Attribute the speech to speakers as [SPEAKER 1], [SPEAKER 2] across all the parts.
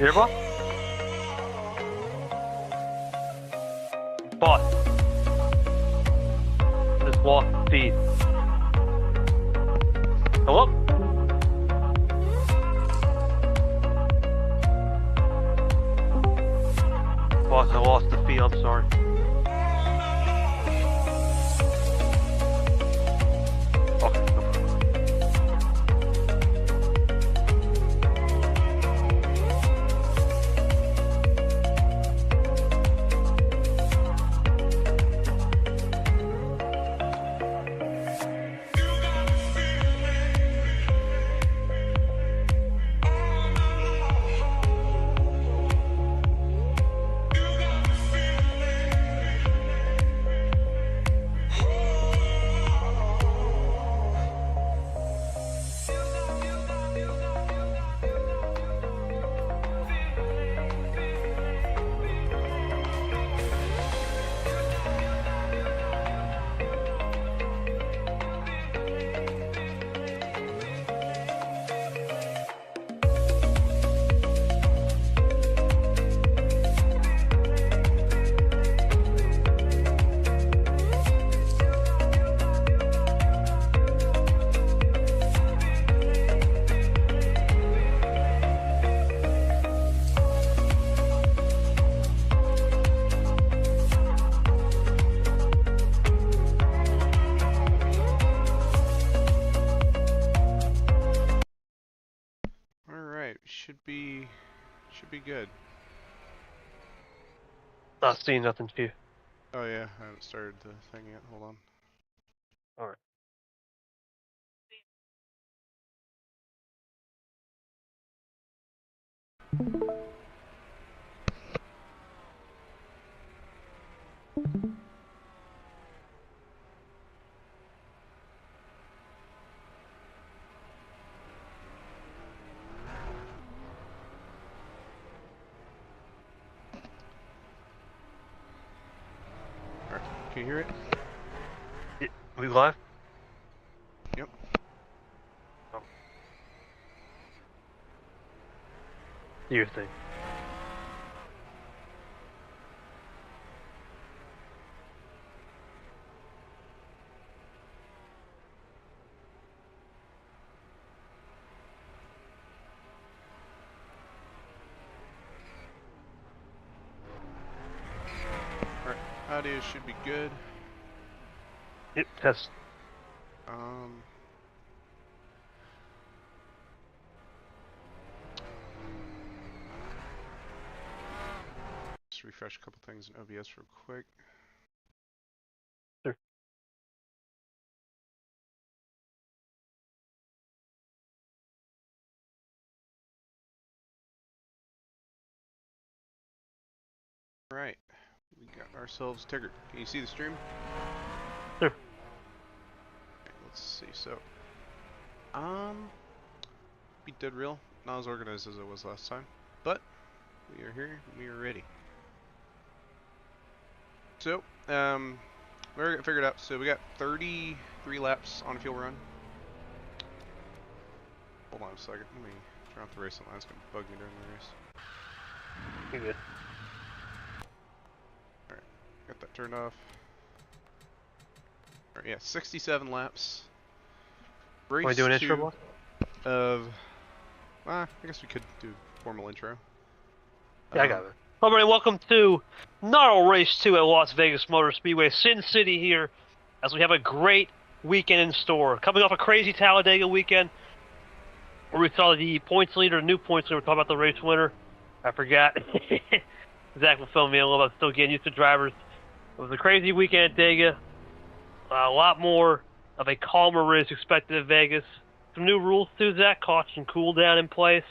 [SPEAKER 1] You there, boss? Boss. Just lost the feed. Hello? Boss, I lost the feed, I'm sorry. Okay, no problem.
[SPEAKER 2] Should be good.
[SPEAKER 1] Not seeing nothing to you.
[SPEAKER 2] Oh yeah, I haven't started the thing yet. Hold on.
[SPEAKER 1] Alright.
[SPEAKER 2] Can you hear it?
[SPEAKER 1] We live?
[SPEAKER 2] Yep.
[SPEAKER 1] Oh. Do your thing.
[SPEAKER 2] Alright, audio should be good.
[SPEAKER 1] Yep, test.
[SPEAKER 2] Just refresh a couple things in OBS real quick.
[SPEAKER 1] Sure.
[SPEAKER 2] Alright, we got ourselves Tigger. Can you see the stream?
[SPEAKER 1] Sure.
[SPEAKER 2] Okay, let's see. So, be dead real. Not as organized as it was last time, but we are here. We are ready. So, we're figured out. So we got 33 laps on a fuel run. Hold on a second. Let me turn off the race line. It's gonna bug me during the race.
[SPEAKER 1] You're good.
[SPEAKER 2] Alright, got that turned off. Alright, yeah, 67 laps. Race
[SPEAKER 1] Want to do an intro, boss?
[SPEAKER 2] of... I guess we could do formal intro.
[SPEAKER 1] Yeah, I got it. Hello, everybody. Welcome to NARL Race 2 at Las Vegas Motor Speedway, Sin City here, as we have a great weekend in store. Coming off a crazy Talladega weekend, where we saw the points leader, new points leader, we're talking about the race winner. I forgot. Zach will film me a little bit. I'm still getting used to drivers. It was a crazy weekend at Dega. A lot more of a calmer race expected at Vegas. Some new rules too, Zach. Caution cool down in place,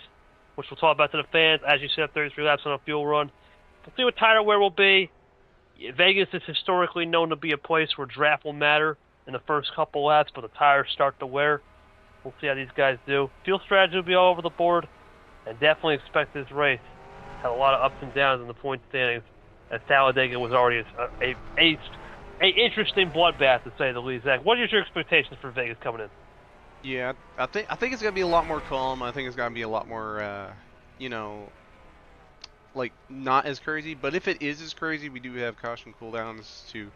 [SPEAKER 1] which we'll talk about to the fans as you set 33 laps on a fuel run. We'll see what tire wear will be. Vegas is historically known to be a place where draft will matter in the first couple laps, but the tires start to wear. We'll see how these guys do. Fuel strategy will be all over the board, and definitely expect this race had a lot of ups and downs in the point standings, as Talladega was already a interesting bloodbath, to say the least. Zach, what is your expectations for Vegas coming in?
[SPEAKER 2] Yeah, I think it's gonna be a lot more calm. I think it's gonna be a lot more, you know, like not as crazy. But if it is as crazy, we do have caution cooldowns to,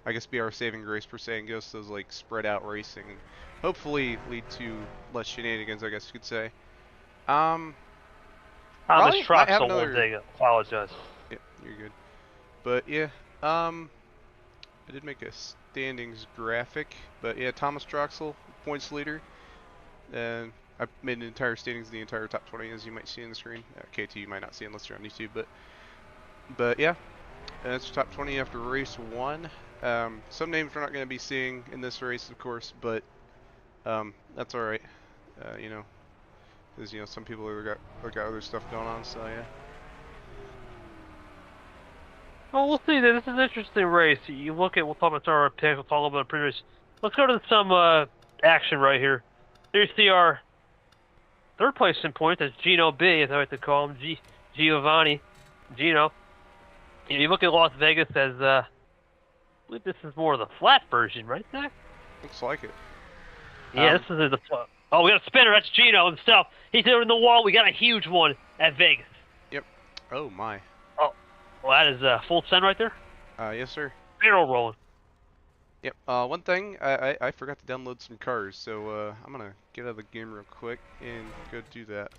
[SPEAKER 2] I guess, be our saving grace per se, and give us those like spread out racing, and hopefully lead to less shenanigans, I guess you could say.
[SPEAKER 1] Thomas
[SPEAKER 2] Probably might have
[SPEAKER 1] Troxel
[SPEAKER 2] another.
[SPEAKER 1] one day. Apologize.
[SPEAKER 2] Yeah, you're good. But yeah, I did make a standings graphic, but yeah, Thomas Troxel, points leader, and I made an entire standings of the entire top 20, as you might see on the screen. KT you might not see unless you're on YouTube, but yeah, that's top 20 after race 1. Some names we're not going to be seeing in this race, of course, but that's all right. You know, because some people have got other stuff going on, so yeah.
[SPEAKER 1] Well, we'll see. This is an interesting race. You look at, we'll talk about our picks, we'll talk a little bit of previous. Let's go to some action right here. Here you see our third place in points. That's Gino B, as I like to call him, Giovanni, Gino. You look at Las Vegas as, I believe this is more of the flat version, right, Zach?
[SPEAKER 2] Looks like it.
[SPEAKER 1] Yeah, this is the flat. Oh, we got a spinner. That's Gino himself. He's there in the wall. We got a huge one at Vegas.
[SPEAKER 2] Yep. Oh my.
[SPEAKER 1] Well, that is full send right there.
[SPEAKER 2] Yes, sir.
[SPEAKER 1] Barrel rolling.
[SPEAKER 2] Yep. One thing, I forgot to download some cars, so I'm gonna get out of the game real quick and go do that.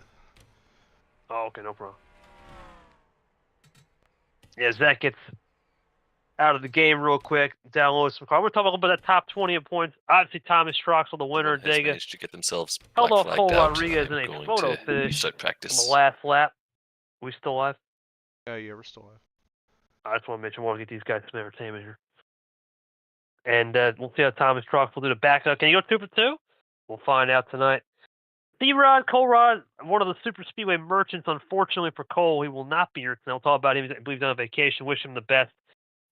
[SPEAKER 1] Oh, okay, no problem. Yeah, Zach gets out of the game real quick, download some cars. We're talking about that top 20 in points. Obviously, Thomas Troxel, the winner of Dega.
[SPEAKER 3] Managed to get themselves
[SPEAKER 1] held off
[SPEAKER 3] black
[SPEAKER 1] Cole
[SPEAKER 3] flagged out.
[SPEAKER 1] Rodriguez in
[SPEAKER 3] I'm
[SPEAKER 1] a
[SPEAKER 3] going
[SPEAKER 1] photo
[SPEAKER 3] to
[SPEAKER 1] finish
[SPEAKER 3] start
[SPEAKER 1] on
[SPEAKER 3] practice.
[SPEAKER 1] the last lap. We still live?
[SPEAKER 2] Yeah, we're still live.
[SPEAKER 1] I just want to mention, I want to get these guys some entertainment here. And we'll see how Thomas Troxel will do the backup. Can you go 2 for 2? We'll find out tonight. C-Rod, Cole Rod, one of the super speedway merchants. Unfortunately for Cole, he will not be here tonight. We'll talk about him. I believe he's on vacation. Wish him the best.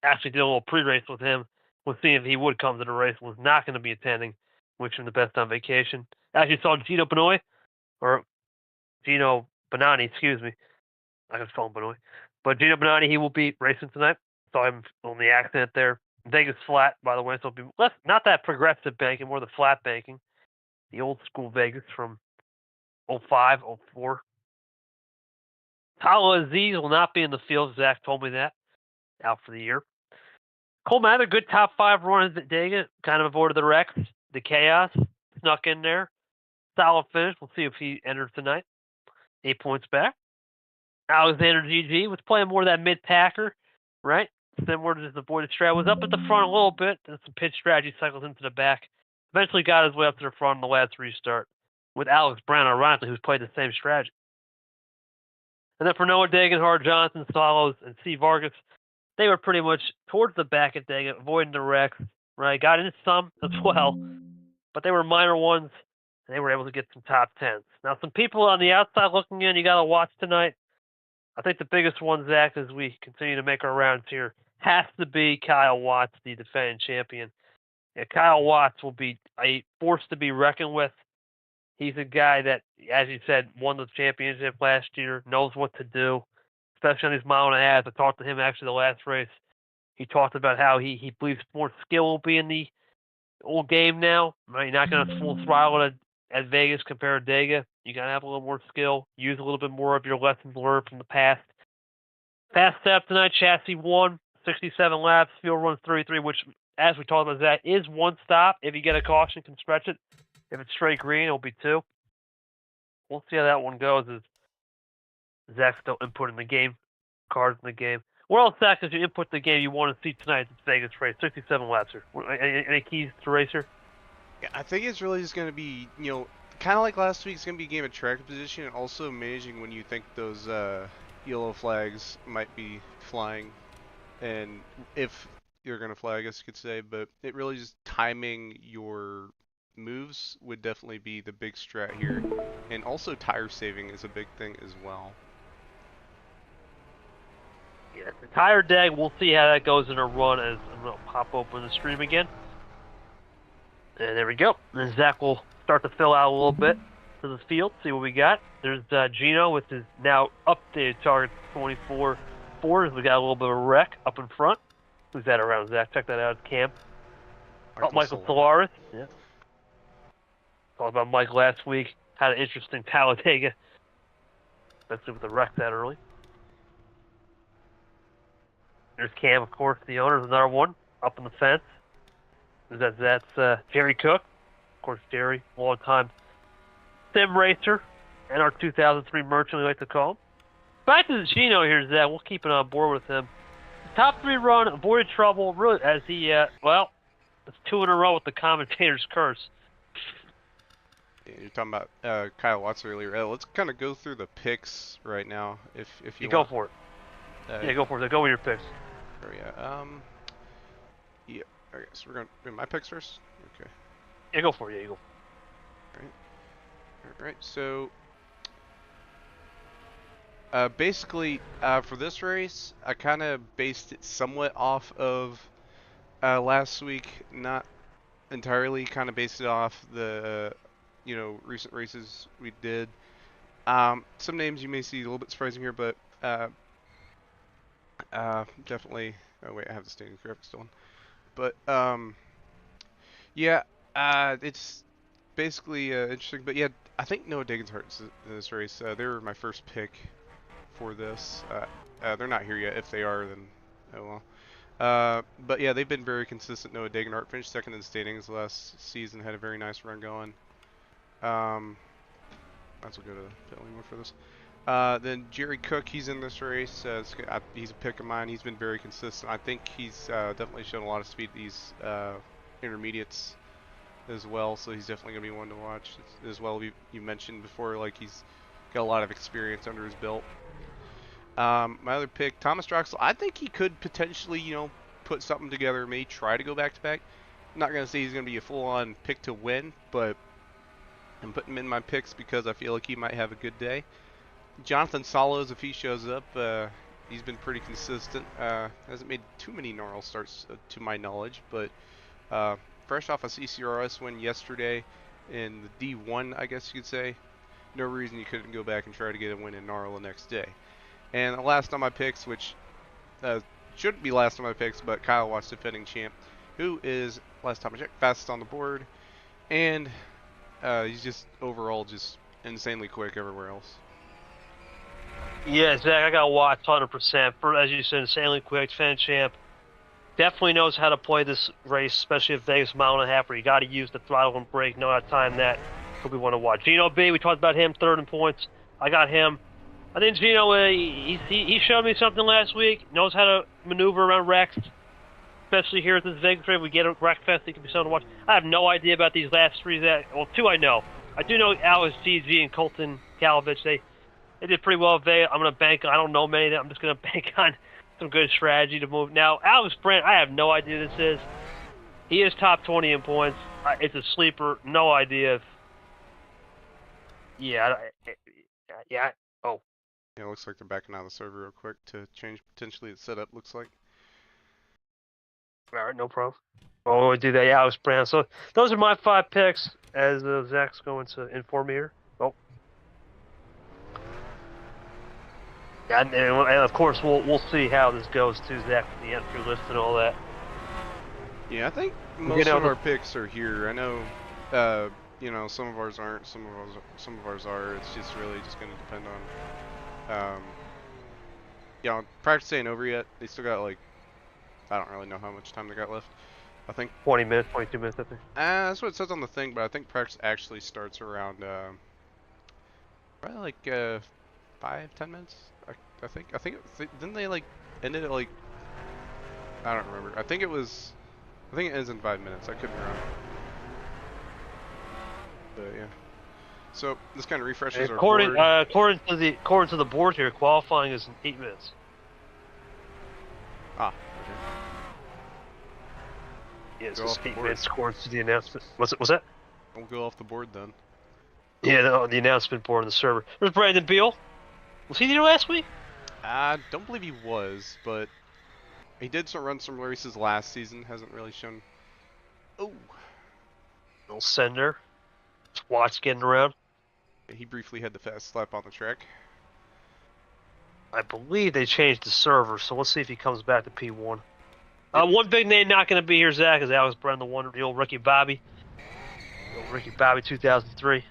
[SPEAKER 1] Actually did a little pre-race with him. We'll see if he would come to the race. Was not going to be attending. Wish him the best on vacation. Actually saw Gino Benoit, or Gino Bonani, excuse me. I can call him Benoit. But Gino Bonani, he will be racing tonight. Saw him on the accident there. Vegas flat, by the way, so it'll be less, not that progressive banking, more the flat banking. The old school Vegas from 05, 04. Tala Aziz will not be in the field. Zach told me that. Out for the year. Cole Mather, good top 5 runs at Dega. Kind of avoided the wrecks, the chaos. Snuck in there. Solid finish. We'll see if he enters tonight. 8 points back. Alexander GG was playing more of that mid-packer, right? Similar to the avoided strat. Was up at the front a little bit. Then some pitch strategy cycles into the back. Eventually got his way up to the front in the last restart. With Alex Brown, ironically, who's played the same strategy. And then for Noah Dagan, Hard Johnson, Solos, and C. Vargas, they were pretty much towards the back at Dagan, avoiding the wrecks, right? Got into some as well, but they were minor ones, and they were able to get some top 10s. Now, some people on the outside looking in, you got to watch tonight. I think the biggest one, Zach, as we continue to make our rounds here, has to be Kyle Watts, the defending champion. Yeah, Kyle Watts will be a force to be reckoned with. He's a guy that, as you said, won the championship last year, knows what to do, especially on these mile and a half. I talked to him actually the last race. He talked about how he believes more skill will be in the old game now. Right? You're not going to full throttle it at Vegas compared to Dega. You got to have a little more skill, use a little bit more of your lessons learned from the past. Fast setup tonight, chassis 1, 67 laps, field runs 33, which, as we talked about, that is 1 stop. If you get a caution, can stretch it. If it's straight green, it'll be 2. We'll see how that one goes as Zach's still inputting the game, cards in the game. What else, Zach, as you input the game you want to see tonight at this Vegas race? 67 laps here. Any keys to race here?
[SPEAKER 2] Yeah, I think it's really just going to be, kind of like last week, it's going to be a game of track position and also managing when you think those yellow flags might be flying. And if you're going to fly, I guess you could say, but it really just timing your moves would definitely be the big strat here. And also tire saving is a big thing as well.
[SPEAKER 1] Yeah, the tire dag, we'll see how that goes in a run as I'm going to pop open the stream again. And there we go. And Zach will start to fill out a little bit to the field, see what we got. There's Gino with his now updated target 24-4. We got a little bit of a wreck up in front. Who's that around, Zach? Check that out. Cam. Michael Solaris. Yeah. Talked about Mike last week. Had an interesting Talladega, especially with the wreck that early. There's Cam, of course, the owner. There's another one up on the fence. That's Jerry Cook. Of course, Jerry, long-time sim racer, and our 2003 merchant, we like to call him. Back to the Gino here, Zach. We'll keep it on board with him. Top 3 run, avoided trouble, really, as he, well, it's 2 in a row with the commentator's curse.
[SPEAKER 2] Yeah, you're talking about Kyle Watts earlier. Let's kind of go through the picks right now, if you
[SPEAKER 1] go
[SPEAKER 2] want.
[SPEAKER 1] for it. Yeah, go for it. Go with your picks.
[SPEAKER 2] Oh yeah. Yeah. Okay, so we're going to do my picks first. Okay.
[SPEAKER 1] Yeah, go for it. Yeah, you go.
[SPEAKER 2] All right. So basically, for this race, I kind of based it somewhat off of last week, not entirely. Kind of based it off the recent races we did. Some names you may see a little bit surprising here, but definitely. Oh wait, I have the standing graphics still on. But yeah, it's basically interesting. But yeah, I think Noah Diggins in this race. They were my first pick for this. They're not here yet. If they are, then oh well. But yeah, they've been very consistent. Noah Degenhart finished second in the standings last season. Had a very nice run going. Let's go to the pit lane for this. Then Jerry Cook, he's in this race. He's a pick of mine. He's been very consistent. I think he's definitely shown a lot of speed these intermediates as well. So he's definitely gonna be one to watch as well. You mentioned before, like he's got a lot of experience under his belt. My other pick, Thomas Drexel. I think he could potentially, put something together. Maybe try to go back to back. I'm not gonna say he's gonna be a full-on pick to win, but I'm putting him in my picks because I feel like he might have a good day. Jonathan Salos, if he shows up, he's been pretty consistent. Hasn't made too many NARL starts to my knowledge, but fresh off a CCRS win yesterday in the D1, I guess you could say. No reason you couldn't go back and try to get a win in NARL the next day. And the last on my picks, which shouldn't be last on my picks, but Kyle Watts, defending champ, who is, last time I checked, fastest on the board, and he's just overall just insanely quick everywhere else.
[SPEAKER 1] Yeah, Zach, I got Watts 100%. As you said, insanely quick, defending champ. Definitely knows how to play this race, especially if Vegas mile and a half where you got to use the throttle and brake, know how to time that. Who we want to watch. Gino B, we talked about him, third in points. I got him. I think Gino, he showed me something last week. Knows how to maneuver around wrecks, especially here at this Vegas race. We get a wreck fest, it could be something to watch. I have no idea about these last 3. Well, 2 I know. I do know Alex GG and Colton Kalovich. They did pretty well. I'm going to bank on, I don't know many of them. I'm just going to bank on some good strategy to move. Now, Alex Brandt, I have no idea who this is. He is top 20 in points. It's a sleeper. No idea if... Yeah. Oh.
[SPEAKER 2] Yeah, it looks like they're backing out of the server real quick to change potentially the setup, looks like.
[SPEAKER 1] All right, no problem. Oh, we'll do that. Yeah, Alex Brandt. So those are my 5 picks as Zach's going to inform me here. Oh. Yeah, and of course we'll see how this goes too, Zach, with the entry list and all that.
[SPEAKER 2] Yeah, I think most of our picks are here. I know, some of ours aren't, some of ours are. It's just really just going to depend on, practice ain't over yet. They still got I don't really know how much time they got left. I think
[SPEAKER 1] 20 minutes, 22 minutes, I think.
[SPEAKER 2] That's what it says on the thing, but I think practice actually starts around probably 5-10 minutes. I think didn't they ended at I don't remember. I think it ends in 5 minutes. I could be wrong. But yeah. So this kind of refreshes our board.
[SPEAKER 1] According to the board here, qualifying is in 8 minutes.
[SPEAKER 2] Ah, okay.
[SPEAKER 1] Yeah, it's just 8 minutes according to the announcement. What's that?
[SPEAKER 2] We'll go off the board then.
[SPEAKER 1] Yeah, the announcement board on the server. There's Brandon Beal. Was he there last week?
[SPEAKER 2] I don't believe he was, but he did run some races last season. Hasn't really shown. Oh.
[SPEAKER 1] Little sender. Watch getting around.
[SPEAKER 2] He briefly had the fast lap on the track.
[SPEAKER 1] I believe they changed the server, so let's see if he comes back to P1. One big name not going to be here, Zach, is Alex Brennan, the old Ricky Bobby. The old Ricky Bobby 2003.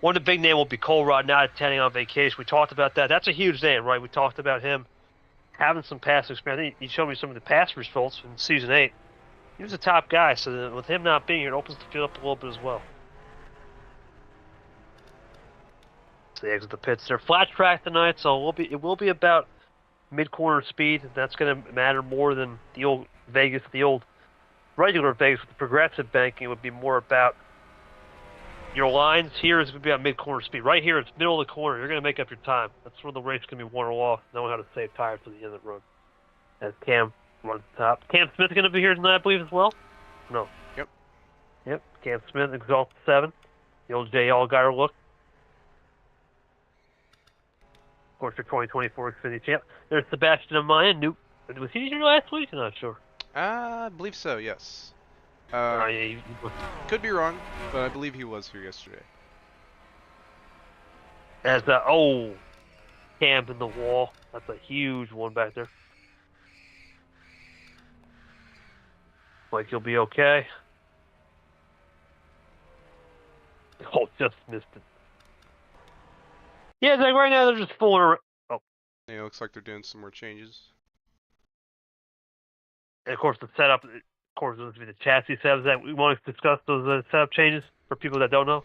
[SPEAKER 1] One of the big name will be Cole Rod, not attending on vacation. We talked about that. That's a huge name, right? We talked about him having some past experience. I think he showed me some of the past results in Season 8. He was a top guy, so with him not being here, it opens the field up a little bit as well. So they exit the pits. They're flat track tonight, so it will be about mid-corner speed. That's going to matter more than the old Vegas, the old regular Vegas with the progressive banking. It would be more about your lines. Here is going to be about mid-corner speed. Right here, it's middle of the corner. You're going to make up your time. That's where the race is going to be won or lost, knowing how to save tires to the end of the road. As Cam runs the top. Cam Smith is going to be here tonight, I believe, as well? No. Yep. Cam Smith, Exalt 7. The old J. Allgaier look. Of course, your 2024 Xfinity champ. There's Sebastian Amaya. Was he here last week? I'm not sure.
[SPEAKER 2] I believe so, yes.
[SPEAKER 1] Yeah,
[SPEAKER 2] Could be wrong, but I believe he was here yesterday.
[SPEAKER 1] As Cam in the wall. That's a huge one back there. Like he'll be okay. Oh, just missed it. Yeah, like right now they're just fooling around. Oh.
[SPEAKER 2] Yeah, it looks like they're doing some more changes.
[SPEAKER 1] And of course the setup, of course, is the chassis setups that we want to discuss those setup changes for people that don't know.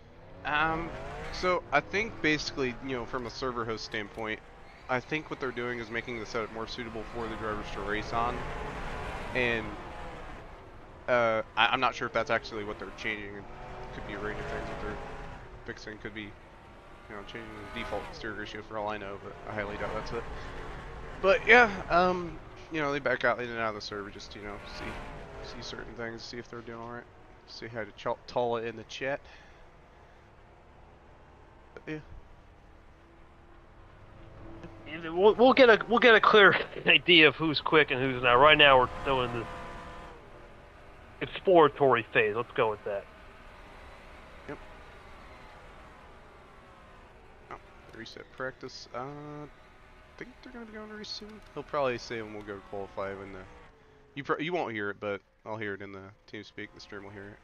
[SPEAKER 2] So I think basically, from a server host standpoint, I think what they're doing is making the setup more suitable for the drivers to race on. And I'm not sure if that's actually what they're changing. It could be a range of things that they're fixing. Could be, changing the default steering ratio for all I know, but I highly doubt that's it. But yeah, they back out in and out of the server just see certain things, see if they're doing all right. See how to Tala in the chat. But yeah.
[SPEAKER 1] We'll get a clear idea of who's quick and who's not. Right now we're still in this exploratory phase. Let's go with that.
[SPEAKER 2] Yep. Oh, reset practice. I think they're gonna be going to race soon. He'll probably say when we'll go to qualify when you won't hear it, but I'll hear it in the TeamSpeak. The stream will hear it.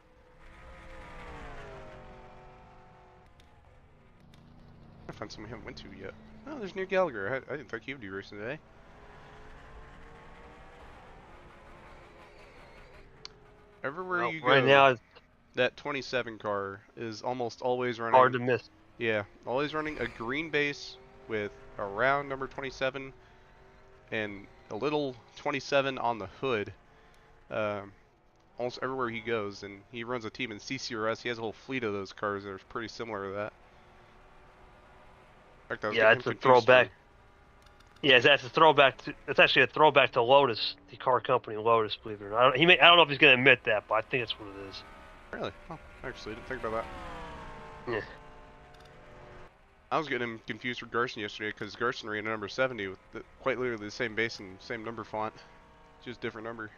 [SPEAKER 2] I found someone we haven't went to yet. Oh, there's Neil Gallagher. I didn't think he would be racing today. Everywhere you go,
[SPEAKER 1] right now
[SPEAKER 2] that 27 car is almost always running.
[SPEAKER 1] Hard to miss.
[SPEAKER 2] Yeah, always running a green base with a round number 27 and a little 27 on the hood. Almost everywhere he goes, and he runs a team in CCRS. He has a whole fleet of those cars that are pretty similar to that. In fact,
[SPEAKER 1] yeah, it's a throwback. Yeah, that's a throwback. It's actually a throwback to Lotus, the car company Lotus. Believe it or not, I don't know if he's going to admit that, but I think that's what it is.
[SPEAKER 2] Really? Oh, actually, I didn't think about that.
[SPEAKER 1] Yeah.
[SPEAKER 2] I was getting him confused with Garson yesterday because Garson ran a number 70 with quite literally the same base and same number font, just different number.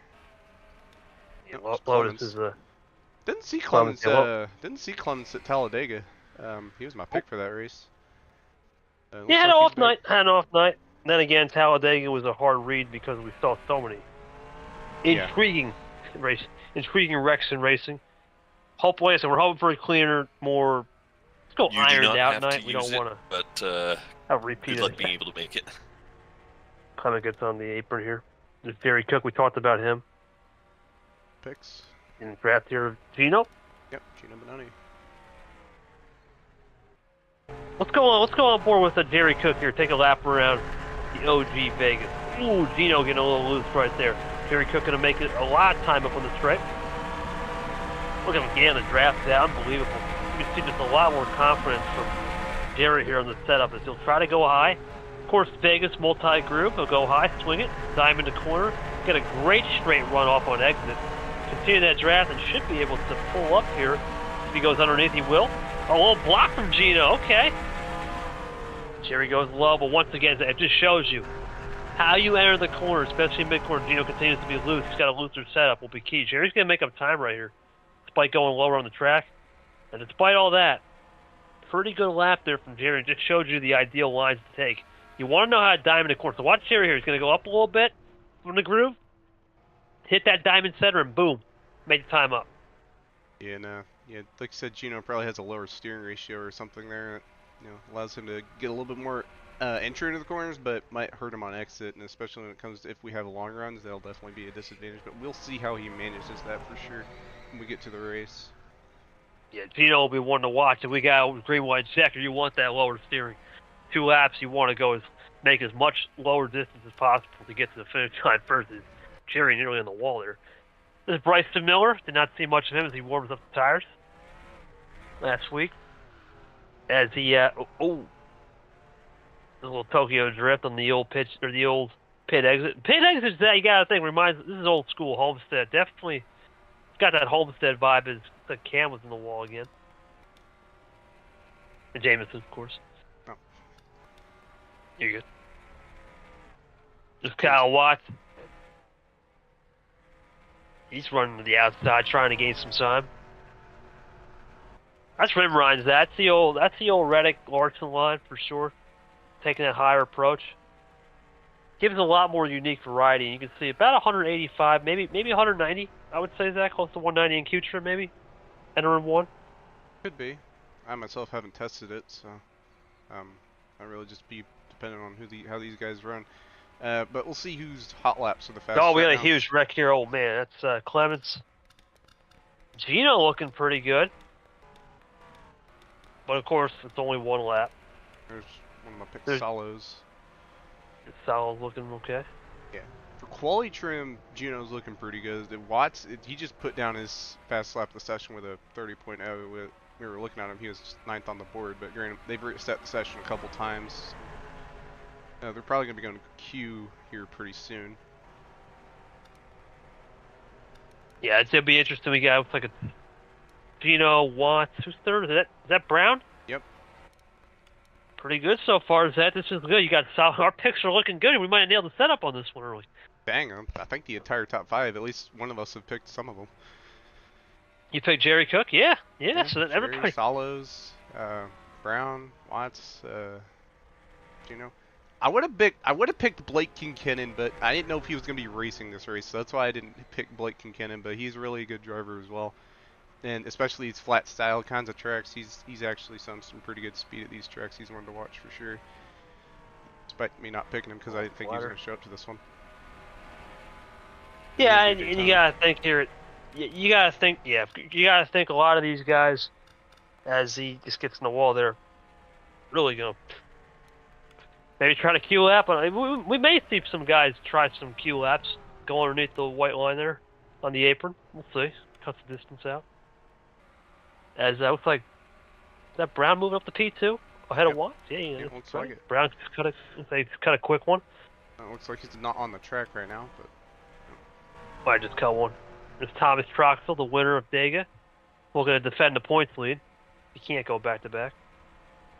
[SPEAKER 1] Yeah, Lotus is a.
[SPEAKER 2] Didn't see Clemens at Talladega. He was my pick for that race.
[SPEAKER 1] Yeah, had an off night. Then again, Talladega was a hard read because we saw so many intriguing wrecks in racing. Hopefully, so we're hoping for a cleaner, more ironed out night. We don't want
[SPEAKER 3] to
[SPEAKER 1] have repeat
[SPEAKER 3] good luck being able to make it.
[SPEAKER 1] Kind of gets on the apron here. There's Jerry Cook. We talked about him.
[SPEAKER 2] Picks.
[SPEAKER 1] In draft here, Gino.
[SPEAKER 2] Yep, Gino Bononi.
[SPEAKER 1] Let's go on board with Jerry Cook here. Take a lap around the OG Vegas. Ooh, Gino getting a little loose right there. Jerry Cook going to make it a lot of time up on the stripe. Look at him getting the draft down. Unbelievable. You can see just a lot more confidence from Jerry here on the setup as he'll try to go high. Of course, Vegas multi-groove. He'll go high, swing it, dive into corner, get a great straight run off on exit. Continue that draft and should be able to pull up here. If he goes underneath, he will. A little block from Gino. Okay. Jerry goes low, but once again, it just shows you how you enter the corner, especially mid-corner. Gino continues to be loose. He's got a looser setup. Will be key. Jerry's going to make up time right here, despite going lower on the track. And despite all that, pretty good lap there from Jerry. Just showed you the ideal lines to take. You want to know how to diamond the corner. So watch Jerry here. He's going to go up a little bit from the groove, hit that diamond center, and boom, made the time up.
[SPEAKER 2] Yeah, no. Yeah, like I said, Gino probably has a lower steering ratio or something there that, allows him to get a little bit more entry into the corners, but might hurt him on exit, and especially when it comes to if we have long runs, that'll definitely be a disadvantage. But we'll see how he manages that for sure when we get to the race.
[SPEAKER 1] Yeah, Gino will be one to watch. If we got a green, white checker, you want that lower steering. 2 laps, you want to go make as much lower distance as possible to get to the finish line versus cheering nearly on the wall there. This is Bryson Miller. Did not see much of him as he warms up the tires last week. As he, a little Tokyo drift on the old pitch, or the old pit exit. Pit exit, that you gotta think, reminds, this is old school Homestead. Definitely, it's got that Homestead vibe as the Cam was in the wall again. And Jamison, of course.
[SPEAKER 2] Oh.
[SPEAKER 1] You're good. Just Kyle Watts. He's running to the outside, trying to gain some time. That's rim Ryan's. That's the old Reddick Larson line for sure. Taking that higher approach. Gives a lot more unique variety. You can see about 185, maybe 190. I would say that close to 190 in Q trim maybe. Entering one.
[SPEAKER 2] Could be. I myself haven't tested it, so I really just be dependent on how these guys run. But we'll see who's hot laps for the fastest.
[SPEAKER 1] Oh, we got a huge wreck here. Oh man, that's Clements. Gino looking pretty good. But of course, it's only 1 lap.
[SPEAKER 2] There's one of my picks, Salos.
[SPEAKER 1] Salos looking okay.
[SPEAKER 2] Yeah. For quality trim, Gino's looking pretty good. Watts, he just put down his fast lap of the session with a 30.0. We were looking at him, he was 9th on the board, but granted, they've reset the session a couple times. They're probably going to be going to Q here pretty soon.
[SPEAKER 1] Yeah, it'll be interesting. We got, looks like a Gino, Watts, who's third? Is that Brown?
[SPEAKER 2] Yep.
[SPEAKER 1] Pretty good so far, Zach. This is good. You got our picks are looking good. We might have nailed the setup on this one early.
[SPEAKER 2] Dang, I think the entire top 5, at least one of us have picked some of them.
[SPEAKER 1] You picked Jerry Cook? Yeah. So that everybody.
[SPEAKER 2] Salos, Brown, Watts, Gino. I would have picked Blake Kincannon, but I didn't know if he was going to be racing this race, so that's why I didn't pick Blake Kincannon. But he's really a good driver as well, and especially these flat style kinds of tracks, he's actually some pretty good speed at these tracks. He's one to watch for sure. Despite me not picking him because I didn't think he was going to show up to this one.
[SPEAKER 1] Yeah, and you gotta think here. You gotta think. Yeah, you gotta think a lot of these guys, as he just gets in the wall, they're really gonna. Maybe try to Q lap. We may see some guys try some Q laps, go underneath the white line there on the apron. We'll see. Cuts the distance out. As that looks like, is that Brown moving up the P2 ahead of Watts? Yeah,
[SPEAKER 2] looks like it.
[SPEAKER 1] Brown cut a quick one.
[SPEAKER 2] It looks like he's not on the track right now, but.
[SPEAKER 1] I just cut one. There's Thomas Troxel, the winner of Dega. Looking to defend the points lead. He can't go back to back.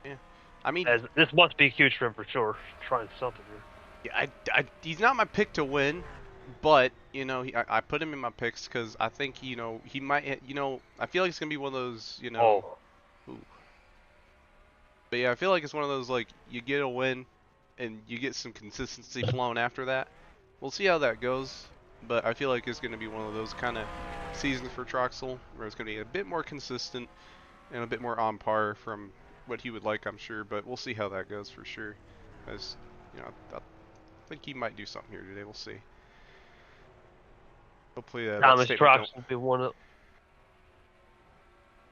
[SPEAKER 2] Yeah. I mean,
[SPEAKER 1] this must be huge for him for sure. Trying something here.
[SPEAKER 2] Yeah, he's not my pick to win, but you know, I put him in my picks because I think he might. I feel like it's gonna be one of those.
[SPEAKER 1] Oh.
[SPEAKER 2] Ooh. But yeah, I feel like it's one of those like you get a win, and you get some consistency flowing after that. We'll see how that goes, but I feel like it's gonna be one of those kind of seasons for Troxel where it's gonna be a bit more consistent and a bit more on par from what he would like, I'm sure, but we'll see how that goes for sure. As I think he might do something here today. We'll see. Hopefully
[SPEAKER 1] Thomas Troxel will be one of.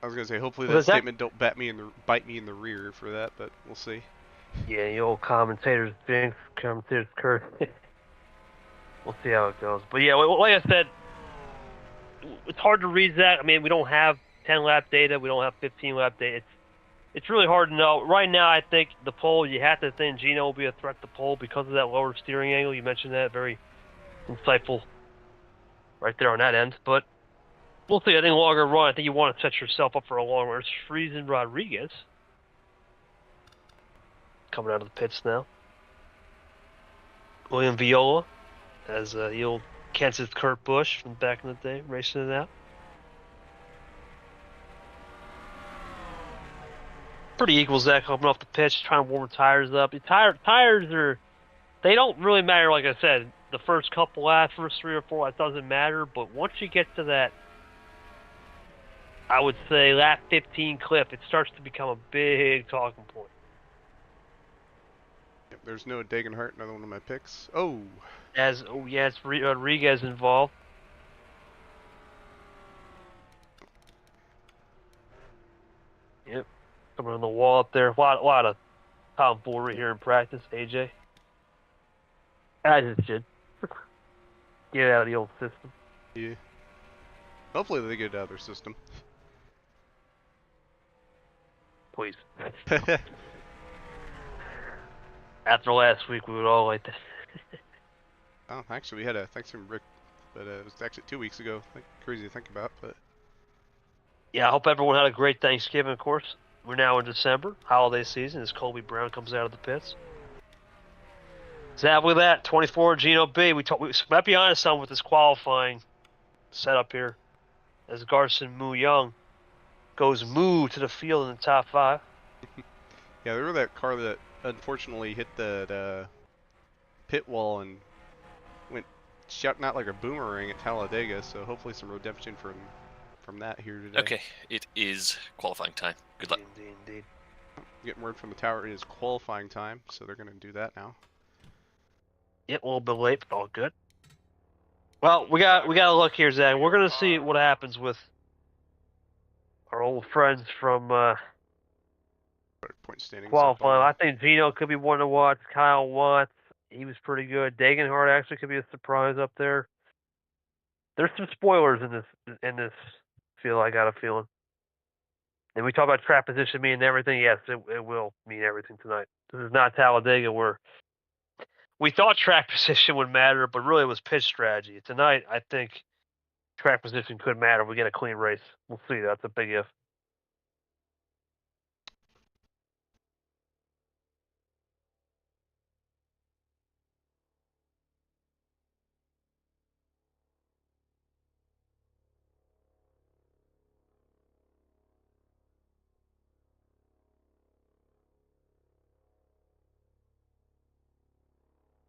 [SPEAKER 2] I was gonna say hopefully that statement don't bite me in the rear for that, but we'll see.
[SPEAKER 1] Yeah, the old commentators curse. We'll see how it goes. But yeah, like I said, it's hard to read that. I mean, we don't have 10 lap data. We don't have 15 lap data. It's really hard to know. Right now, I think the pole, you have to think Gino will be a threat to pole because of that lower steering angle. You mentioned that. Very insightful right there on that end. But we'll see. I think longer run, I think you want to set yourself up for a long run. It's Friesen Rodriguez coming out of the pits now. William Viola as the old Kansas Kurt Busch from back in the day, racing it out. Pretty equal, Zach, coming off the pitch, trying to warm the tires up. The tires they don't really matter, like I said. The first couple laps, first 3 or 4, it doesn't matter. But once you get to that, I would say lap 15 cliff, it starts to become a big talking point.
[SPEAKER 2] Yep, there's no Dagenhart, another one of my picks. Oh,
[SPEAKER 1] Yeah, it's Rodriguez involved. Yep, coming on the wall up there. A lot of tomfoolery here in practice. AJ, I just should get out of the old system.
[SPEAKER 2] yeah. Hopefully they get it out of their system.
[SPEAKER 1] Please. After last week, we would all like that.
[SPEAKER 2] Oh, actually, we had a thanks from Rick, but it was actually 2 weeks ago. Crazy to think about, but
[SPEAKER 1] Yeah, I hope everyone had a great Thanksgiving, of course. We're now in December, holiday season, as Colby Brown comes out of the pits. Sadly, that 24 Gino B. We might be honest on with this qualifying setup here, as Garson Moo Young goes moo to the field in the top 5.
[SPEAKER 2] yeah, there was that car that unfortunately hit the pit wall and went shouting out like a boomerang at Talladega. So hopefully some redemption from that here today.
[SPEAKER 3] Okay, it is qualifying time. Good luck.
[SPEAKER 1] Indeed.
[SPEAKER 2] Getting word from the tower it is qualifying time, so they're gonna do that now.
[SPEAKER 1] Yep, a little bit late, but all good. Well, we got a look here, Zach. We're gonna see what happens with our old friends from
[SPEAKER 2] Point standings.
[SPEAKER 1] qualifying. I think Gino could be one to watch. Kyle Watts, he was pretty good. Dagenhart actually could be a surprise up there. There's some spoilers in this field. I got a feeling. And we talk about track position meaning everything. Yes, it will mean everything tonight. This is not Talladega where we thought track position would matter, but really it was pitch strategy. Tonight, I think track position could matter. We get a clean race. We'll see. That's a big if.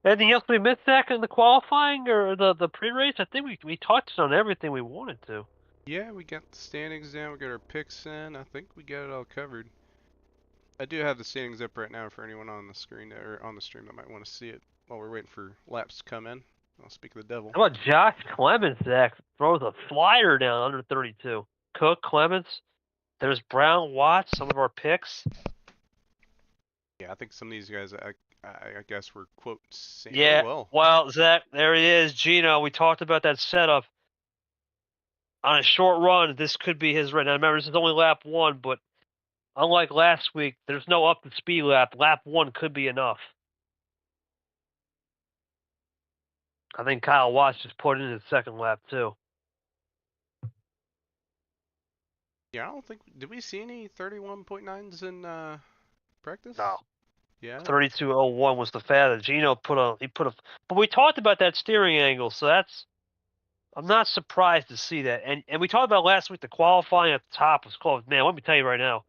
[SPEAKER 1] Anything else we missed, Zach, in the qualifying or the pre-race? I think we touched on everything we wanted to.
[SPEAKER 2] Yeah, we got the standings down. We got our picks in. I think we got it all covered. I do have the standings up right now for anyone on the screen or on the stream that might want to see it while we're waiting for laps to come in. I'll speak of the devil.
[SPEAKER 1] How about Josh Clemens, Zach? Throws a flyer down under 32. Cook, Clemens. There's Brown, Watts, some of our picks.
[SPEAKER 2] Yeah, I think some of these guys, I guess, were quote saying
[SPEAKER 1] Yeah, well, Zach, there he is. Gino, we talked about that setup. On a short run, this could be his run. Now, remember, this is only lap 1, but unlike last week, there's no up to speed lap. Lap 1 could be enough. I think Kyle Watts just put in his second lap, too.
[SPEAKER 2] Yeah, I don't think. Did we see any 31.9s in practice?
[SPEAKER 1] No.
[SPEAKER 2] Yeah.
[SPEAKER 1] 32.01 was the fastest. Gino put a. But we talked about that steering angle, so that's. I'm not surprised to see that. And we talked about last week the qualifying at the top was close. Man, let me tell you right now.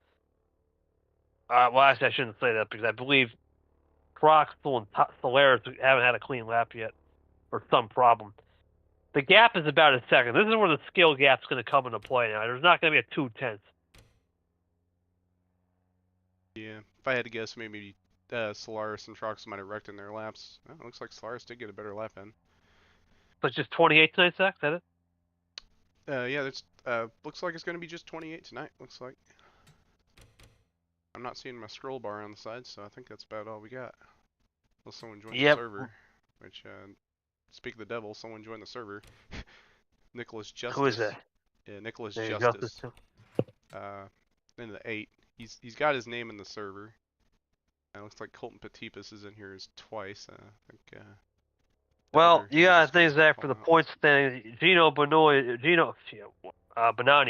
[SPEAKER 1] Well, actually, I shouldn't say that because I believe Croxel and Solaris haven't had a clean lap yet, or some problem. The gap is about a second. This is where the skill gap's going to come into play now. There's not going to be a 2/10.
[SPEAKER 2] Yeah. If I had to guess, maybe Solaris and Trox might have wrecked in their laps. Oh, it looks like Solaris did get a better lap in.
[SPEAKER 1] So it's just 28 tonight, Zach? Is that it?
[SPEAKER 2] Yeah, that's looks like it's going to be just 28 tonight. Looks like. I'm not seeing my scroll bar on the side, so I think that's about all we got. Unless someone joined the server, which, speak of the devil, someone joined the server. Nicholas Justice.
[SPEAKER 1] Who is that?
[SPEAKER 2] Yeah, Nicholas Justice. In the 8. He's got his name in the server. It looks like Colton Petipus is in here twice. I think.
[SPEAKER 1] Well, you got things Zach for the points thing. Bonani,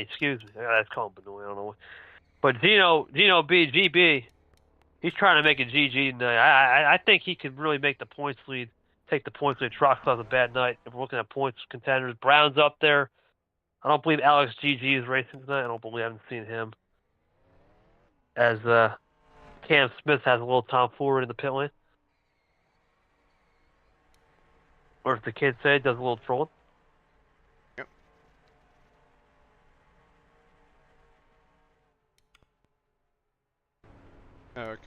[SPEAKER 1] excuse me. Let's call him Benoit. I don't know. But Gino GB, he's trying to make a GG tonight. I think he could really make the points lead, take the points lead. Trox has a bad night. If we're looking at points contenders, Brown's up there. I don't believe Alex GG is racing tonight. I haven't seen him. As Cam Smith has a little tomfoolery in the pit lane. Or as the kids say, does a little trolling.
[SPEAKER 2] Yep. Okay.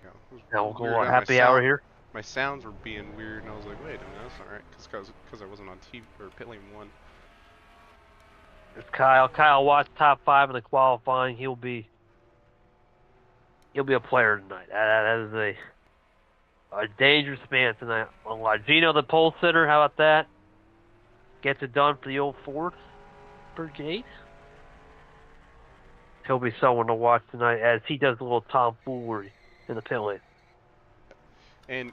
[SPEAKER 1] Now we'll go on happy hour here.
[SPEAKER 2] my sounds were being weird, and I was like, wait a minute, that's not right, because I wasn't on TV or pit lane 1.
[SPEAKER 1] It's Kyle. Kyle Watts, top 5 in the qualifying. He'll be a player tonight. That is a dangerous man tonight. Gino, the pole sitter, how about that? Gets it done for the old 4th Brigade. He'll be someone to watch tonight as he does a little tomfoolery in the pit lane.
[SPEAKER 2] And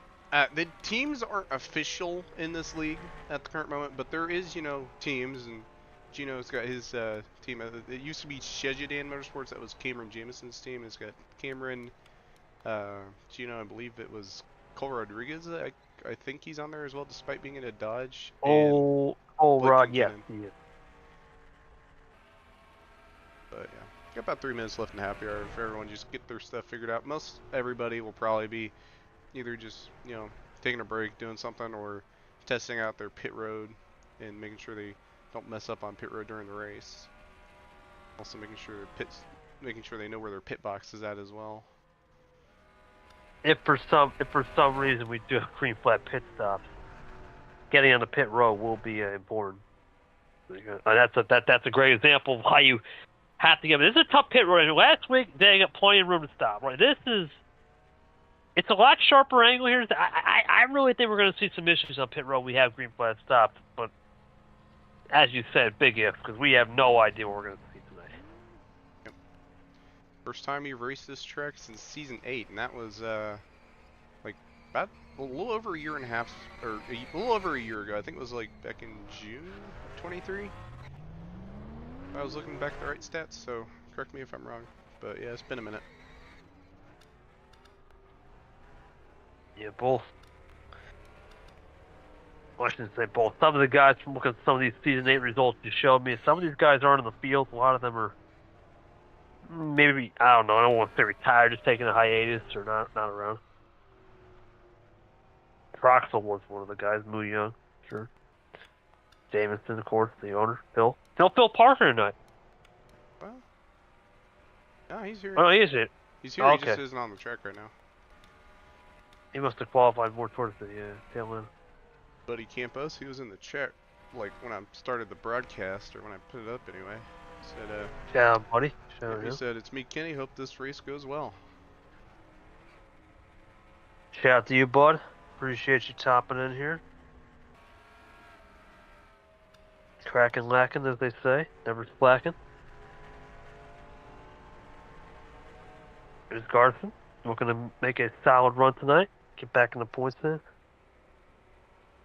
[SPEAKER 2] the teams aren't official in this league at the current moment, but there is, teams, and Gino's got his team. It used to be Shejidan Motorsports. That was Cameron Jamison's team. It's got Cameron, Gino, I believe it was Cole Rodriguez. I think he's on there as well, despite being in a Dodge.
[SPEAKER 1] Oh, Rod, yes, he is.
[SPEAKER 2] But yeah, got about 3 minutes left in happy hour. If everyone just get their stuff figured out, most everybody will probably be either just taking a break, doing something, or testing out their pit road and making sure they don't mess up on pit road during the race. Also making sure they know where their pit box is at as well.
[SPEAKER 1] If for some reason we do have green flag pit stops, getting on the pit road will be important. That's a great example of how you have to get. This is a tough pit road. Last week they got plenty of room to stop. Right, it's a lot sharper angle here. I really think we're going to see some issues on pit road. We have green flag stops, but as you said, big if, because we have no idea what we're going to see today.
[SPEAKER 2] Yep. First time you've raced this track since season 8, and that was like about a little over a year and a half, or a little over a year ago. I think it was like back in June of 23. I was looking back at the right stats, so correct me if I'm wrong. But yeah, it's been a minute.
[SPEAKER 1] Yeah, both. Well, I shouldn't say both. Some of the guys, from looking at some of these season 8 results you showed me, some of these guys aren't in the field. A lot of them are maybe, I don't know, I don't want to say retired, just taking a hiatus or not around. Troxel was one of the guys, Moo Young, sure. Jamison, of course, the owner, Phil. Phil Parker tonight.
[SPEAKER 2] Well, no, he's here.
[SPEAKER 1] Oh, no, he is it.
[SPEAKER 2] He's here,
[SPEAKER 1] oh,
[SPEAKER 2] he just isn't on the track right now.
[SPEAKER 1] He must have qualified more towards the tail end.
[SPEAKER 2] Buddy Campos, he was in the chat, like when I started the broadcast, or when I put it up anyway. Said,
[SPEAKER 1] yeah, buddy.
[SPEAKER 2] He said, "It's me, Kenny. Hope this race goes well."
[SPEAKER 1] Shout out to you, bud. Appreciate you topping in here. Cracking, lacking, as they say. Never slacking. There's Garson. Looking to make a solid run tonight. Get back in the points then.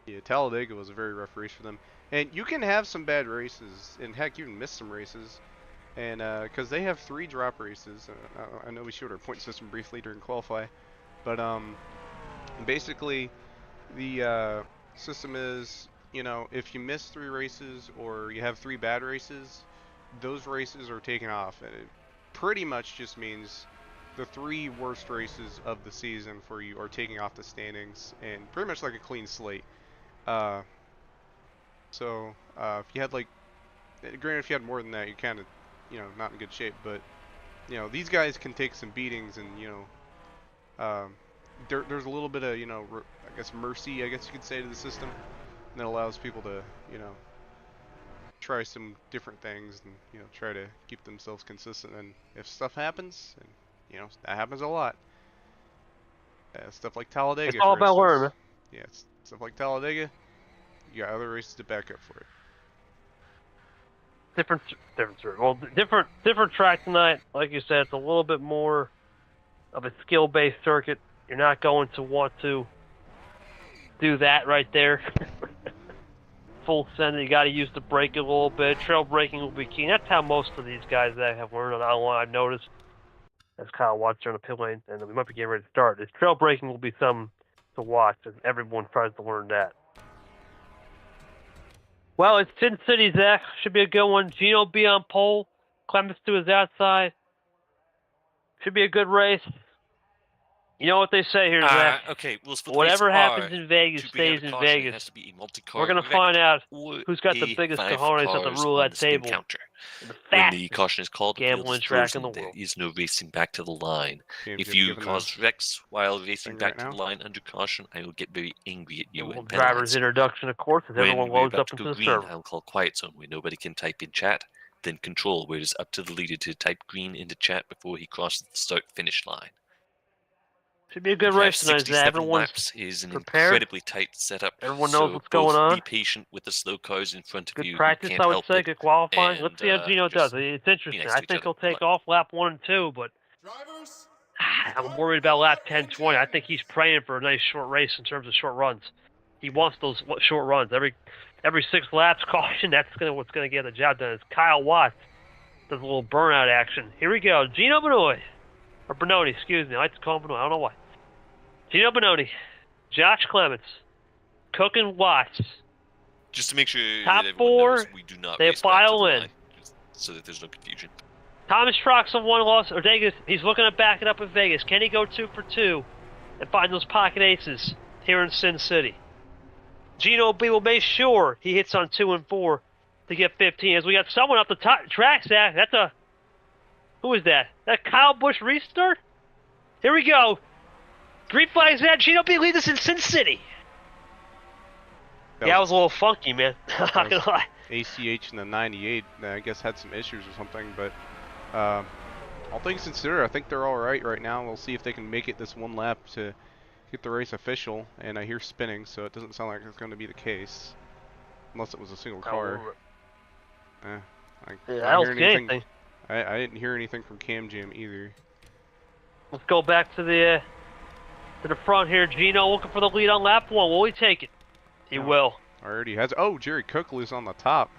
[SPEAKER 2] Yeah, Talladega was a very rough race for them. And you can have some bad races, and heck, you can miss some races. And because they have 3 drop races. I know we showed our point system briefly during qualify. But basically, the system is, if you miss 3 races or you have 3 bad races, those races are taken off. And it pretty much just means the 3 worst races of the season for you are taking off the standings, and pretty much like a clean slate. So if you had granted, if you had more than that, you're kind of, not in good shape. But these guys can take some beatings, and there's a little bit of I guess mercy, I guess you could say, to the system, and that allows people to try some different things and try to keep themselves consistent. And if stuff happens, and that happens a lot. Stuff like Talladega.
[SPEAKER 1] It's all about learning.
[SPEAKER 2] Yeah, stuff like Talladega. You got other races to back up for it.
[SPEAKER 1] Different track tonight. Like you said, it's a little bit more of a skill-based circuit. You're not going to want to do that right there. Full send. You got to use the brake a little bit. Trail braking will be key. That's how most of these guys that have learned on online, I've noticed. As Kyle watched on the pit lane, and we might be getting ready to start. This trail braking will be something to watch, and everyone tries to learn that. Well, it's Sin City, Zach. Should be a good one. Gino be on pole. Clemens to his outside. Should be a good race. You know what they say here, Zach?
[SPEAKER 3] Okay, well, for
[SPEAKER 1] Whatever
[SPEAKER 3] the
[SPEAKER 1] happens in Vegas
[SPEAKER 3] to bring
[SPEAKER 1] stays
[SPEAKER 3] out a
[SPEAKER 1] in
[SPEAKER 3] caution, it
[SPEAKER 1] Vegas.
[SPEAKER 3] has to be a multi-car
[SPEAKER 1] We're gonna
[SPEAKER 3] wreck
[SPEAKER 1] find out
[SPEAKER 3] or
[SPEAKER 1] who's got the
[SPEAKER 3] a
[SPEAKER 1] biggest
[SPEAKER 3] 5
[SPEAKER 1] cojones at the
[SPEAKER 3] cars on
[SPEAKER 1] roulette
[SPEAKER 3] the spin
[SPEAKER 1] table.
[SPEAKER 3] counter.
[SPEAKER 1] And the
[SPEAKER 3] When the
[SPEAKER 1] fastest
[SPEAKER 3] caution is called, the field
[SPEAKER 1] gambling
[SPEAKER 3] is
[SPEAKER 1] track in
[SPEAKER 3] frozen.
[SPEAKER 1] the
[SPEAKER 3] There
[SPEAKER 1] world.
[SPEAKER 3] is no racing back to the line.
[SPEAKER 2] James,
[SPEAKER 3] If
[SPEAKER 2] have
[SPEAKER 3] you
[SPEAKER 2] given
[SPEAKER 3] cause wrecks while racing
[SPEAKER 2] thing
[SPEAKER 3] back
[SPEAKER 2] right
[SPEAKER 3] to
[SPEAKER 2] now?
[SPEAKER 3] the line under caution, I will get very angry at you
[SPEAKER 1] Well,
[SPEAKER 3] and
[SPEAKER 1] driver's
[SPEAKER 3] penalize you.
[SPEAKER 1] introduction, of course, as
[SPEAKER 3] When
[SPEAKER 1] everyone
[SPEAKER 3] we're
[SPEAKER 1] loads
[SPEAKER 3] about
[SPEAKER 1] up
[SPEAKER 3] to
[SPEAKER 1] into
[SPEAKER 3] go
[SPEAKER 1] the
[SPEAKER 3] green,
[SPEAKER 1] server.
[SPEAKER 3] I'll call quiet zone where nobody can type in chat, then control where it is up to the leader to type green into chat before he crosses the start-finish line.
[SPEAKER 1] Should be a good
[SPEAKER 3] We have
[SPEAKER 1] race tonight, Zach.
[SPEAKER 3] 67
[SPEAKER 1] Everyone's
[SPEAKER 3] laps is an
[SPEAKER 1] prepared.
[SPEAKER 3] incredibly tight setup.
[SPEAKER 1] Everyone knows
[SPEAKER 3] so
[SPEAKER 1] what's
[SPEAKER 3] both
[SPEAKER 1] going on.
[SPEAKER 3] Be patient with the slow cars in front of
[SPEAKER 1] Good
[SPEAKER 3] you who
[SPEAKER 1] practice,
[SPEAKER 3] can't
[SPEAKER 1] I would
[SPEAKER 3] help
[SPEAKER 1] say.
[SPEAKER 3] it,
[SPEAKER 1] Good qualifying. Let's
[SPEAKER 3] and,
[SPEAKER 1] see how Gino does.
[SPEAKER 3] just
[SPEAKER 1] It's
[SPEAKER 3] be
[SPEAKER 1] interesting.
[SPEAKER 3] nice
[SPEAKER 1] I
[SPEAKER 3] to each
[SPEAKER 1] think
[SPEAKER 3] other.
[SPEAKER 1] he'll take off lap 1 and 2, but I'm worried about lap 10, 20. I think he's praying for a nice short race in terms of short runs. He wants those short runs. Every 6 laps, caution. That's what's gonna get the job done. It's Kyle Watts does a little burnout action. Here we go. Gino Benoni, or Benoni, excuse me. I like to call him Benoni. I don't know why. Gino Benoni, Josh Clements, Cook and Watts.
[SPEAKER 3] Just to make sure
[SPEAKER 1] Top
[SPEAKER 3] that everyone
[SPEAKER 1] 4,
[SPEAKER 3] knows we do not
[SPEAKER 1] they
[SPEAKER 3] race back to
[SPEAKER 1] file
[SPEAKER 3] the
[SPEAKER 1] in.
[SPEAKER 3] line, just so that there's no confusion.
[SPEAKER 1] Thomas Troxel won Las Vegas. He's looking to back it up in Vegas. Can he go 2 for 2 and find those pocket aces here in Sin City? Gino B will make sure he hits on 2 and 4 to get 15. As we got someone up the top track, Zach. That's a... Who is that? That Kyle Busch restart? Here we go. Green flags that. Gino B leads us in Sin City. Yeah, it was a little funky, man. I'm not gonna lie.
[SPEAKER 2] ACH in the 98, I guess, had some issues or something, but all things considered, I think they're all right now. We'll see if they can make it this one lap to get the race official, and I hear spinning, so it doesn't sound like it's going to be the case, unless it was a single car.
[SPEAKER 1] I don't see anything.
[SPEAKER 2] I didn't hear anything from Cam Jam either.
[SPEAKER 1] Let's go back to the front here. Gino looking for the lead on lap 1. Will he take it? He will.
[SPEAKER 2] Already has. Oh, Jerry Cook is on the top.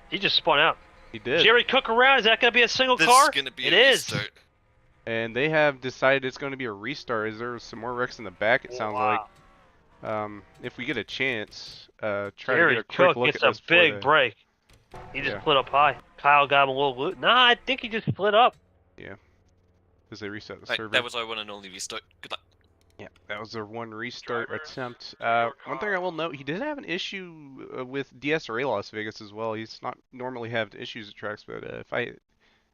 [SPEAKER 1] He just spun out.
[SPEAKER 2] He did.
[SPEAKER 1] Jerry Cook around. Is that going to be a single
[SPEAKER 3] This
[SPEAKER 1] car?
[SPEAKER 3] is going to be
[SPEAKER 1] it
[SPEAKER 3] a
[SPEAKER 1] is.
[SPEAKER 3] restart.
[SPEAKER 2] And they have decided it's going to be a restart. Is there some more wrecks in the back? It sounds like. If we get a chance, try
[SPEAKER 1] Jerry
[SPEAKER 2] to get a quick
[SPEAKER 1] Cook
[SPEAKER 2] look
[SPEAKER 1] gets
[SPEAKER 2] at
[SPEAKER 1] a
[SPEAKER 2] this.
[SPEAKER 1] big break. He just split up high. Kyle got him a little loot. Nah, I think he just split up.
[SPEAKER 2] Yeah. Because they reset the
[SPEAKER 3] Right,
[SPEAKER 2] server.
[SPEAKER 3] that was our one and only restart. Good luck.
[SPEAKER 2] Yeah, that was their one restart attempt. One thing I will note, he did have an issue with DSRA Las Vegas as well. He's not normally have issues at tracks, but if I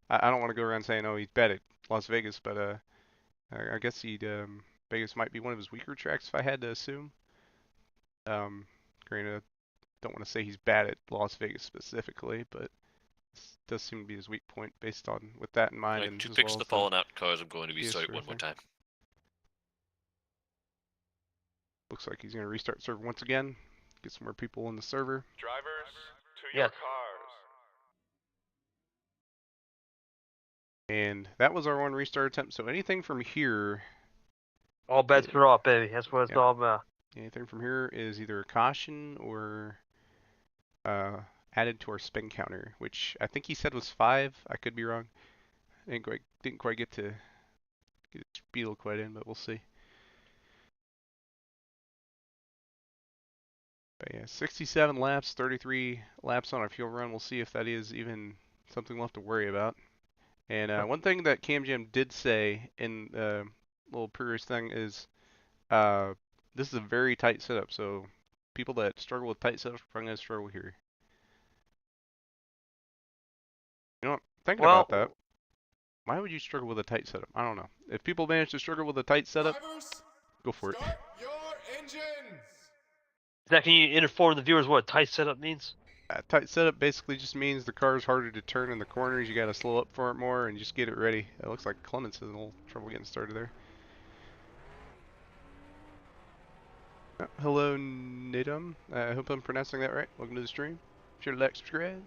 [SPEAKER 2] don't want to go around saying, oh, he's bad at Las Vegas, but I guess Vegas might be one of his weaker tracks if I had to assume. Granted, don't want to say he's bad at Las Vegas specifically, but this does seem to be his weak point based on with that in mind.
[SPEAKER 3] Right,
[SPEAKER 2] And
[SPEAKER 3] to
[SPEAKER 2] as
[SPEAKER 3] fix
[SPEAKER 2] well
[SPEAKER 3] the
[SPEAKER 2] as
[SPEAKER 3] fallen out cars, I'm going to restart it one more
[SPEAKER 2] thing.
[SPEAKER 3] time.
[SPEAKER 2] Looks like he's going to restart server once again. Get some more people in the server.
[SPEAKER 4] Drivers, to your cars.
[SPEAKER 2] And that was our one restart attempt. So anything from here,
[SPEAKER 1] All bets are off, baby. That's what it's all about.
[SPEAKER 2] anything from here is either a caution or added to our spin counter, which I think he said was 5. I could be wrong. Didn't quite get to get his spiel quite in, but we'll see. But yeah, 67 laps, 33 laps on our fuel run. We'll see if that is even something we'll have to worry about. And one thing that Cam Jam did say in the little Papyrus thing is this is a very tight setup, so people that struggle with tight setups are probably going to struggle here. You know what? Thinking about that, why would you struggle with a tight setup? I don't know. If people manage to struggle with a tight setup, go for it.
[SPEAKER 4] Start your engines.
[SPEAKER 1] Zach, can you inform the viewers what a tight setup means?
[SPEAKER 2] A tight setup basically just means the car is harder to turn in the corners. You got to slow up for it more and just get it ready. It looks like Clements has a little trouble getting started there. Hello, Nidum. I hope I'm pronouncing that right. Welcome to the stream. Sure to like, subscribe.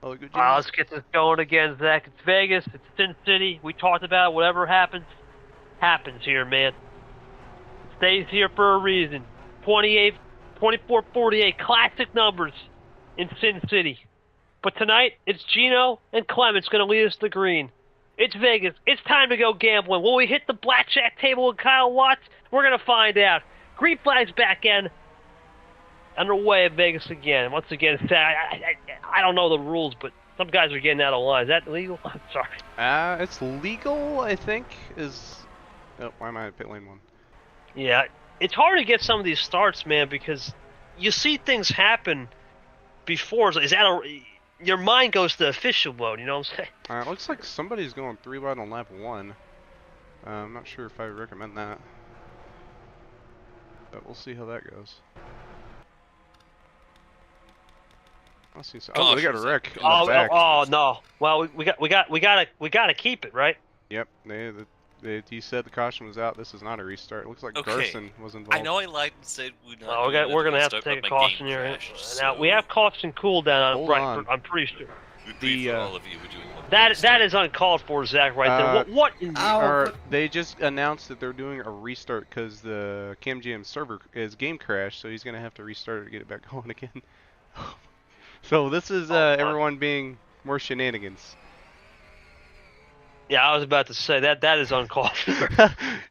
[SPEAKER 2] All good.
[SPEAKER 1] Let's get this going again, Zach. It's Vegas. It's Sin City. We talked about it. Whatever happens, happens here, man. It stays here for a reason. 28, 24, 48, classic numbers in Sin City. But tonight, it's Gino and Clements going to lead us to the green. It's Vegas. It's time to go gambling. Will we hit the blackjack table with Kyle Watts? We're going to find out. Green flags back end. Underway at Vegas again. Once again, I don't know the rules, but some guys are getting out of line. Is that legal? I'm sorry.
[SPEAKER 2] It's legal, I think, is Oh, why am I at pit lane 1?
[SPEAKER 1] Yeah, it's hard to get some of these starts, man, because you see things happen before. Is that your mind goes to official mode? You know what I'm saying?
[SPEAKER 2] It looks like somebody's going 3 wide on lap 1. I'm not sure if I recommend that, but we'll see how that goes. I'll see. Oh, they got a wreck in the back.
[SPEAKER 1] Oh no! Well, we gotta keep it, right?
[SPEAKER 2] Yep, he said the caution was out. This is not a restart. It looks like
[SPEAKER 3] Okay.
[SPEAKER 2] Garson was involved.
[SPEAKER 3] I know I lied and said we're not.
[SPEAKER 1] Oh, we're gonna have to take a caution here. Now we have caution cooldown.
[SPEAKER 2] Hold
[SPEAKER 1] right,
[SPEAKER 2] on.
[SPEAKER 1] I'm pretty sure.
[SPEAKER 3] For all of you, we're doing one
[SPEAKER 1] That is uncalled for, Zach. Right there. What in the...
[SPEAKER 2] They just announced that they're doing a restart because the CamJam server is game crashed, so he's gonna have to restart it to get it back going again. So this is everyone being more shenanigans.
[SPEAKER 1] Yeah, I was about to say that is uncalled for.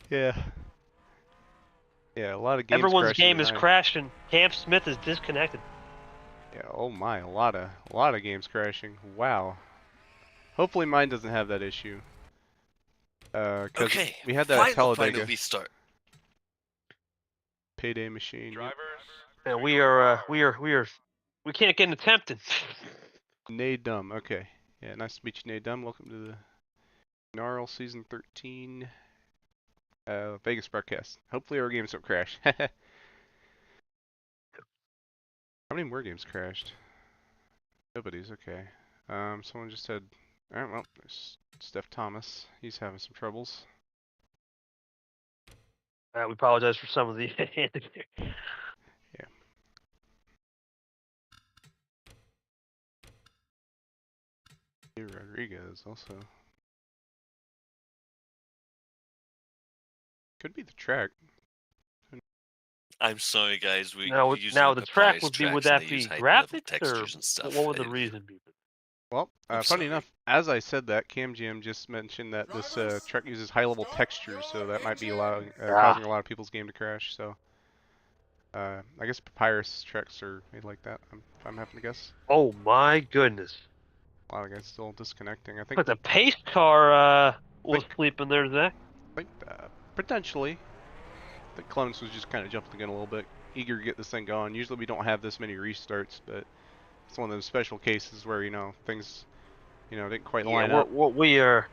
[SPEAKER 2] Yeah. Yeah, a lot of games.
[SPEAKER 1] Everyone's game
[SPEAKER 2] tonight.
[SPEAKER 1] is crashing. Cam Smith is disconnected.
[SPEAKER 2] Yeah. Oh my, a lot of games crashing. Wow. Hopefully mine doesn't have that issue. Cause we had that at Talladega.
[SPEAKER 3] Restart.
[SPEAKER 2] Payday machine.
[SPEAKER 4] Drivers.
[SPEAKER 1] Yeah, we can't get attempted.
[SPEAKER 2] Nadum. Okay. Yeah, nice to meet you, Nadum. Welcome to the NARL Season 13 Vegas broadcast. Hopefully our games don't crash. How many more games crashed? Nobody's. Okay. Someone just said, alright, well, there's Steph Thomas. He's having some troubles.
[SPEAKER 1] We apologize for some of the...
[SPEAKER 2] Yeah. Rodriguez also. Could be the track.
[SPEAKER 3] I'm sorry, guys.
[SPEAKER 1] Now the track would be, would that be graphics or what would the reason be?
[SPEAKER 2] Well, funny enough, as I said that, CamJam just mentioned that this track uses high-level textures, so that might be causing a lot of people's game to crash. So, I guess Papyrus tracks are made like that. If I'm having to guess.
[SPEAKER 1] Oh my goodness!
[SPEAKER 2] A lot of guys still disconnecting. I think.
[SPEAKER 1] But the pace car was sleeping there, Zach.
[SPEAKER 2] I think potentially. I think Clemens was just kind of jumping the gun a little bit, eager to get this thing going. Usually we don't have this many restarts, but it's one of those special cases where things didn't quite line up.
[SPEAKER 1] We're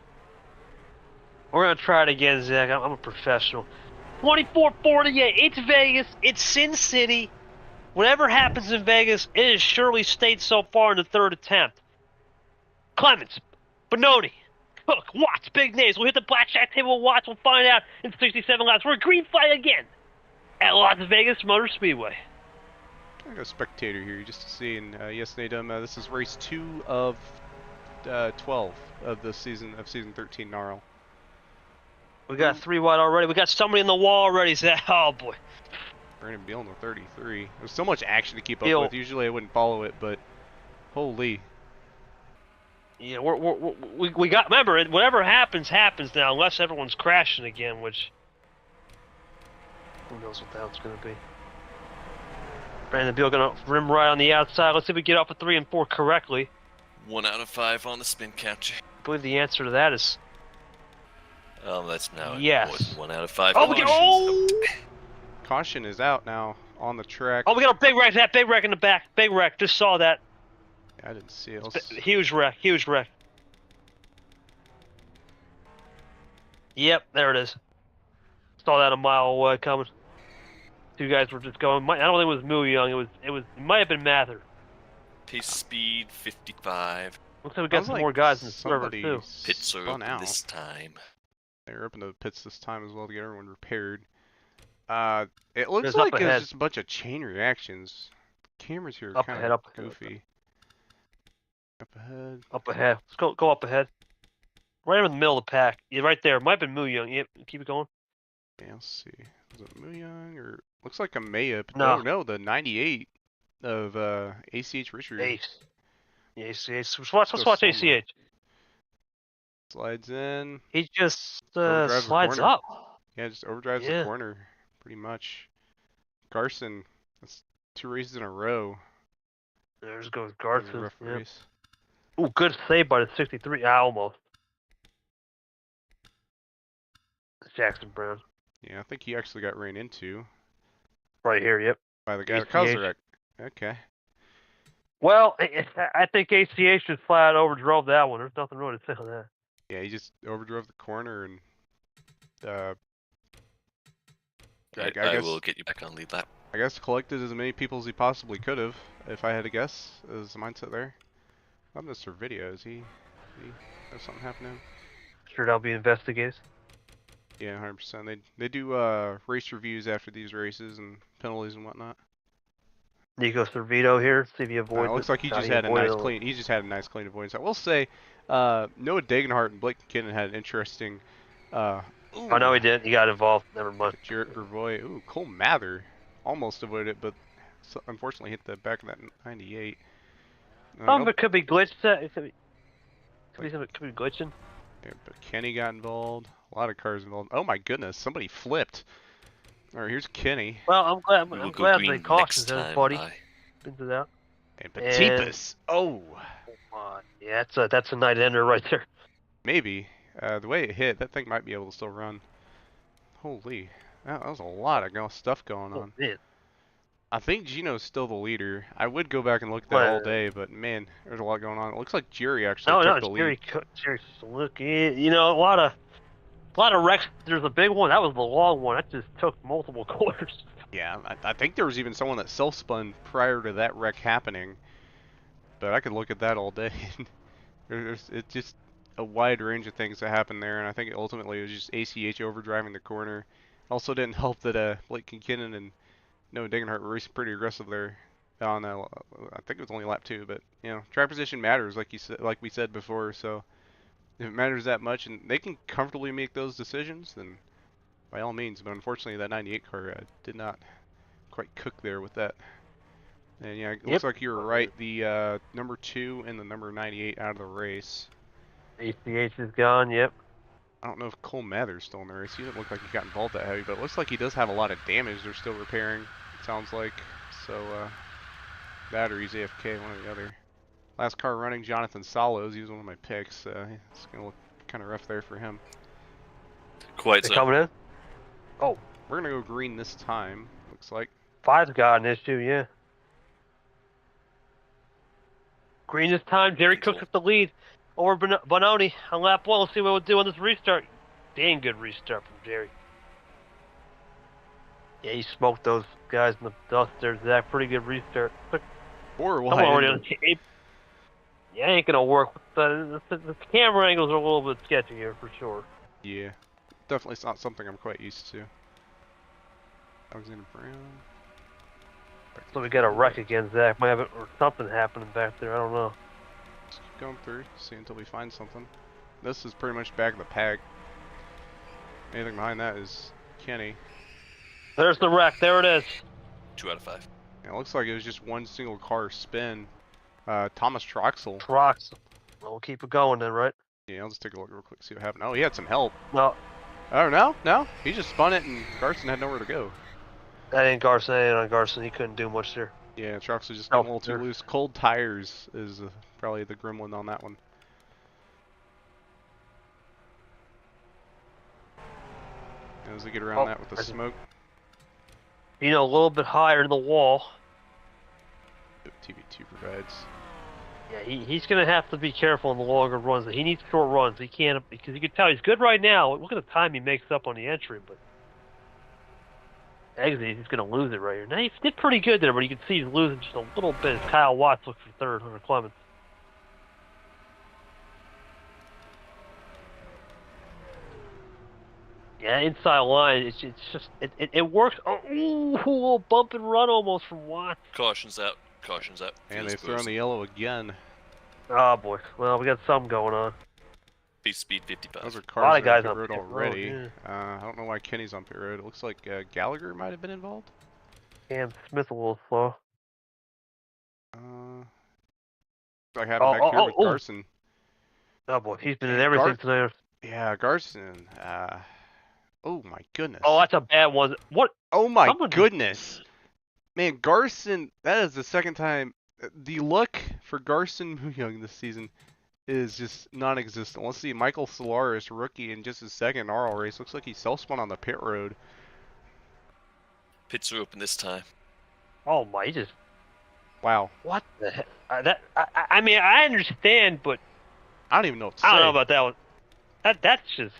[SPEAKER 1] gonna try it again, Zach. I'm a professional. 24:48. It's Vegas. It's Sin City. Whatever happens in Vegas, it is surely stayed so far in the third attempt. Clemens, Bononi, Cook, Watts, big names. We'll hit the blackjack table with Watts. We'll find out in 67 laps. We're a green flag again at Las Vegas Motor Speedway.
[SPEAKER 2] I got a spectator here just to see, and yes, Nadum, this is race 2 of 12 of the season 13 NARL.
[SPEAKER 1] We got 3 wide already. We got somebody in the wall already. Oh boy.
[SPEAKER 2] Brandon Beal in the 33. There's so much action to keep up with. Usually I wouldn't follow it, but holy.
[SPEAKER 1] Yeah, we got. Remember, whatever happens now, unless everyone's crashing again, which who knows what the hell it's gonna be. Brandon Beal gonna rim right on the outside. Let's see if we get off of 3 and 4 correctly.
[SPEAKER 3] 1 out of 5 on the spin capture.
[SPEAKER 1] I believe the answer to that is
[SPEAKER 3] that's now
[SPEAKER 1] yes.
[SPEAKER 3] 1 out of 5.
[SPEAKER 2] Caution is out now on the track.
[SPEAKER 1] Oh, we got a big wreck. That big wreck in the back. Big wreck. Just saw that.
[SPEAKER 2] I didn't see it.
[SPEAKER 1] Huge wreck. Huge wreck. Yep, there it is. Saw that a mile away coming. 2 guys were just going. I don't think it was Moo Young. It might have been Mather.
[SPEAKER 3] Pace speed 55.
[SPEAKER 1] Looks like we got some more guys in the server too.
[SPEAKER 3] Pits are open this time.
[SPEAKER 2] They're open to the pits this time as well to get everyone repaired. It looks
[SPEAKER 1] There's
[SPEAKER 2] like it's just a bunch of chain reactions. The cameras here are kind of goofy. Up ahead.
[SPEAKER 1] Up ahead. Let's go up ahead. Right in the middle of the pack. Yeah, right there. Might have been Moo Young. Yep. Keep it going.
[SPEAKER 2] Yeah, let's see. Was it Moo Young or looks like a Maya?
[SPEAKER 1] No,
[SPEAKER 2] the 98 of ACH Richard.
[SPEAKER 1] Ace. Yeah, ACH. Let's watch ACH.
[SPEAKER 2] Slides in.
[SPEAKER 1] He just slides up.
[SPEAKER 2] Yeah, just overdrives the corner, pretty much. Garson, that's 2 races in a row.
[SPEAKER 1] There goes Garson.
[SPEAKER 2] Rough race.
[SPEAKER 1] Ooh, good save by the 63. Almost. Jackson Brown.
[SPEAKER 2] Yeah, I think he actually got ran into
[SPEAKER 1] Right here, yep.
[SPEAKER 2] by the guy that
[SPEAKER 1] ACH.
[SPEAKER 2] caused the wreck. Okay.
[SPEAKER 1] Well, I think ACH just flat overdrove that one. There's nothing really to say on that.
[SPEAKER 2] Yeah, he just overdrove the corner and I
[SPEAKER 3] I
[SPEAKER 2] guess
[SPEAKER 3] will get you back on lead lap.
[SPEAKER 2] I guess collected as many people as he possibly could have, if I had to guess. Is the mindset there? I'm this for video. Is he has something happening?
[SPEAKER 1] Sure, that'll be investigated.
[SPEAKER 2] Yeah, 100%. They do race reviews after these races and penalties and whatnot.
[SPEAKER 1] Nico Servito here, see if he avoids
[SPEAKER 2] It looks
[SPEAKER 1] it.
[SPEAKER 2] like he just had a nice clean. He just had a nice clean avoidance. I will say, Noah Degenhart and Blake McKinnon had an interesting.
[SPEAKER 1] Oh no, he didn't. He got involved. Never mind.
[SPEAKER 2] Jarrett Gravois. Ooh, Cole Mather almost avoided it, but unfortunately hit the back of that 98.
[SPEAKER 1] Some of it could be glitched. It could be glitching.
[SPEAKER 2] Yeah, but Kenny got involved. A lot of cars involved. Oh my goodness, somebody flipped. All right, here's Kenny.
[SPEAKER 1] Well, I'm glad.
[SPEAKER 3] We will
[SPEAKER 1] I'm
[SPEAKER 3] go
[SPEAKER 1] glad
[SPEAKER 3] green
[SPEAKER 1] they cautioned
[SPEAKER 3] next time,
[SPEAKER 1] everybody.
[SPEAKER 3] bye.
[SPEAKER 1] Into that.
[SPEAKER 2] And Petipus. Oh.
[SPEAKER 1] Yeah, that's a night ender right there.
[SPEAKER 2] Maybe. The way it hit, that thing might be able to still run. Holy. That was a lot of stuff going on.
[SPEAKER 1] Man.
[SPEAKER 2] I think Gino's still the leader. I would go back and look at that all day, but man, there's a lot going on. It looks like Jerry actually took the lead.
[SPEAKER 1] Jerry's look. You know, a lot of wrecks. There's a big one. That was the long one. That just took multiple quarters.
[SPEAKER 2] Yeah, I think there was even someone that self-spun prior to that wreck happening. But I could look at that all day. It's just a wide range of things that happened there, and I think ultimately it was just ACH overdriving the corner. Also didn't help that Blake Kinkinnon and Noah Degenhart were racing pretty aggressive there on I think it was only lap 2, but you know, track position matters like we said before, so if it matters that much and they can comfortably make those decisions, then by all means. But unfortunately that 98 car did not quite cook there with that. And yeah, it looks like you were right. The number 2 and the number 98 out of the race.
[SPEAKER 1] ACH is gone. Yep.
[SPEAKER 2] I don't know if Cole Mather's still in the race. He doesn't look like he got involved that heavy, but it looks like he does have a lot of damage they're still repairing, it sounds like. So, that or he's AFK, one or the other. Last car running, Jonathan Salos. He was one of my picks. It's going to look kind of rough there for him.
[SPEAKER 3] Quite so.
[SPEAKER 1] Coming in? Oh.
[SPEAKER 2] We're going to go green this time, looks like.
[SPEAKER 1] 5's got an issue, yeah. Green this time. Jerry Cook with the lead over Bononi on lap 1. Let's see what we'll do on this restart. Dang good restart from Jerry. Yeah, he smoked those guys in the dust there, Zach. Pretty good restart. Quick. Yeah, ain't gonna work. The camera angles are a little bit sketchy here for sure.
[SPEAKER 2] Yeah, definitely it's not something I'm quite used to. Alexander Brown.
[SPEAKER 1] So we got a wreck again, Zach. Might have it, or something happening back there. I don't know.
[SPEAKER 2] Just keep going through, see until we find something. This is pretty much back of the pack. Anything behind that is Kenny.
[SPEAKER 1] There's the wreck. There it is.
[SPEAKER 3] 2 out of 5.
[SPEAKER 2] Yeah, it looks like it was just one single car spin. Thomas Troxel.
[SPEAKER 1] Well, we'll keep it going then, right?
[SPEAKER 2] Yeah, I'll just take a look real quick, see what happened. Oh, he had some help.
[SPEAKER 1] No.
[SPEAKER 2] Oh, no? He just spun it and Garson had nowhere to go.
[SPEAKER 1] That ain't Garson. That ain't on Garson. He couldn't do much there.
[SPEAKER 2] Yeah, Troxel just got a little too loose. Cold tires is probably the gremlin on that one. As we get around that with the smoke.
[SPEAKER 1] You know, a little bit higher in the wall.
[SPEAKER 2] TV2 provides.
[SPEAKER 1] Yeah, he's going to have to be careful in the longer runs. He needs short runs. He can't, because you can tell he's good right now. Look at the time he makes up on the entry, but exit, he's going to lose it right here. Now, he did pretty good there, but you can see he's losing just a little bit as Kyle Watts looks for third, Hunter Clements. Yeah, inside line, it's just, it works. Oh, ooh, a little bump and run almost from Watts.
[SPEAKER 3] Caution's out. Caution's out.
[SPEAKER 2] And they've thrown the yellow again.
[SPEAKER 1] Oh boy. Well, we got something going on.
[SPEAKER 3] Speed 55.
[SPEAKER 2] Those are
[SPEAKER 1] A lot
[SPEAKER 2] cars
[SPEAKER 1] of guys
[SPEAKER 2] on
[SPEAKER 1] on
[SPEAKER 2] pit road
[SPEAKER 1] pit
[SPEAKER 2] already.
[SPEAKER 1] road,
[SPEAKER 2] I don't know why Kenny's on pit road. It looks like Gallagher might have been involved.
[SPEAKER 1] Cam Smith a little slow.
[SPEAKER 2] I have him back here with Garson.
[SPEAKER 1] Oh boy, he's been in everything tonight.
[SPEAKER 2] Yeah, Garson. Oh my goodness.
[SPEAKER 1] Oh, that's a bad one. What?
[SPEAKER 2] Oh my goodness. Man, Garson, that is the second time. The luck for Garson Young this season is just non-existent. Let's see, Michael Solaris, rookie in just his second NARL race. Looks like he self-spun on the pit road.
[SPEAKER 3] Pits are open this time.
[SPEAKER 1] Oh my, he just
[SPEAKER 2] Wow.
[SPEAKER 1] what the heck? I mean, I understand, but
[SPEAKER 2] I don't even know what to
[SPEAKER 1] I
[SPEAKER 2] say.
[SPEAKER 1] don't know about that one. That's just.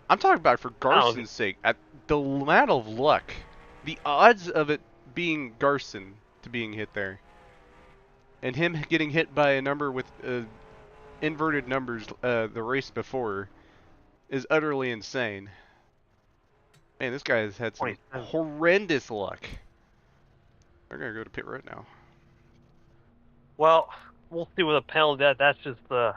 [SPEAKER 2] I'm talking about it for Garson's sake. At the amount of luck, the odds of it being Garson to being hit there, and him getting hit by a number with inverted numbers the race before, is utterly insane. Man, this guy has had some horrendous luck. They're gonna go to pit road now.
[SPEAKER 1] Well, we'll see with a penalty. That's just the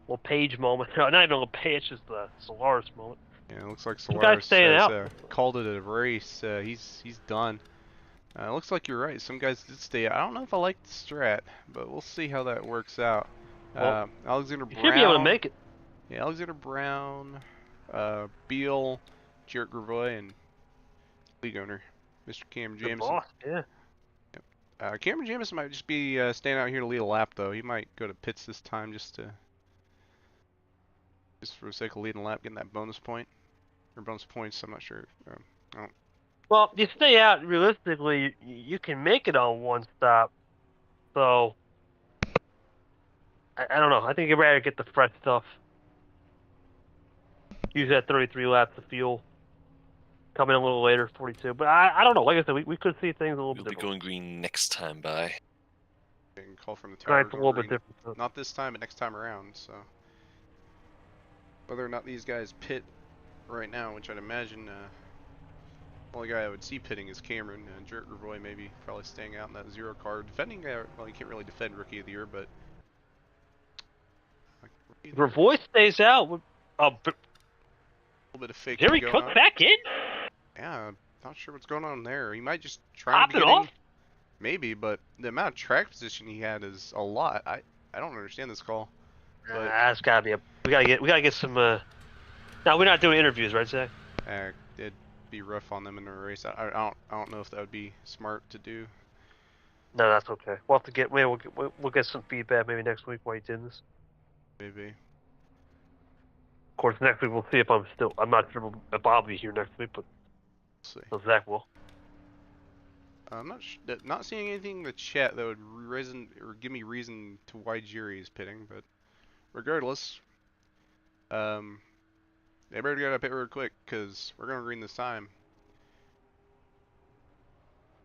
[SPEAKER 1] little Page moment. No, not even a little Page, just the Solaris moment.
[SPEAKER 2] Yeah, it looks like
[SPEAKER 1] Some guy's
[SPEAKER 2] Solaris
[SPEAKER 1] staying
[SPEAKER 2] has
[SPEAKER 1] out.
[SPEAKER 2] called it a race. He's done. It looks like you're right. Some guys did stay out. I don't know if I like the strat, but we'll see how that works out.
[SPEAKER 1] Well,
[SPEAKER 2] Alexander
[SPEAKER 1] you
[SPEAKER 2] Brown.
[SPEAKER 1] should be able to make it.
[SPEAKER 2] Yeah, Alexander Brown, Beal, Jarrett Gravois, and league owner, Mr. Cameron
[SPEAKER 1] Good
[SPEAKER 2] Jamison.
[SPEAKER 1] boss, yeah.
[SPEAKER 2] Cameron Jamison might just be staying out here to lead a lap, though. He might go to pits this time just for the sake of leading a lap, getting that bonus point. Or bonus points, I'm not sure.
[SPEAKER 1] Well, you stay out, realistically, you can make it on one stop. So, I don't know. I think you'd rather get the fresh stuff. Use that 33 laps of fuel. Come in a little later, 42. But I don't know. Like I said, we could see things a little
[SPEAKER 3] We'll
[SPEAKER 1] bit
[SPEAKER 3] be
[SPEAKER 1] different.
[SPEAKER 3] going green next time by.
[SPEAKER 2] Getting call from the tower.
[SPEAKER 1] Tonight's a little bit different. So.
[SPEAKER 2] Not this time, but next time around. So whether or not these guys pit right now, which I'd imagine the only guy I would see pitting is Cameron. Jarrett Gravois maybe probably staying out in that 0 car. Defending, well, you can't really defend Rookie of the Year, but
[SPEAKER 1] Gravois stays out.
[SPEAKER 2] a little bit of fake.
[SPEAKER 1] Jerry Cook back in?
[SPEAKER 2] Yeah, not sure what's going on there. He might just try
[SPEAKER 1] Pop
[SPEAKER 2] to
[SPEAKER 1] it
[SPEAKER 2] get
[SPEAKER 1] off?
[SPEAKER 2] in. Maybe, but the amount of track position he had is a lot. I don't understand this call. But
[SPEAKER 1] That's gotta be we gotta get some. Now we're not doing interviews, right, Zach?
[SPEAKER 2] it'd be rough on them in a race. I don't know if that would be smart to do.
[SPEAKER 1] No, that's okay. We'll have to get. We'll get some feedback maybe next week while you're doing this.
[SPEAKER 2] Maybe.
[SPEAKER 1] Of course, next week we'll see if I'm not sure if I'll be here next week, but
[SPEAKER 2] Let's see.
[SPEAKER 1] so Zach will.
[SPEAKER 2] I'm not seeing anything in the chat that would give me reason to why Jerry is pitting, but regardless, everybody got to pit real quick because we're gonna green this time.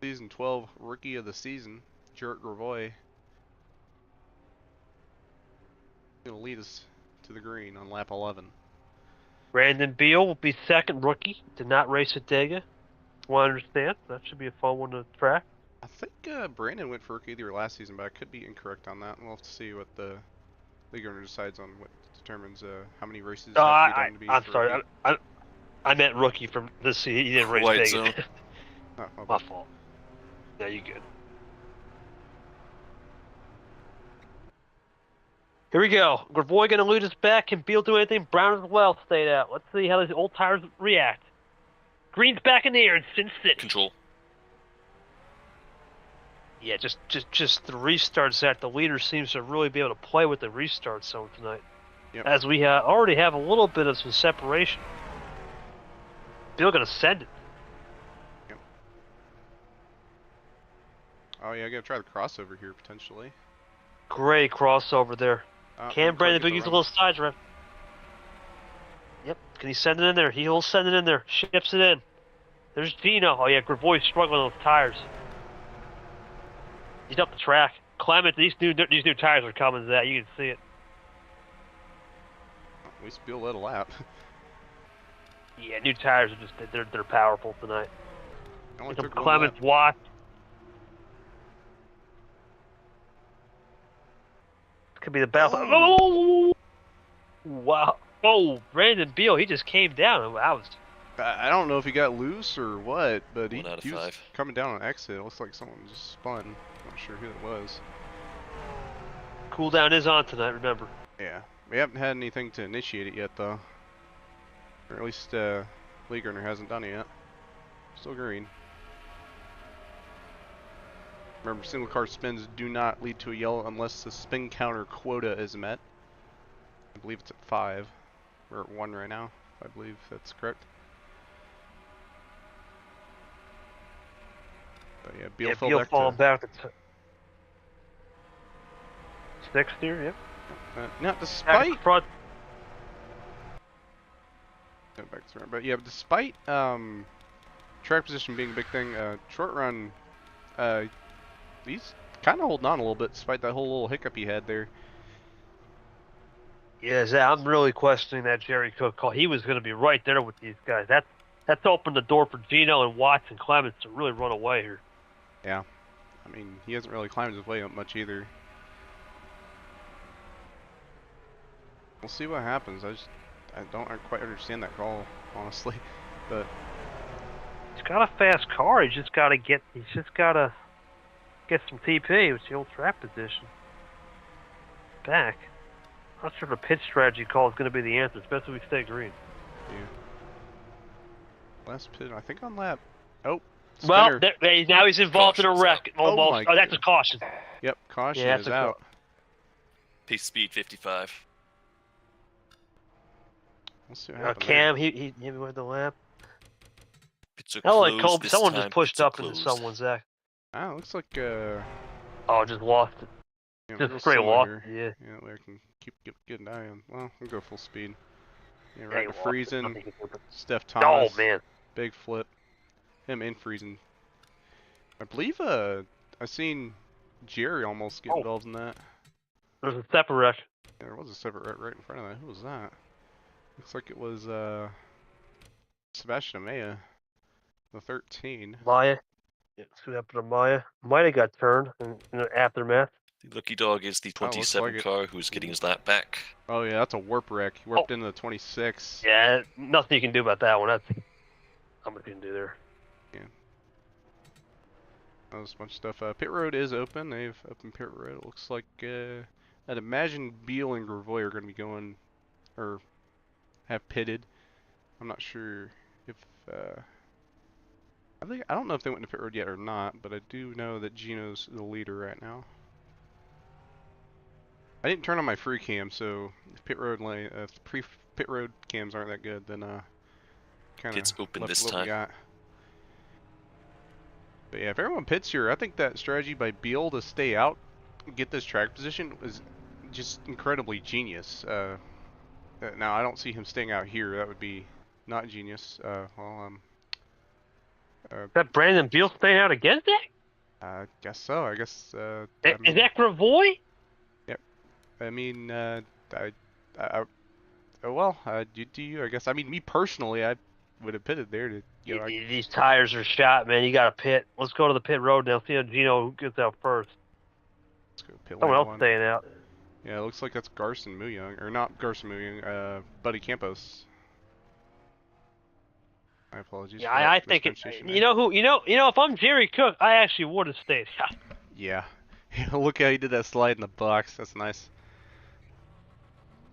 [SPEAKER 2] Season 12 Rookie of the Season, Jarrett Gravois, gonna lead us to the green on lap 11.
[SPEAKER 1] Brandon Beal will be second rookie. Did not race at Dega. Want to understand? That should be a fun one to track.
[SPEAKER 2] I think Brandon went for Rookie of the Year last season, but I could be incorrect on that. We'll have to see what the league owner decides on what determines how many races have to be done to be
[SPEAKER 1] I'm
[SPEAKER 2] for
[SPEAKER 1] sorry.
[SPEAKER 2] rookie.
[SPEAKER 1] I meant rookie from this season. He didn't race
[SPEAKER 3] White
[SPEAKER 1] Vegas.
[SPEAKER 3] zone.
[SPEAKER 2] Oh,
[SPEAKER 1] My fault. Yeah, you good. Here we go. Gravois going to lead us back. Can Beal do anything? Brown as well stayed out. Let's see how these old tires react. Green's back in the air in Sin City.
[SPEAKER 3] Control.
[SPEAKER 1] Yeah, just the restarts that the leader seems to really be able to play with the restart zone tonight.
[SPEAKER 2] Yep.
[SPEAKER 1] As we already have a little bit of some separation. Beal going to send it.
[SPEAKER 2] Yep. Oh yeah, I gotta try the crossover here potentially.
[SPEAKER 1] Great crossover there. Can Brandon Biggie's a little side rev. Yep. Can he send it in there? He'll send it in there. Ships it in. There's Gino. Oh yeah, Gravois struggling with those tires. He's up the track. Clement, these new tires are coming to that. You can see it.
[SPEAKER 2] At least Bill led a lap.
[SPEAKER 1] Yeah, new tires are just they're powerful tonight.
[SPEAKER 2] Only
[SPEAKER 1] Some
[SPEAKER 2] took one
[SPEAKER 1] Clement's
[SPEAKER 2] lap.
[SPEAKER 1] watch. This could be the battle. Oh! Wow. Oh, Brandon Beal, he just came down.
[SPEAKER 2] I don't know if he got loose or what, but he
[SPEAKER 3] 1 out of
[SPEAKER 2] was
[SPEAKER 3] 5.
[SPEAKER 2] coming down on exit. It looks like someone just spun. Not sure who it was.
[SPEAKER 1] Cool down is on tonight, remember.
[SPEAKER 2] Yeah, we haven't had anything to initiate it yet, though. Or at least league owner hasn't done it yet. Still green. Remember, single car spins do not lead to a yellow unless the spin counter quota is met. I believe it's at 5. We're at 1 right now. I believe that's correct. But yeah, Beal fell
[SPEAKER 1] Beal
[SPEAKER 2] back
[SPEAKER 1] falling
[SPEAKER 2] to...
[SPEAKER 1] back to 6th here, yep.
[SPEAKER 2] Now,
[SPEAKER 1] Back
[SPEAKER 2] despite...
[SPEAKER 1] front.
[SPEAKER 2] No, back to front. But yeah, despite track position being a big thing, short run, he's kind of holding on a little bit despite that whole little hiccup he had there.
[SPEAKER 1] Yeah, Zach, I'm really questioning that Jerry Cook call. He was going to be right there with these guys. That's opened the door for Gino and Watts and Clemens to really run away here.
[SPEAKER 2] Yeah. I mean, he hasn't really climbed his way up much either. We'll see what happens. I don't quite understand that call, honestly. But
[SPEAKER 1] he's got a fast car. He's just got to get some TP, which is the old track position. Back. Not sure if a pit strategy call is going to be the answer, especially if we stay green.
[SPEAKER 2] yeah. Last pit, I think on lap. Oh.
[SPEAKER 1] Well,
[SPEAKER 2] spinner.
[SPEAKER 1] now he's involved in a wreck.
[SPEAKER 2] Oh
[SPEAKER 1] Almost.
[SPEAKER 2] my
[SPEAKER 1] Oh, that's a caution.
[SPEAKER 2] Yep, caution
[SPEAKER 1] Yeah,
[SPEAKER 2] is out.
[SPEAKER 3] Pace speed 55.
[SPEAKER 2] We'll see what happens.
[SPEAKER 1] Cam, he went the lap.
[SPEAKER 3] Pits are
[SPEAKER 1] Oh, like
[SPEAKER 3] closed
[SPEAKER 1] Colby,
[SPEAKER 3] this
[SPEAKER 1] someone
[SPEAKER 3] time,
[SPEAKER 1] just pushed
[SPEAKER 3] pits are
[SPEAKER 1] up into
[SPEAKER 3] closed.
[SPEAKER 1] someone, Zach.
[SPEAKER 2] Ah, looks like
[SPEAKER 1] Oh, just lost it.
[SPEAKER 2] yeah,
[SPEAKER 1] Just
[SPEAKER 2] real
[SPEAKER 1] straight
[SPEAKER 2] similar
[SPEAKER 1] lost.
[SPEAKER 2] here.
[SPEAKER 1] Yeah.
[SPEAKER 2] Yeah, we can keep getting eye on. Well, we'll go full speed. Yeah,
[SPEAKER 1] Yeah,
[SPEAKER 2] right
[SPEAKER 1] he
[SPEAKER 2] to
[SPEAKER 1] lost it.
[SPEAKER 2] freezing.
[SPEAKER 1] Nothing he can do.
[SPEAKER 2] Steph
[SPEAKER 1] Oh
[SPEAKER 2] Thomas.
[SPEAKER 1] man.
[SPEAKER 2] Big flip. Him in freezing. I believe I seen Jerry almost get involved in that.
[SPEAKER 1] There's a separate wreck.
[SPEAKER 2] Yeah, there was a separate right in front of that. Who was that? Looks like it was Sebastian Amaya, the 13.
[SPEAKER 1] Maya. Yeah, see what happened to Maya. Might have got turned in the aftermath.
[SPEAKER 3] The lucky dog is the
[SPEAKER 2] Oh, looks
[SPEAKER 3] 27
[SPEAKER 2] like it.
[SPEAKER 3] car who's getting his lap back.
[SPEAKER 2] Oh yeah, that's a warp wreck. He warped into the 26.
[SPEAKER 1] Yeah, nothing you can do about that one. That's how much you can do there.
[SPEAKER 2] That was a bunch of stuff. Pit road is open. They've opened pit road. It looks like I'd imagine Beal and Gravois are going to be going, or have pitted. I'm not sure if I don't know if they went to pit road yet or not, but I do know that Gino's the leader right now. I didn't turn on my free cam, so if pit road pre-pit road cams aren't that good, then kind
[SPEAKER 3] Pit's
[SPEAKER 2] of
[SPEAKER 3] open
[SPEAKER 2] left
[SPEAKER 3] this
[SPEAKER 2] what we
[SPEAKER 3] time.
[SPEAKER 2] got. But yeah, if everyone pits here, I think that strategy by Beal to stay out, get this track position, was just incredibly genius. Now I don't see him staying out here. That would be not genius.
[SPEAKER 1] Is that Brandon Beal staying out against that?
[SPEAKER 2] I guess so. I guess.
[SPEAKER 1] Is that Gravois?
[SPEAKER 2] I mean, well, do you? I guess. I mean, me personally, I would have pitted there to. You know,
[SPEAKER 1] These tires are shot, man. You got to pit. Let's go to the pit road now. See how Gino gets out first.
[SPEAKER 2] let's go pit
[SPEAKER 1] Someone
[SPEAKER 2] lane
[SPEAKER 1] else
[SPEAKER 2] one.
[SPEAKER 1] staying out.
[SPEAKER 2] Yeah, it looks like that's Garson Muyang, or not Garson Muyang. Buddy Campos. My apologies.
[SPEAKER 1] Yeah,
[SPEAKER 2] for that
[SPEAKER 1] I think it.
[SPEAKER 2] mispronunciation
[SPEAKER 1] You
[SPEAKER 2] there.
[SPEAKER 1] know who? You know. If I'm Jerry Cook, I actually would have stayed out.
[SPEAKER 2] Yeah. Look how he did that slide in the box. That's nice.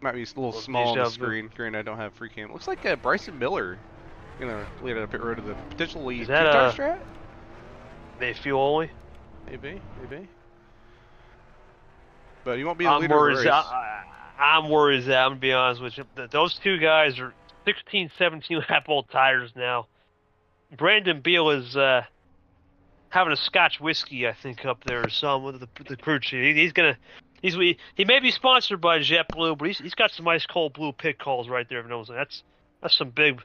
[SPEAKER 2] Might be a little
[SPEAKER 1] Well,
[SPEAKER 2] small on the
[SPEAKER 1] déjà vu.
[SPEAKER 2] screen. Granted, I don't have free cam. Looks like Bryson Miller gonna lead out a pit road to the potentially
[SPEAKER 1] Is that,
[SPEAKER 2] two-star strat.
[SPEAKER 1] They fuel only.
[SPEAKER 2] Maybe. But he won't be the leader of the race.
[SPEAKER 1] I'm worried that I'm gonna be honest with you. Those two guys are 16, 17 lap old tires now. Brandon Beal is having a Scotch whiskey, I think, up there or something with the crew chief. He may be sponsored by JetBlue, but he's got some ice cold blue pit calls right there. If no one's that's some big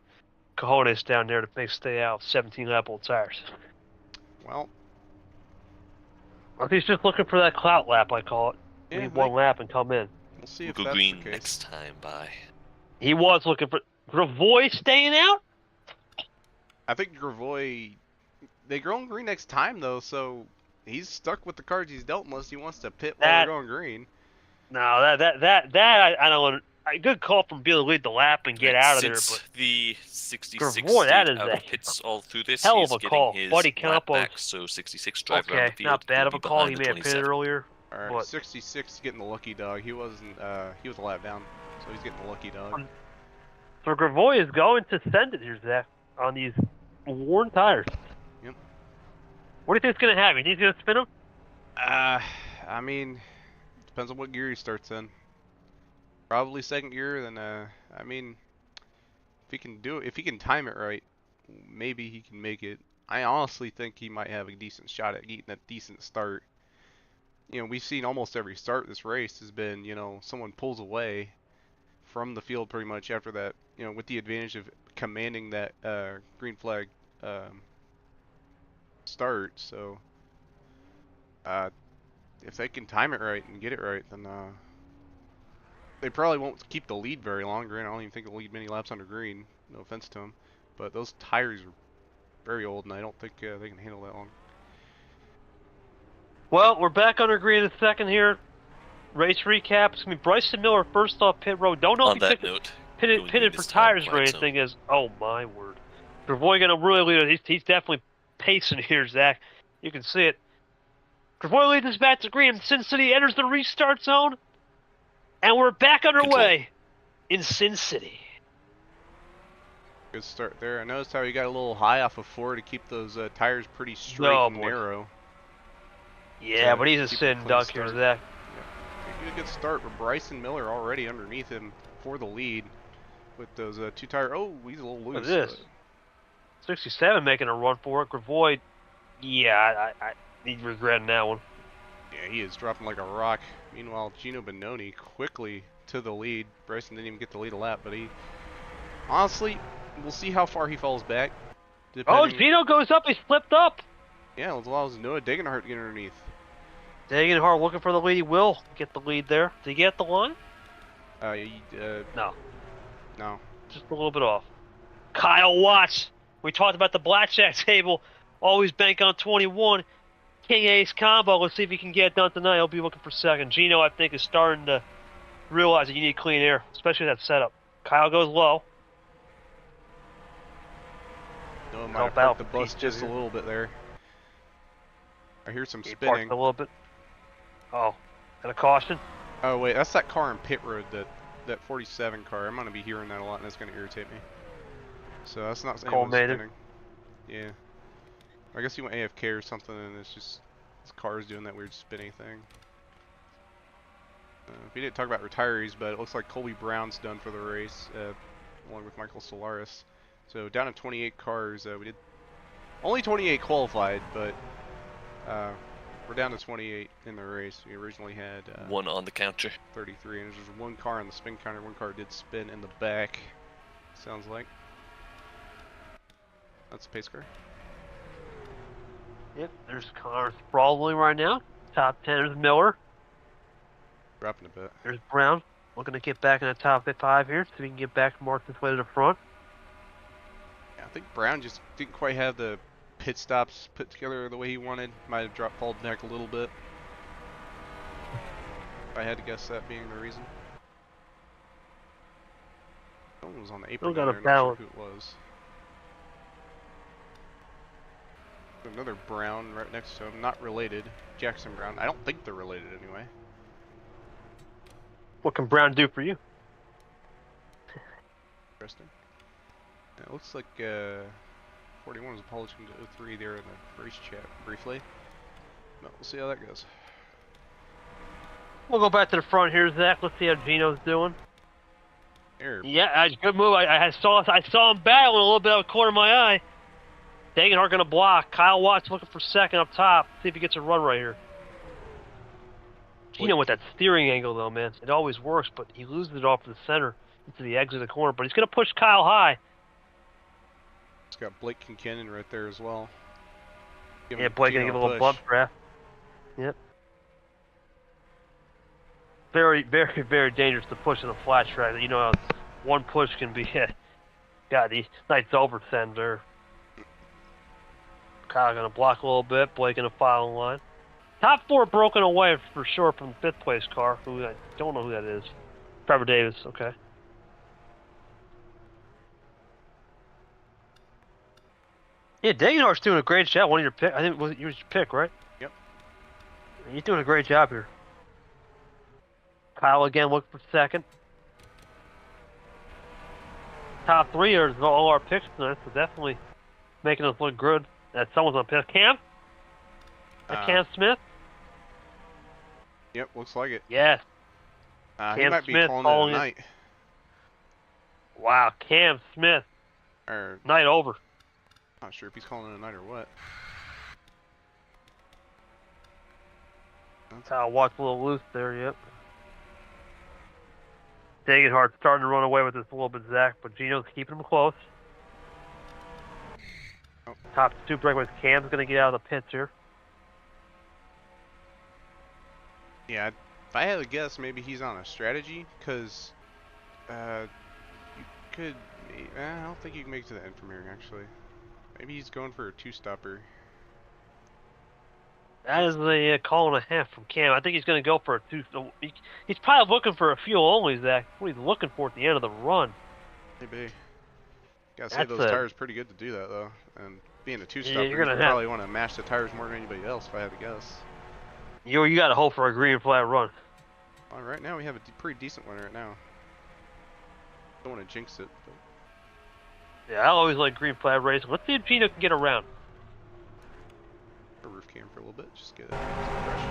[SPEAKER 1] cojones down there to make stay out 17 lap old tires.
[SPEAKER 2] Well,
[SPEAKER 1] I think he's just looking for that clout lap, I call it.
[SPEAKER 2] yeah,
[SPEAKER 1] Leave one lap and come in.
[SPEAKER 2] we'll see
[SPEAKER 3] We'll
[SPEAKER 2] if
[SPEAKER 3] go
[SPEAKER 2] that's
[SPEAKER 3] green
[SPEAKER 2] the case.
[SPEAKER 3] next time. Bye.
[SPEAKER 1] He was looking for Gravois staying out.
[SPEAKER 2] I think Gravois, they go on green next time though, so he's stuck with the cards he's dealt unless he wants to pit while they're going green.
[SPEAKER 1] No, I don't. A good call from Beal to lead the lap and get out of there,
[SPEAKER 3] Since
[SPEAKER 1] but
[SPEAKER 3] the 66
[SPEAKER 1] Boy, that
[SPEAKER 3] stayed
[SPEAKER 1] is
[SPEAKER 3] out
[SPEAKER 1] a
[SPEAKER 3] of pits all through this,
[SPEAKER 1] hell
[SPEAKER 3] he's
[SPEAKER 1] of a
[SPEAKER 3] getting
[SPEAKER 1] call.
[SPEAKER 3] his
[SPEAKER 1] Buddy
[SPEAKER 3] lap
[SPEAKER 1] Campos.
[SPEAKER 3] back, so 66 drive around
[SPEAKER 1] okay,
[SPEAKER 3] the field.
[SPEAKER 1] not bad
[SPEAKER 3] He'll
[SPEAKER 1] of
[SPEAKER 3] be
[SPEAKER 1] a call. He
[SPEAKER 3] behind
[SPEAKER 1] may
[SPEAKER 3] the
[SPEAKER 1] have pitted
[SPEAKER 3] 27.
[SPEAKER 1] earlier.
[SPEAKER 2] Alright,
[SPEAKER 1] But
[SPEAKER 2] 66 getting the lucky dog. He wasn't. He was a lap down, so he's getting the lucky dog.
[SPEAKER 1] so Gravois is going to send it here, Zach, on these worn tires.
[SPEAKER 2] Yep.
[SPEAKER 1] What do you think is going to happen? He's going to spin them?
[SPEAKER 2] I mean, depends on what gear he starts in. Probably second gear, then, I mean, if he can do it, if he can time it right, maybe he can make it. I honestly think he might have a decent shot at getting a decent start. You know, we've seen almost every start this race has been, you know, someone pulls away from the field pretty much after that, you know, with the advantage of commanding that green flag start. So, if they can time it right and get it right, then they probably won't keep the lead very long. Granted, I don't even think they'll lead many laps under green. No offense to them, but those tires are very old, and I don't think they can handle that long.
[SPEAKER 1] Well, we're back under green in a second here. Race recap. It's going to be Bryson Miller first off pit road. Don't know
[SPEAKER 3] On
[SPEAKER 1] if he
[SPEAKER 3] that note,
[SPEAKER 1] pitted for tires or anything. Is oh my word. Gravoy going to really lead it. He's definitely pacing here, Zach. You can see it. Gravoy leads us back to green. Sin City enters the restart zone. And we're back underway in Sin City.
[SPEAKER 2] Good start there. I noticed how he got a little high off of 4 to keep those tires pretty straight and narrow.
[SPEAKER 1] Yeah, but he's a sitting duck here, Zach.
[SPEAKER 2] Yeah. A good start with Bryson Miller already underneath him for the lead with those 2 tires. Oh, he's a little loose.
[SPEAKER 1] Look at this. 67 making a run for it. Gravoy, yeah, he's regretting that one.
[SPEAKER 2] Yeah, he is dropping like a rock. Meanwhile, Gino Bononi quickly to the lead. Bryson didn't even get the lead a lap, but he... Honestly, we'll see how far he falls back.
[SPEAKER 1] Oh, Gino goes up. He slipped up.
[SPEAKER 2] Yeah, it allows Noah Degenhart to get underneath.
[SPEAKER 1] Degenhart looking for the lead. He will get the lead there. Did he get the line?
[SPEAKER 2] No. No.
[SPEAKER 1] Just a little bit off. Kyle Watts. We talked about the blackjack table. Always bank on 21. King Ace combo. Let's see if he can get it done tonight. He'll be looking for second. Gino, I think, is starting to realize that you need clean air, especially that setup. Kyle goes low.
[SPEAKER 2] Noah might have parked the bus just a little bit there. I hear some spinning.
[SPEAKER 1] Parked a little bit. Oh, and a caution.
[SPEAKER 2] Oh wait, that's that car on pit road, that 47 car. I'm gonna be hearing that a lot, and that's gonna irritate me. So that's not anyone spinning. Yeah. I guess he went AFK or something, and it's just his car's doing that weird spinning thing. We didn't talk about retirees, but it looks like Colby Brown's done for the race, along with Michael Solaris. So down to 28 cars. We did only 28 qualified, but we're down to 28 in the race. We originally had
[SPEAKER 3] 1 on the counter.
[SPEAKER 2] 33, and there's just 1 car on the spin counter. 1 car did spin in the back. Sounds like that's a pace car.
[SPEAKER 1] Yep, there's cars sprawling right now. Top 10 is Miller.
[SPEAKER 2] Dropping a bit.
[SPEAKER 1] There's Brown. Looking to get back in the top 5 here, so we can get back and mark this way to the front.
[SPEAKER 2] Yeah, I think Brown just didn't quite have the pit stops put together the way he wanted. Might have fallen back a little bit. If I had to guess that being the reason. Someone was on the apron.
[SPEAKER 1] Still got a
[SPEAKER 2] not
[SPEAKER 1] balance.
[SPEAKER 2] sure who it was. Another Brown right next to him, not related. Jackson Brown. I don't think they're related anyway.
[SPEAKER 1] What can Brown do for you?
[SPEAKER 2] Interesting. Yeah, it looks like 41 was apologizing to 03 there in the race chat briefly. But we'll see how that goes.
[SPEAKER 1] We'll go back to the front here, Zach. Let's see how Gino's doing.
[SPEAKER 2] There.
[SPEAKER 1] Yeah, good move. I saw him battling a little bit out of the corner of my eye. Degenhart gonna block. Kyle Watts looking for second up top. See if he gets a run right here. Gino with that steering angle though, man. It always works, but he loses it off to the center into the exit of the corner. But he's gonna push Kyle high.
[SPEAKER 2] It's got Blake Kincannon right there as well.
[SPEAKER 1] Yeah, Blake gonna give a little bump draft. Yep. Very, very, very dangerous to push in a flat track. You know how one push can be. God, these night's over then there. Kyle gonna block a little bit. Blake in the following line. Top 4 broken away for sure from the 5th place car. Who I don't know who that is. Trevor Davis. Okay. Yeah, Degenhart's doing a great job. One of your pick. I think it was your pick, right?
[SPEAKER 2] Yep.
[SPEAKER 1] He's doing a great job here. Kyle again looking for second. Top 3 are all our picks tonight, so definitely making us look good. That someone's on pick. Cam? Cam Smith?
[SPEAKER 2] Yep, looks like it.
[SPEAKER 1] Yes.
[SPEAKER 2] He
[SPEAKER 1] Cam
[SPEAKER 2] might be
[SPEAKER 1] Smith
[SPEAKER 2] calling
[SPEAKER 1] calling
[SPEAKER 2] it a
[SPEAKER 1] it.
[SPEAKER 2] night.
[SPEAKER 1] Wow, Cam Smith.
[SPEAKER 2] Or,
[SPEAKER 1] Night over.
[SPEAKER 2] not sure if he's calling it a night or what.
[SPEAKER 1] Kyle Watts a little loose there, yep. Dagenhart starting to run away with this a little bit, Zach, but Gino's keeping him close.
[SPEAKER 2] Oh.
[SPEAKER 1] Top 2 breakaways. Cam's going to get out of the pits here.
[SPEAKER 2] Yeah, if I had to guess, maybe he's on a strategy, because you could. I don't think you can make it to the infirmary, actually. Maybe he's going for a 2-stopper.
[SPEAKER 1] That is a call and a half from Cam. I think he's going to go for a 2. He's probably looking for a fuel only, Zach. What he's looking for at the end of the run.
[SPEAKER 2] Maybe. Gotta say,
[SPEAKER 1] That's
[SPEAKER 2] those tires pretty good to do that, though. And being a 2-stopper,
[SPEAKER 1] you're gonna
[SPEAKER 2] you probably want to mash the tires more than anybody else, if I had to guess.
[SPEAKER 1] You got to hope for a green flag run.
[SPEAKER 2] Well, right now we have a pretty decent one right now. Don't want to jinx it, but...
[SPEAKER 1] Yeah, I always like green flag racing. Let's see if Gino can get around.
[SPEAKER 2] A roof cam for a little bit, just get some impression.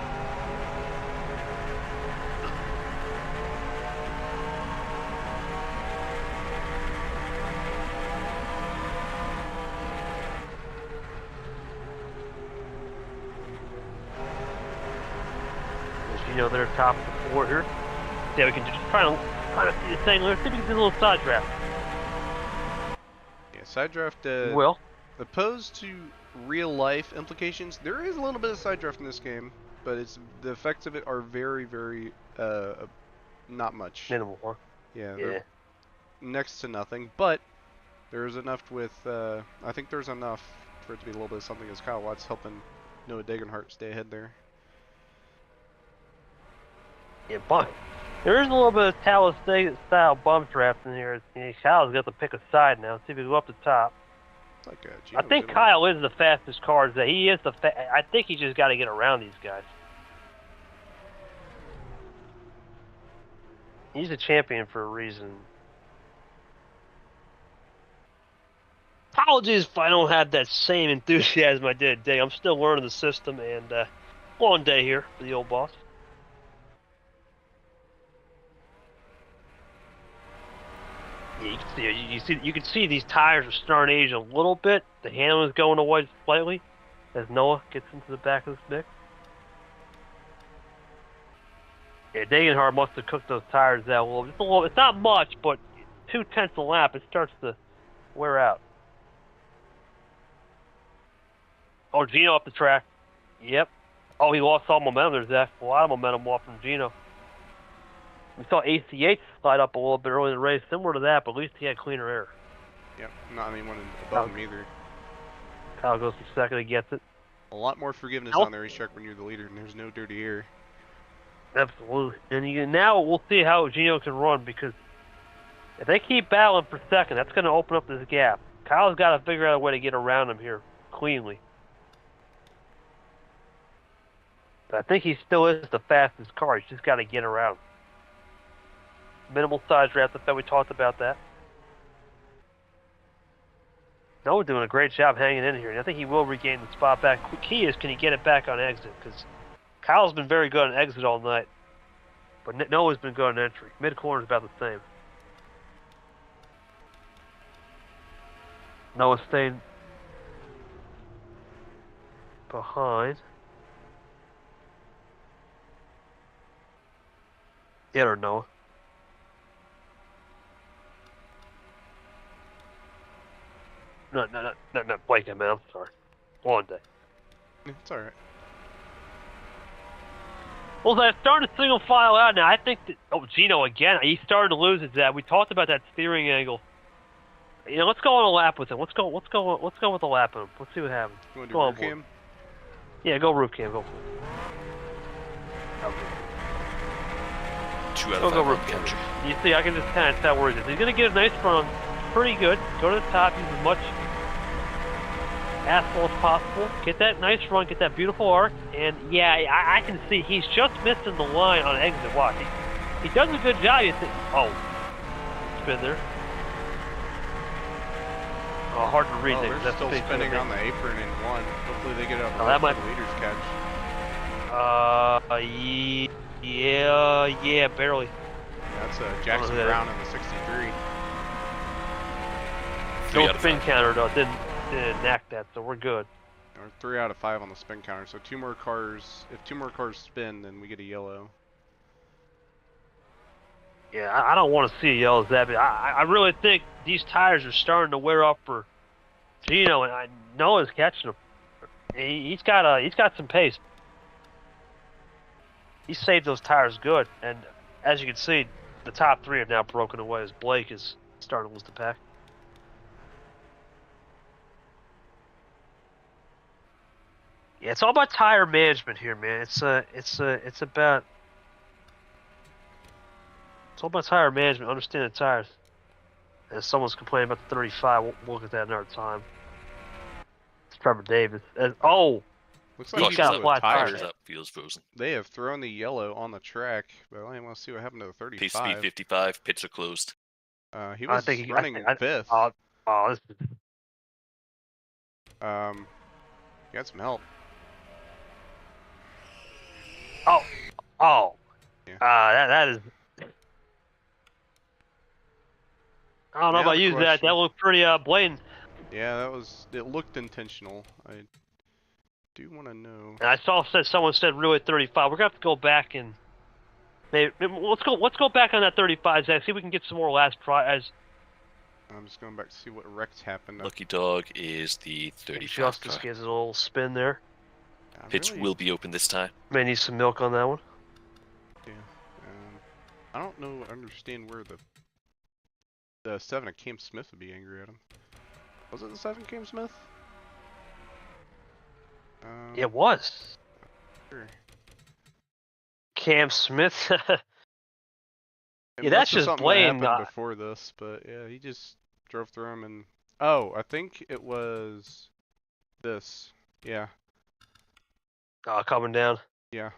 [SPEAKER 1] Gino there, top of the 4 here. Yeah, we can just try to see the thing. Let's see if we can do a little side draft.
[SPEAKER 2] Yeah, side draft.
[SPEAKER 1] Well,
[SPEAKER 2] opposed to real life implications, there is a little bit of side draft in this game, but the effects of it are very, very not much.
[SPEAKER 1] minimal, huh?
[SPEAKER 2] Yeah,
[SPEAKER 1] Yeah.
[SPEAKER 2] they're next to nothing, but there's enough with. I think there's enough for it to be a little bit of something as Kyle Watts helping Noah Dagenhart stay ahead there.
[SPEAKER 1] Yeah, but there is a little bit of Talladega style bump draft in here. Kyle's got to pick a side now. See if we go up the top.
[SPEAKER 2] It's like
[SPEAKER 1] I think Kyle is the fastest car. He is the. I think he just got to get around these guys. He's a champion for a reason. Apologies if I don't have that same enthusiasm I did today. I'm still learning the system, and long day here for the old boss. Yeah, you can see these tires are starting to age a little bit. The handle is going away slightly as Noah gets into the back of the stick. Yeah, Dagenhart must have cooked those tires out a little. Just a little. It's not much, but 0.2 a lap, it starts to wear out. Oh, Gino up the track. Yep. Oh, he lost all momentum there, Zach. A lot of momentum off from Gino. We saw ACH slide up a little bit early in the race, similar to that, but at least he had cleaner air.
[SPEAKER 2] Yep, not anyone above him either.
[SPEAKER 1] Kyle goes to second and gets it.
[SPEAKER 2] A lot more forgiveness on the racetrack when you're the leader and there's no dirty air.
[SPEAKER 1] Absolutely. And now we'll see how Gino can run, because if they keep battling for second, that's going to open up this gap. Kyle's got to figure out a way to get around him here cleanly. But I think he still is the fastest car. He's just got to get around. Minimal size draft, I thought we talked about that. Noah doing a great job hanging in here, and I think he will regain the spot back. The key is, can he get it back on exit? Because Kyle's been very good on exit all night, but Noah's been good on entry. Mid-corner is about the same. Noah's staying behind. Yeah, or Noah. No, Blake, man, I'm sorry. Long day.
[SPEAKER 2] It's alright.
[SPEAKER 1] Well, they're starting to single file out now. I think that, oh, Gino again. He's starting to lose his that. We talked about that steering angle. You know, let's go on a lap with him. Let's go with a lap on him. Let's see what happens.
[SPEAKER 2] You want to
[SPEAKER 1] Go
[SPEAKER 2] do
[SPEAKER 1] on,
[SPEAKER 2] roof cam?
[SPEAKER 1] Yeah, go roof cam. Go. Okay.
[SPEAKER 3] 2 out of 5
[SPEAKER 1] Go
[SPEAKER 3] on
[SPEAKER 1] roof
[SPEAKER 3] the
[SPEAKER 1] cam.
[SPEAKER 3] country.
[SPEAKER 1] You see, I can just kind of tell where he is. He's going to get a nice run. Pretty good. Go to the top. Use as much asphalt as possible. Get that nice run. Get that beautiful arc. And yeah, I can see he's just missing the line on exit. Watch. He does a good job. You think? Oh, spin there. Oh, hard to read.
[SPEAKER 2] Oh,
[SPEAKER 1] there.
[SPEAKER 2] they're
[SPEAKER 1] That's
[SPEAKER 2] still
[SPEAKER 1] big
[SPEAKER 2] spinning
[SPEAKER 1] thing.
[SPEAKER 2] on the apron in one. Hopefully they get up
[SPEAKER 1] Oh, that
[SPEAKER 2] the
[SPEAKER 1] might-
[SPEAKER 2] leaders catch.
[SPEAKER 1] Yeah, barely.
[SPEAKER 2] Yeah, that's Jackson Brown in the 63.
[SPEAKER 1] No spin counter though. Didn't enact that, so we're good.
[SPEAKER 2] We're 3 out of 5 on the spin counter. So 2 more cars. If 2 more cars spin, then we get a yellow.
[SPEAKER 1] Yeah, I don't want to see a yellow Zappy. I really think these tires are starting to wear off for Gino, and I know he's catching them. He's got some pace. He saved those tires good, and as you can see, the top 3 have now broken away as Blake is starting to lose the pack. Yeah, it's all about tire management here, man. It's about tire management, understanding tires. And someone's complaining about the 35. We'll look at that another time. It's Trevor Davis.
[SPEAKER 2] Looks
[SPEAKER 1] He's
[SPEAKER 2] like
[SPEAKER 1] got
[SPEAKER 2] he's
[SPEAKER 1] a flat tire.
[SPEAKER 3] Tires up, feels frozen.
[SPEAKER 2] They have thrown the yellow on the track, but I want to see what happened to the 35.
[SPEAKER 3] Pace speed 55, pits are closed.
[SPEAKER 2] He was running 5th.
[SPEAKER 1] This is...
[SPEAKER 2] He had some help. Yeah.
[SPEAKER 1] That is... I don't know
[SPEAKER 2] Now
[SPEAKER 1] about
[SPEAKER 2] the
[SPEAKER 1] you,
[SPEAKER 2] question-
[SPEAKER 1] that looked pretty blatant.
[SPEAKER 2] Yeah, it looked intentional. I do want to know.
[SPEAKER 1] And I saw someone said really 35. We're gonna have to go back and maybe let's go back on that 35, Zach. See if we can get some more last tries.
[SPEAKER 2] I'm just going back to see what wrecks happened.
[SPEAKER 3] Lucky Dog is the 35
[SPEAKER 1] Justice
[SPEAKER 3] car.
[SPEAKER 1] gives it a little spin there.
[SPEAKER 3] Pits will be open this time.
[SPEAKER 1] May need some milk on that one.
[SPEAKER 2] Yeah. I don't understand where the 7 of Cam Smith would be angry at him. Was it the 7 Cam Smith?
[SPEAKER 1] It was.
[SPEAKER 2] Sure.
[SPEAKER 1] Cam Smith.
[SPEAKER 2] It
[SPEAKER 1] Yeah,
[SPEAKER 2] must
[SPEAKER 1] that's
[SPEAKER 2] have
[SPEAKER 1] just
[SPEAKER 2] something
[SPEAKER 1] blame.
[SPEAKER 2] that happened before this, but yeah, he just drove through him and... Oh, I think it was this. Yeah.
[SPEAKER 1] Coming down.
[SPEAKER 2] Yeah.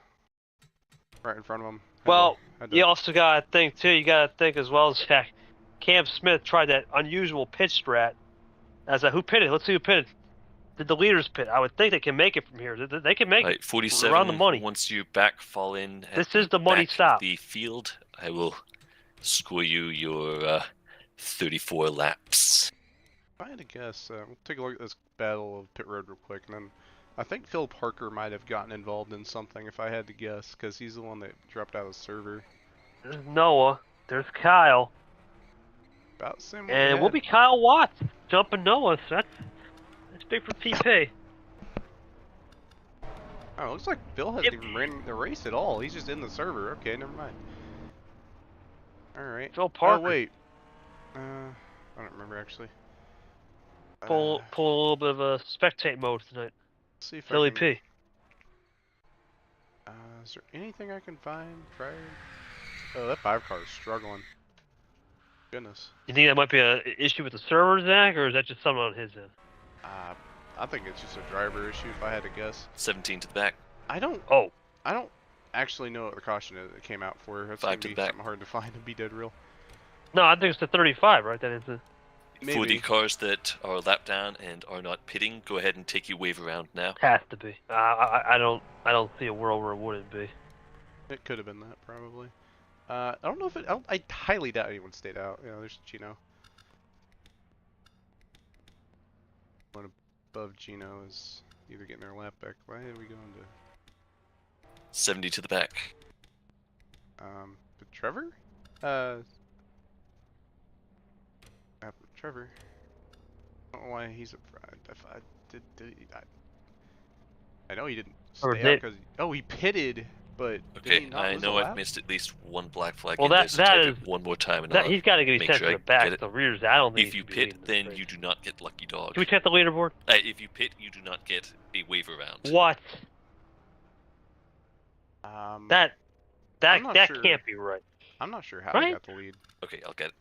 [SPEAKER 2] Right in front of him.
[SPEAKER 1] Well,
[SPEAKER 2] Had to-
[SPEAKER 1] you also gotta think too. You gotta think as well, Zach. Cam Smith tried that unusual pit strat. As who pitted? Let's see who pitted. Did the leaders pit? I would think they can make it from here. They can make
[SPEAKER 3] Right,
[SPEAKER 1] it
[SPEAKER 3] 47.
[SPEAKER 1] around the money.
[SPEAKER 3] Once you fall in. At
[SPEAKER 1] This is the money
[SPEAKER 3] back of
[SPEAKER 1] stop.
[SPEAKER 3] The field. I will score you your 34 laps.
[SPEAKER 2] If I had to guess, we'll take a look at this battle of pit road real quick, and then I think Phil Parker might have gotten involved in something, if I had to guess, because he's the one that dropped out of the server.
[SPEAKER 1] There's Noah. There's Kyle.
[SPEAKER 2] About the same
[SPEAKER 1] And it will
[SPEAKER 2] way.
[SPEAKER 1] be Kyle Watts jumping Noah. So that's big for PP.
[SPEAKER 2] Oh, it looks like Bill hasn't even ran the race at all. He's just in the server. Okay, never mind. Alright.
[SPEAKER 1] Phil Parker.
[SPEAKER 2] Oh, wait. I don't remember, actually.
[SPEAKER 1] Pull a little bit of a spectate mode tonight.
[SPEAKER 2] Let's see if
[SPEAKER 1] Philly
[SPEAKER 2] I can...
[SPEAKER 1] P.
[SPEAKER 2] Is there anything I can find prior? Oh, that 5 car is struggling. Goodness.
[SPEAKER 1] You think that might be an issue with the server, Zach, or is that just something on his end?
[SPEAKER 2] I think it's just a driver issue, if I had to guess.
[SPEAKER 3] 17 to the back.
[SPEAKER 2] I don't actually know what the caution is that came out for. That's
[SPEAKER 3] 5
[SPEAKER 2] gonna
[SPEAKER 3] to
[SPEAKER 2] be
[SPEAKER 3] the back.
[SPEAKER 2] something hard to find, to be dead real.
[SPEAKER 1] No, I think it's the 35, right? That is the...
[SPEAKER 2] Maybe.
[SPEAKER 3] For the cars that are lap down and are not pitting, go ahead and take your wave around now.
[SPEAKER 1] Has to be. I don't see a world where it wouldn't be.
[SPEAKER 2] It could have been that, probably. I don't know if it... I highly doubt anyone stayed out. You know, there's Gino. One above Gino is either getting their lap back. Why are we going to...
[SPEAKER 3] 70 to the back.
[SPEAKER 2] But Trevor? Trevor. I don't know why he's up front. I know he didn't
[SPEAKER 1] Or
[SPEAKER 2] stay
[SPEAKER 1] did-
[SPEAKER 2] out because... Oh, he pitted, but... did he
[SPEAKER 3] Okay,
[SPEAKER 2] not
[SPEAKER 3] I
[SPEAKER 2] lose
[SPEAKER 3] know
[SPEAKER 2] a
[SPEAKER 3] I've
[SPEAKER 2] lap?
[SPEAKER 3] missed at least one black flag.
[SPEAKER 1] Well,
[SPEAKER 3] in
[SPEAKER 1] that-
[SPEAKER 3] this,
[SPEAKER 1] that
[SPEAKER 3] type
[SPEAKER 1] is-
[SPEAKER 3] it one more time and
[SPEAKER 1] That,
[SPEAKER 3] I'll
[SPEAKER 1] he's got to be
[SPEAKER 3] make
[SPEAKER 1] sent
[SPEAKER 3] sure
[SPEAKER 1] to
[SPEAKER 3] I
[SPEAKER 1] the back.
[SPEAKER 3] get it.
[SPEAKER 1] The rears, I don't think
[SPEAKER 3] If
[SPEAKER 1] he
[SPEAKER 3] you
[SPEAKER 1] should be
[SPEAKER 3] pit,
[SPEAKER 1] leading this
[SPEAKER 3] then
[SPEAKER 1] race.
[SPEAKER 3] you do not get Lucky Dog.
[SPEAKER 1] Can we check the leaderboard?
[SPEAKER 3] If you pit, you do not get a wave around.
[SPEAKER 1] What? That
[SPEAKER 2] I'm not sure.
[SPEAKER 1] can't be right.
[SPEAKER 2] I'm not sure how
[SPEAKER 1] Right?
[SPEAKER 2] he got the lead.
[SPEAKER 3] Okay, I'll get it.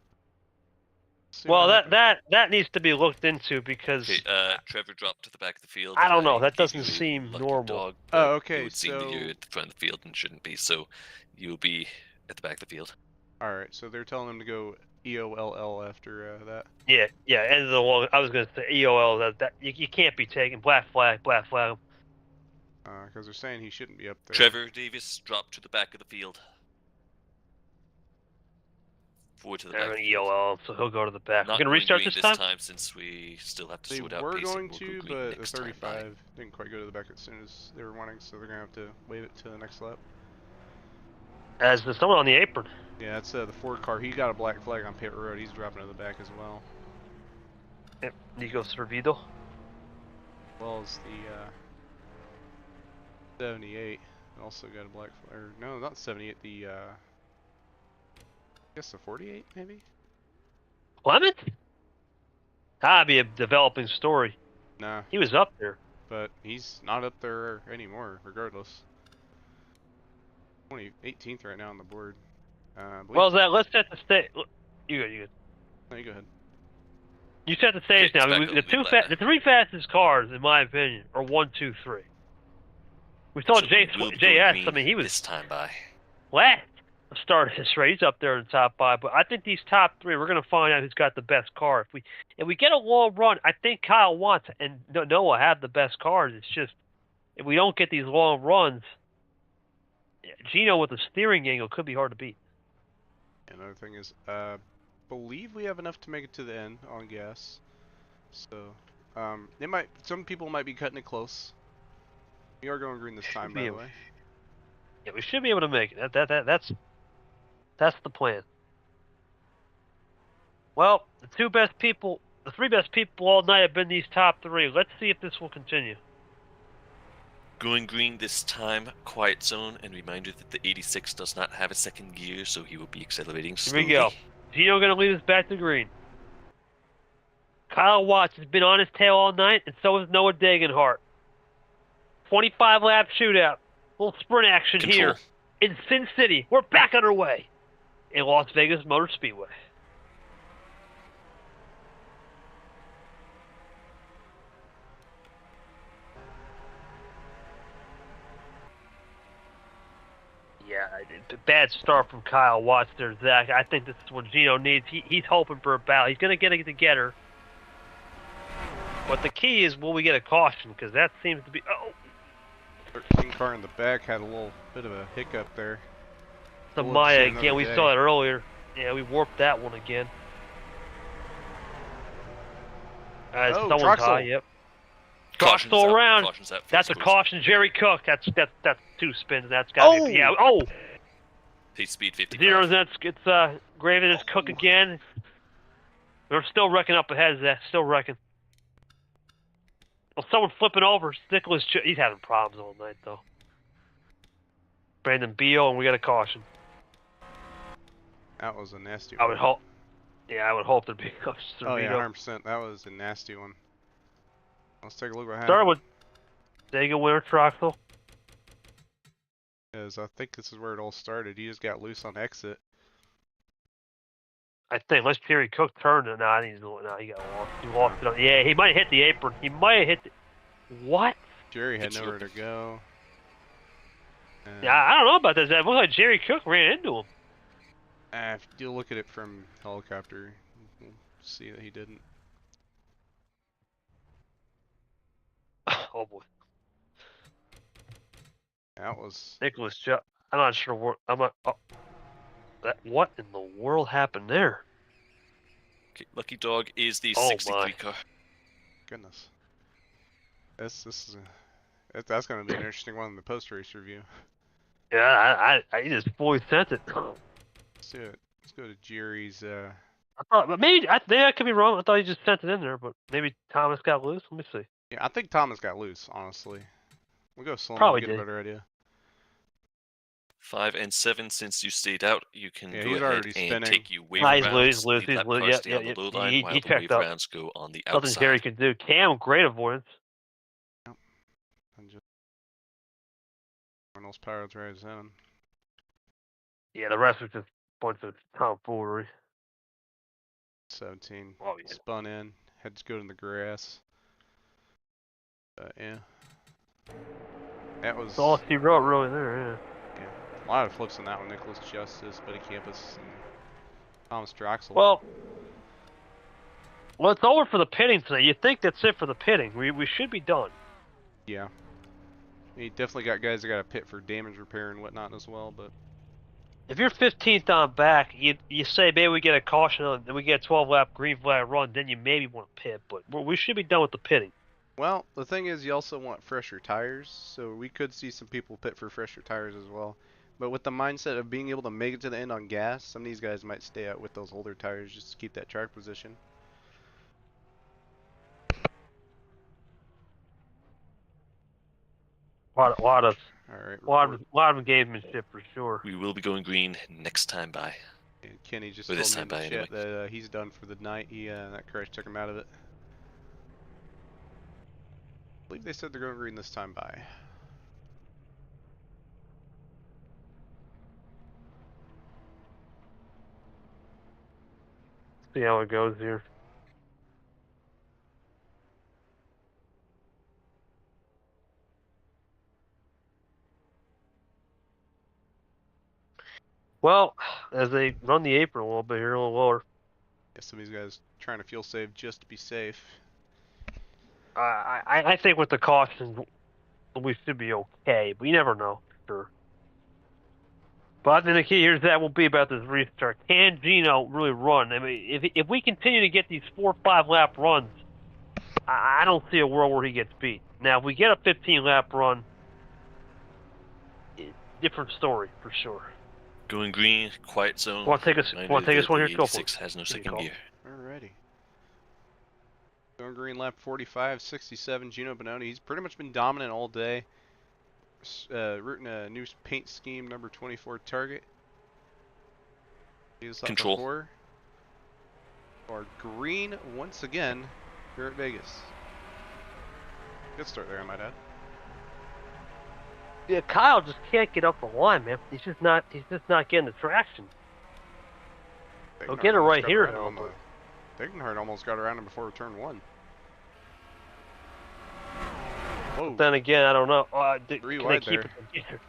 [SPEAKER 2] See
[SPEAKER 1] Well,
[SPEAKER 2] what
[SPEAKER 1] that
[SPEAKER 2] happened.
[SPEAKER 1] needs to be looked into because
[SPEAKER 3] Okay, Trevor dropped to the back of the field.
[SPEAKER 1] I don't know, that
[SPEAKER 3] gave
[SPEAKER 1] doesn't
[SPEAKER 3] you a
[SPEAKER 1] seem
[SPEAKER 3] Lucky
[SPEAKER 1] normal.
[SPEAKER 3] Dog,
[SPEAKER 2] Oh,
[SPEAKER 3] but
[SPEAKER 2] okay,
[SPEAKER 3] It would seem that you're
[SPEAKER 2] so-
[SPEAKER 3] at the front of the field and shouldn't be, so you'll be at the back of the field.
[SPEAKER 2] Alright, so they're telling him to go EOLL after that.
[SPEAKER 1] yeah, end of the long. I was gonna say EOL. That you can't be taking black flag.
[SPEAKER 2] Because they're saying he shouldn't be up there.
[SPEAKER 3] Trevor Davis, drop to the back of the field. Forward to the
[SPEAKER 1] They're
[SPEAKER 3] back.
[SPEAKER 1] gonna yell, so he'll go to the back.
[SPEAKER 3] Not
[SPEAKER 1] We're gonna
[SPEAKER 3] going
[SPEAKER 1] restart
[SPEAKER 3] green
[SPEAKER 1] this
[SPEAKER 3] this
[SPEAKER 1] time?
[SPEAKER 3] since we still have to
[SPEAKER 2] They
[SPEAKER 3] sort out
[SPEAKER 2] were
[SPEAKER 3] pacing.
[SPEAKER 2] going
[SPEAKER 3] We'll
[SPEAKER 2] to,
[SPEAKER 3] go green
[SPEAKER 2] but the
[SPEAKER 3] next time by.
[SPEAKER 2] 35 didn't quite go to the back as soon as they were wanting, so they're gonna have to wave it to the next lap.
[SPEAKER 1] As there's someone on the apron.
[SPEAKER 2] Yeah, that's the Ford car. He got a black flag on pit road. He's dropping to the back as well.
[SPEAKER 1] Yep, Nico Servido.
[SPEAKER 2] As well as the 78. Also got a black flag. Or, no, not 78. The I guess the 48 maybe.
[SPEAKER 1] Clement? That'd be a developing story.
[SPEAKER 2] Nah,
[SPEAKER 1] He was up there.
[SPEAKER 2] but he's not up there anymore. Regardless. Only 18th right now on the board.
[SPEAKER 1] Well, Zach, let's set the stage. You good, you good.
[SPEAKER 2] No, you go ahead.
[SPEAKER 1] You set the stage
[SPEAKER 3] Okay,
[SPEAKER 1] now.
[SPEAKER 3] it's
[SPEAKER 1] I mean,
[SPEAKER 3] back on the
[SPEAKER 1] the three fastest cars, in my opinion, are 1, 2, 3. We saw
[SPEAKER 3] So we will go
[SPEAKER 1] JS.
[SPEAKER 3] green
[SPEAKER 1] I mean, he was
[SPEAKER 3] this time by.
[SPEAKER 1] last to start his race. He's up there in the top 5. But I think these top 3, we're gonna find out who's got the best car. If we get a long run, I think Kyle Watts and Noah have the best cars. It's just if we don't get these long runs, Gino with the steering angle could be hard to beat.
[SPEAKER 2] Another thing is, believe we have enough to make it to the end on gas. So, some people might be cutting it close. We are going green this time, by the way.
[SPEAKER 1] Yeah, we should be able to make it. That's the plan. Well, the 3 best people all night have been these top 3. Let's see if this will continue.
[SPEAKER 3] Going green this time, quiet zone, and reminder that the 86 does not have a second gear, so he will be accelerating slowly.
[SPEAKER 1] Here we go. Gino gonna lead us back to green. Kyle Watts has been on his tail all night, and so has Noah Dagenhart. 25 lap shootout. Little sprint action
[SPEAKER 3] Control.
[SPEAKER 1] here in Sin City. We're back underway in Las Vegas Motor Speedway. Yeah, bad start from Kyle Watts there, Zach. I think this is what Gino needs. He's hoping for a battle. He's going to get it together. But the key is, will we get a caution? Because that seems to be... Oh!
[SPEAKER 2] 13 car in the back had a little bit of a hiccup there.
[SPEAKER 1] The
[SPEAKER 2] We'll
[SPEAKER 1] Maya
[SPEAKER 2] see
[SPEAKER 1] again.
[SPEAKER 2] another
[SPEAKER 1] We
[SPEAKER 2] day.
[SPEAKER 1] saw that earlier. Yeah, we warped that one again.
[SPEAKER 2] Oh,
[SPEAKER 1] Someone's
[SPEAKER 2] Troxel.
[SPEAKER 1] high, yep.
[SPEAKER 3] Caution's
[SPEAKER 1] Troxel
[SPEAKER 3] out.
[SPEAKER 1] around.
[SPEAKER 3] Caution's out.
[SPEAKER 1] That's a
[SPEAKER 3] First
[SPEAKER 1] caution. Jerry Cook. That's 2 spins. That's got to be... Yeah. Oh!
[SPEAKER 3] close. Pace speed 55.
[SPEAKER 1] Zeros. It's Graven is Cook again. They're still wrecking up ahead, Zach. Still wrecking. Well, someone flipping over. Nicholas, he's having problems all night, though. Brandon Beal, and we got a caution.
[SPEAKER 2] That was a nasty
[SPEAKER 1] I
[SPEAKER 2] one.
[SPEAKER 1] would hope. Yeah, I would hope there'd be a caution.
[SPEAKER 2] Oh yeah, 100%. That was a nasty one. Let's take a look what happened.
[SPEAKER 1] Start with Dega winner Troxel.
[SPEAKER 2] Because I think this is where it all started. He just got loose on exit.
[SPEAKER 1] I think unless Jerry Cook turned it. Nah, he got lost. He lost it. Yeah, he might have hit the apron. He might have hit the... What?
[SPEAKER 2] Jerry had
[SPEAKER 3] It's
[SPEAKER 2] nowhere to go. And,
[SPEAKER 1] Yeah, I don't know about this. It looked like Jerry Cook ran into him.
[SPEAKER 2] if you look at it from helicopter, you'll see that he didn't.
[SPEAKER 1] Oh boy.
[SPEAKER 2] That was...
[SPEAKER 1] Nicholas Chuck. I'm not sure what. I'm not. Oh, what in the world happened there?
[SPEAKER 3] Okay, Lucky Dog is the
[SPEAKER 1] Oh
[SPEAKER 3] 63
[SPEAKER 1] my.
[SPEAKER 3] car.
[SPEAKER 2] Goodness. This is that's going to be an interesting one in the post-race review.
[SPEAKER 1] Yeah, I just fully sent it.
[SPEAKER 2] Let's do it. Let's go to Jerry's...
[SPEAKER 1] I thought, but maybe I could be wrong. I thought he just sent it in there, but maybe Thomas got loose. Let me see.
[SPEAKER 2] Yeah, I think Thomas got loose, honestly. We'll go slow
[SPEAKER 1] Probably
[SPEAKER 2] and get
[SPEAKER 1] did.
[SPEAKER 2] a better idea.
[SPEAKER 3] 5 and 7, since you stayed out, you can
[SPEAKER 2] Yeah,
[SPEAKER 3] go
[SPEAKER 2] he's
[SPEAKER 3] ahead
[SPEAKER 2] already
[SPEAKER 3] and
[SPEAKER 2] spinning.
[SPEAKER 3] take you wave
[SPEAKER 1] Nah, he's
[SPEAKER 3] rounds,
[SPEAKER 1] loose,
[SPEAKER 3] lead
[SPEAKER 1] he's
[SPEAKER 3] lap
[SPEAKER 1] loose,
[SPEAKER 3] cars
[SPEAKER 1] yeah,
[SPEAKER 3] stay on
[SPEAKER 1] yeah,
[SPEAKER 3] the low
[SPEAKER 1] yeah.
[SPEAKER 3] line,
[SPEAKER 1] He
[SPEAKER 3] while the
[SPEAKER 1] checked
[SPEAKER 3] wave
[SPEAKER 1] up.
[SPEAKER 3] rounds go on the
[SPEAKER 1] Nothing Jerry
[SPEAKER 3] outside.
[SPEAKER 1] could do. Cam, great avoidance.
[SPEAKER 2] And just... Arnold's power drives in.
[SPEAKER 1] Yeah, the rest was just a bunch of tomfoolery.
[SPEAKER 2] 17.
[SPEAKER 1] Oh, yeah.
[SPEAKER 2] Spun in. Had to go in the grass. Yeah. That was...
[SPEAKER 1] That's all he wrote really there, yeah.
[SPEAKER 2] A lot of flips on that one. Nicholas Justice, Buddy Campus, and Thomas Droxel.
[SPEAKER 1] Well, it's over for the pitting today. You think that's it for the pitting. We should be done.
[SPEAKER 2] Yeah. You definitely got guys that got a pit for damage repair and whatnot as well, but
[SPEAKER 1] If you're 15th on back, you say maybe we get a caution on, then we get a 12-lap green flag run, then you maybe want to pit, but we should be done with the pitting.
[SPEAKER 2] well, the thing is you also want fresher tires, so we could see some people pit for fresher tires as well. But with the mindset of being able to make it to the end on gas, some of these guys might stay out with those older tires just to keep that track position.
[SPEAKER 1] Lot of
[SPEAKER 2] Alright,
[SPEAKER 1] gamesmanship for sure.
[SPEAKER 3] We will be going green next time by.
[SPEAKER 2] and Kenny just
[SPEAKER 3] Or
[SPEAKER 2] told
[SPEAKER 3] this
[SPEAKER 2] me in the
[SPEAKER 3] time by,
[SPEAKER 2] chat
[SPEAKER 3] anyway.
[SPEAKER 2] that he's done for the night. That crash took him out of it. I believe they said they're going green this time by.
[SPEAKER 1] See how it goes here. Well, as they run the apron a little bit here, a little lower.
[SPEAKER 2] Yeah, some of these guys trying to fuel save just to be safe.
[SPEAKER 1] I think with the caution, we should be okay, but you never know, sure. But I think the key here is that will be about this restart. Can Gino really run? I mean, if we continue to get these 4 or 5 lap runs, I don't see a world where he gets beat. Now, if we get a 15 lap run, different story for sure.
[SPEAKER 3] Going green, quiet zone.
[SPEAKER 1] Want to take us one here? Go for it.
[SPEAKER 3] 86 has no second gear.
[SPEAKER 2] Alrighty. Going green lap 45, 67, Gino Bononi. He's pretty much been dominant all day. Rooting a new paint scheme, number 24 target. He was up
[SPEAKER 3] Control.
[SPEAKER 2] before. Or green once again here at Vegas. Good start there, I might add.
[SPEAKER 1] Yeah, Kyle just can't get up the line, man. He's just not getting the traction. He'll get it right here, though.
[SPEAKER 2] Degenhardt almost got around him before turn 1. Whoa.
[SPEAKER 1] But then again, I don't know. Can they
[SPEAKER 2] wide
[SPEAKER 1] keep
[SPEAKER 2] there.
[SPEAKER 1] it together?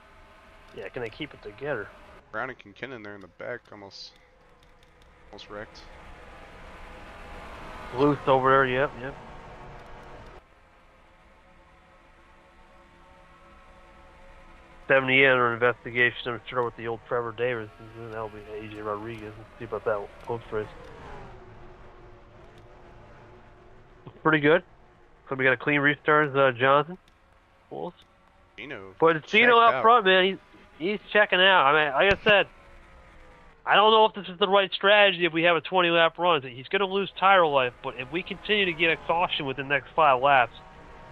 [SPEAKER 1] Yeah, can they keep it together?
[SPEAKER 2] Brown and Kinkinnon there in the back almost wrecked.
[SPEAKER 1] Loose over there, yep. 78 under investigation. I'm sure with the old Trevor Davis. That'll be AJ Rodriguez. Let's see about that post race. Pretty good. So we got a clean restart as Johnson. Bulls.
[SPEAKER 2] Gino.
[SPEAKER 1] But it's Gino out front, man. He's checking out. I mean, like I said, I don't know if this is the right strategy if we have a 20-lap run. He's going to lose tire life, but if we continue to get a caution within the next 5 laps,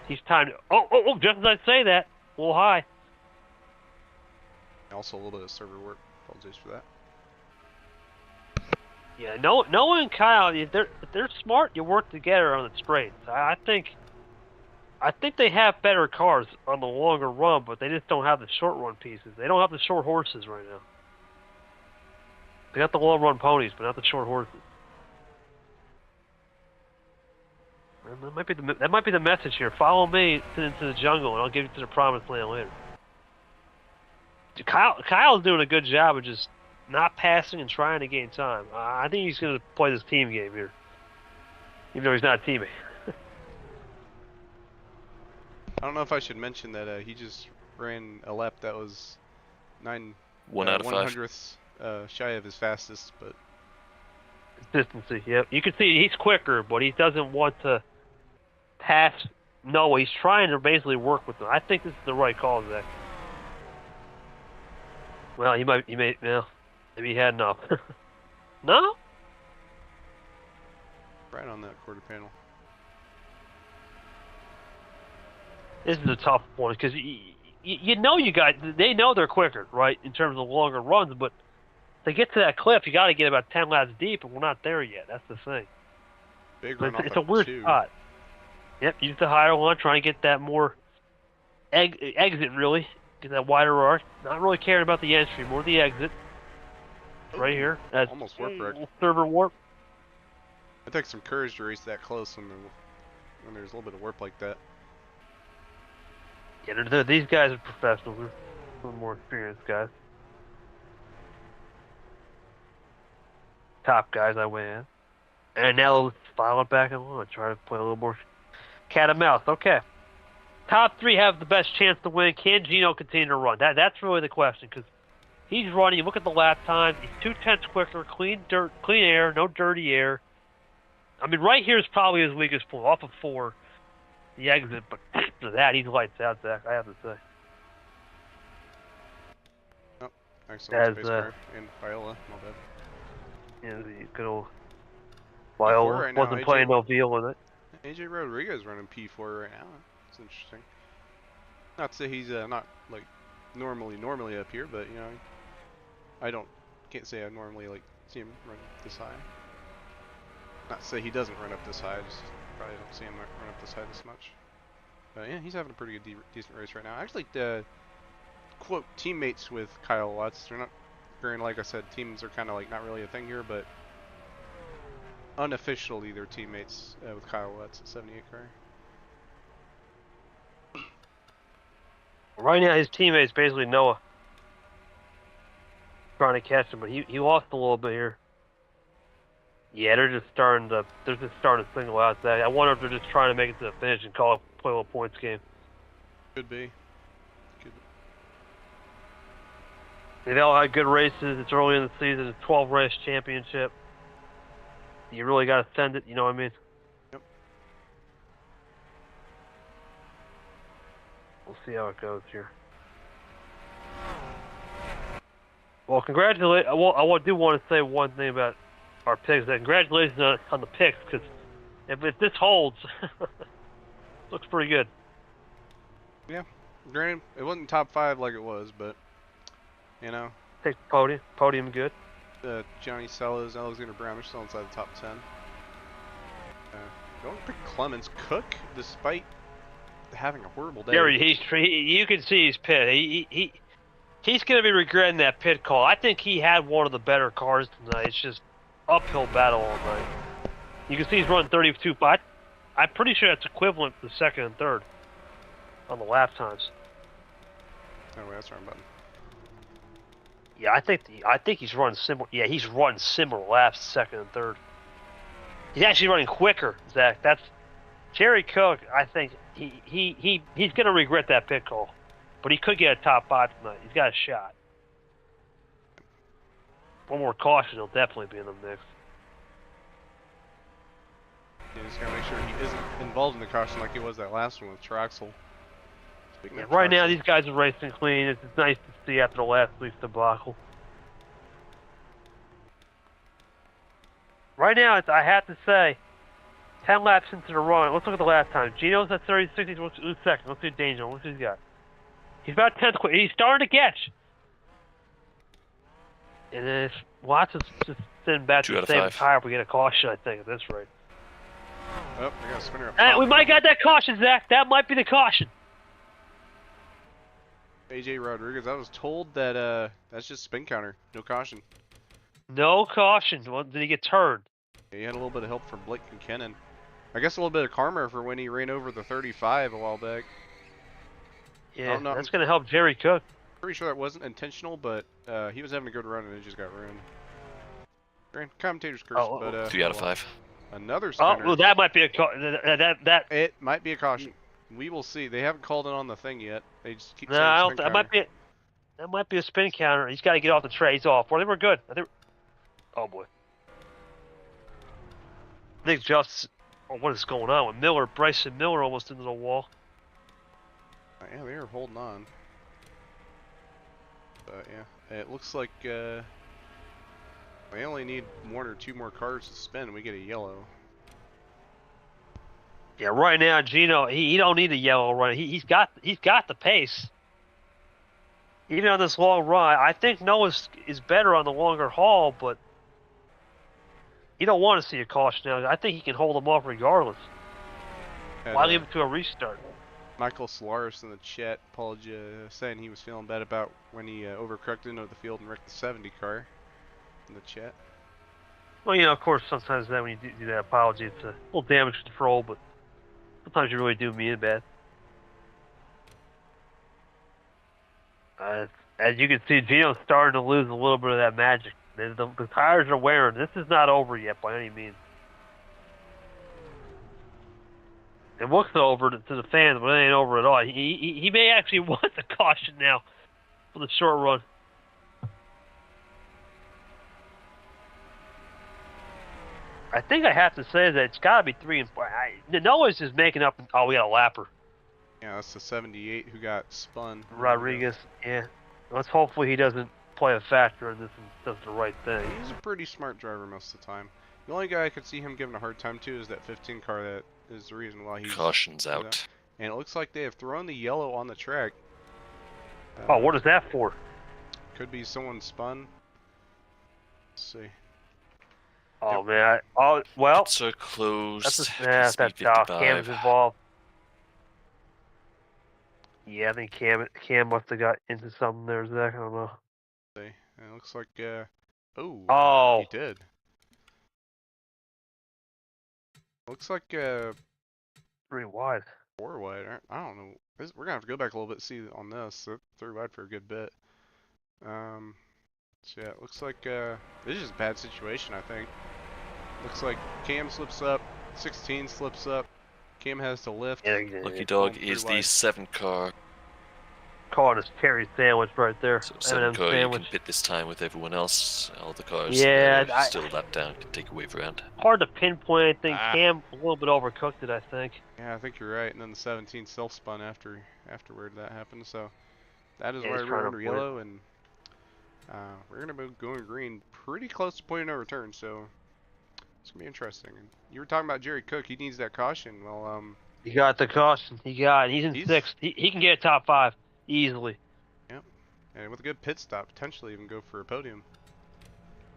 [SPEAKER 1] he's time to... Oh, just as I say that, a little high.
[SPEAKER 2] Also a little bit of server work. Apologies for that.
[SPEAKER 1] Yeah, Noah and Kyle, if they're smart, you work together on the straights. I think they have better cars on the longer run, but they just don't have the short run pieces. They don't have the short horses right now. They got the long run ponies, but not the short horses. That might be the message here. Follow me into the jungle, and I'll give you to the promised land later. Kyle's doing a good job of just not passing and trying to gain time. I think he's going to play this team game here, even though he's not a teammate.
[SPEAKER 2] I don't know if I should mention that he just ran a lap that was
[SPEAKER 3] 1 out of 5.
[SPEAKER 2] 100ths shy of his fastest, but
[SPEAKER 1] Consistency, yep. You can see he's quicker, but he doesn't want to pass Noah. He's trying to basically work with him. I think this is the right call, Zach. Well, maybe he had enough. No?
[SPEAKER 2] right on that quarter panel.
[SPEAKER 1] This is a tough one because you know they know they're quicker, right, in terms of longer runs, but to get to that cliff, you got to get about 10 laps deep, and we're not there yet. That's the thing.
[SPEAKER 2] Big run off
[SPEAKER 1] it's a weird spot. Yep, use the higher one, try and get that more exit, really. Get that wider arc. Not really caring about the entry, more the exit. Right here. That's
[SPEAKER 2] almost warp wreck.
[SPEAKER 1] Server warp.
[SPEAKER 2] It takes some courage to race that close when there's a little bit of warp like that.
[SPEAKER 1] Yeah, these guys are professionals. They're a little more experienced guys. Top guys, I win. And now let's file it back and try to play a little more cat and mouse. Okay. top three have the best chance to win? Can Gino continue to run? That's really the question, because he's running. You look at the lap time. He's 2/10 quicker, clean air, no dirty air. I mean, right here is probably his weakest point, off of 4, the exit. But after that, he's lights out, Zach, I have to say.
[SPEAKER 2] Oh, excellent space
[SPEAKER 1] As,
[SPEAKER 2] car. And Viola, my bad.
[SPEAKER 1] Yeah, the good old Viola
[SPEAKER 2] right now,
[SPEAKER 1] wasn't playing no deal with it.
[SPEAKER 2] AJ Rodriguez running P4 right now. It's interesting. Not to say he's not like normally up here, but you know, can't say I normally like see him run this high. Not to say he doesn't run up this high, just probably don't see him run up this high this much. But yeah, he's having a pretty good, decent race right now. I actually quote teammates with Kyle Watts. They're not, granted, like I said, teams are kind of like not really a thing here, but unofficially they're teammates with Kyle Watts at 78 car.
[SPEAKER 1] Right now, his teammates basically Noah trying to catch him, but he lost a little bit here. Yeah, they're just starting to single out that. I wonder if they're just trying to make it to the finish and play a little points game.
[SPEAKER 2] Could be.
[SPEAKER 1] They've all had good races. It's early in the season. It's a 12 race championship. You really got to send it. You know what I mean?
[SPEAKER 2] Yep.
[SPEAKER 1] We'll see how it goes here. Well, congratulations. I do want to say one thing about our picks. Congratulations on the picks, because if this holds, looks pretty good.
[SPEAKER 2] Yeah. Granted, it wasn't top 5 like it was, but you know.
[SPEAKER 1] Take the podium. Podium good.
[SPEAKER 2] Johnny Sellas, Alexander Brown are still inside the top 10. Going to pick Clemens. Cook, despite having a horrible day.
[SPEAKER 1] Gary, you can see he's pissed. He's going to be regretting that pit call. I think he had one of the better cars tonight. It's just uphill battle all night. You can see he's running 32, but I'm pretty sure that's equivalent to the second and third on the lap times.
[SPEAKER 2] Oh, wait, that's the wrong button.
[SPEAKER 1] Yeah, I think he's running similar. Yeah, he's running similar laps, second and third. He's actually running quicker, Zach. That's Jerry Cook. I think he's gonna regret that pit call, but he could get a top 5 tonight. He's got a shot. One more caution, he'll definitely be in the mix.
[SPEAKER 2] You just gotta make sure he isn't involved in the caution like he was that last one with Troxel.
[SPEAKER 1] Yeah, right now, these guys are racing clean. It's nice to see after the last week's debacle. Right now, I have to say, 10 laps into the run. Let's look at the lap time. Gino's at 36. He's second. Let's see Danger. What's he's got? He's about 10th quick. He's starting to catch. And then if Watts is just sitting back to save a tire if we get a caution, I think, at this rate.
[SPEAKER 2] Oh, we got a spinner up
[SPEAKER 1] Hey,
[SPEAKER 2] top.
[SPEAKER 1] we might get that caution, Zach. That might be the caution.
[SPEAKER 2] AJ Rodriguez, I was told that that's just spin counter, no caution.
[SPEAKER 1] No caution. Well, did he get turned?
[SPEAKER 2] Yeah, he had a little bit of help from Blake Kincannon. I guess a little bit of karma for when he ran over the 35 a while back.
[SPEAKER 1] Yeah, that's going to help Jerry Cook.
[SPEAKER 2] Pretty sure that wasn't intentional, but he was having a good run and it just got ruined. Commentator's curse, but
[SPEAKER 3] 3 out of 5.
[SPEAKER 2] Another spinner.
[SPEAKER 1] Oh, well, that might be a
[SPEAKER 2] It might be a caution. We will see. They haven't called it on the thing yet. They just keep saying
[SPEAKER 1] No,
[SPEAKER 2] spin
[SPEAKER 1] that might be a spin counter. He's got to get off the tray. He's off. Well, they were good. Oh boy. I think what is going on with Miller? Bryson Miller almost into the wall.
[SPEAKER 2] Yeah, they are holding on. But yeah, it looks like we only need 1 or 2 more cars to spin and we get a yellow.
[SPEAKER 1] Yeah, right now Gino, he don't need a yellow run. He's got the pace. Even on this long run, I think Noah is better on the longer haul, but you don't want to see a caution now. I think he can hold them off regardless.
[SPEAKER 2] And,
[SPEAKER 1] Why leave it to a restart?
[SPEAKER 2] Michael Solaris in the chat saying he was feeling bad about when he overcorrected into the field and wrecked the 70 car in the chat.
[SPEAKER 1] Well, you know, of course, sometimes when you do that apology, it's a little damage control, but sometimes you really do mean it bad. As you can see, Gino's starting to lose a little bit of that magic. The tires are wearing. This is not over yet by any means. It looks over to the fans, but it ain't over at all. He may actually want the caution now for the short run. I think I have to say that it's got to be 3 and 4. Noah's just making up. Oh, we got a lapper.
[SPEAKER 2] Yeah, that's the 78 who got spun.
[SPEAKER 1] Rodriguez, yeah. Let's hopefully he doesn't play a factor in this and does the right thing.
[SPEAKER 2] He's a pretty smart driver most of the time. The only guy I could see him giving a hard time to is that 15 car. That is the reason why he's...
[SPEAKER 3] Caution's out.
[SPEAKER 2] And it looks like they have thrown the yellow on the track.
[SPEAKER 1] Oh, what is that for?
[SPEAKER 2] Could be someone spun. Let's see.
[SPEAKER 1] Oh, man. Oh, well.
[SPEAKER 3] It's so close.
[SPEAKER 1] That's Cam's involved. Yeah, I think Cam must have got into something there, Zach. I don't know.
[SPEAKER 2] See. It looks like,
[SPEAKER 1] oh.
[SPEAKER 2] He did. Looks like,
[SPEAKER 1] 3 wide.
[SPEAKER 2] 4 wide. I don't know. We're gonna have to go back a little bit to see on this. 3 wide for a good bit. So yeah, it looks like this is just a bad situation. I think. Looks like Cam slips up. 16 slips up. Cam has to lift.
[SPEAKER 1] Yeah,
[SPEAKER 3] Lucky Dog is the 7 car.
[SPEAKER 1] Caught his Terry sandwich right there.
[SPEAKER 3] So 7 car, you can pit this time with everyone else. All the cars still lap down, can take a wave around.
[SPEAKER 1] Hard to pinpoint anything. Cam a little bit overcooked it, I think.
[SPEAKER 2] Yeah, I think you're right. And then the 17 self-spun afterward that happened. So that is why we're under yellow, and we're gonna be going green pretty close to point of no return. So it's gonna be interesting. And you were talking about Jerry Cook. He needs that caution. Well,
[SPEAKER 1] he got the caution. He got it. He's in 6th. He can get a top 5 easily.
[SPEAKER 2] Yep. And with a good pit stop, potentially even go for a podium.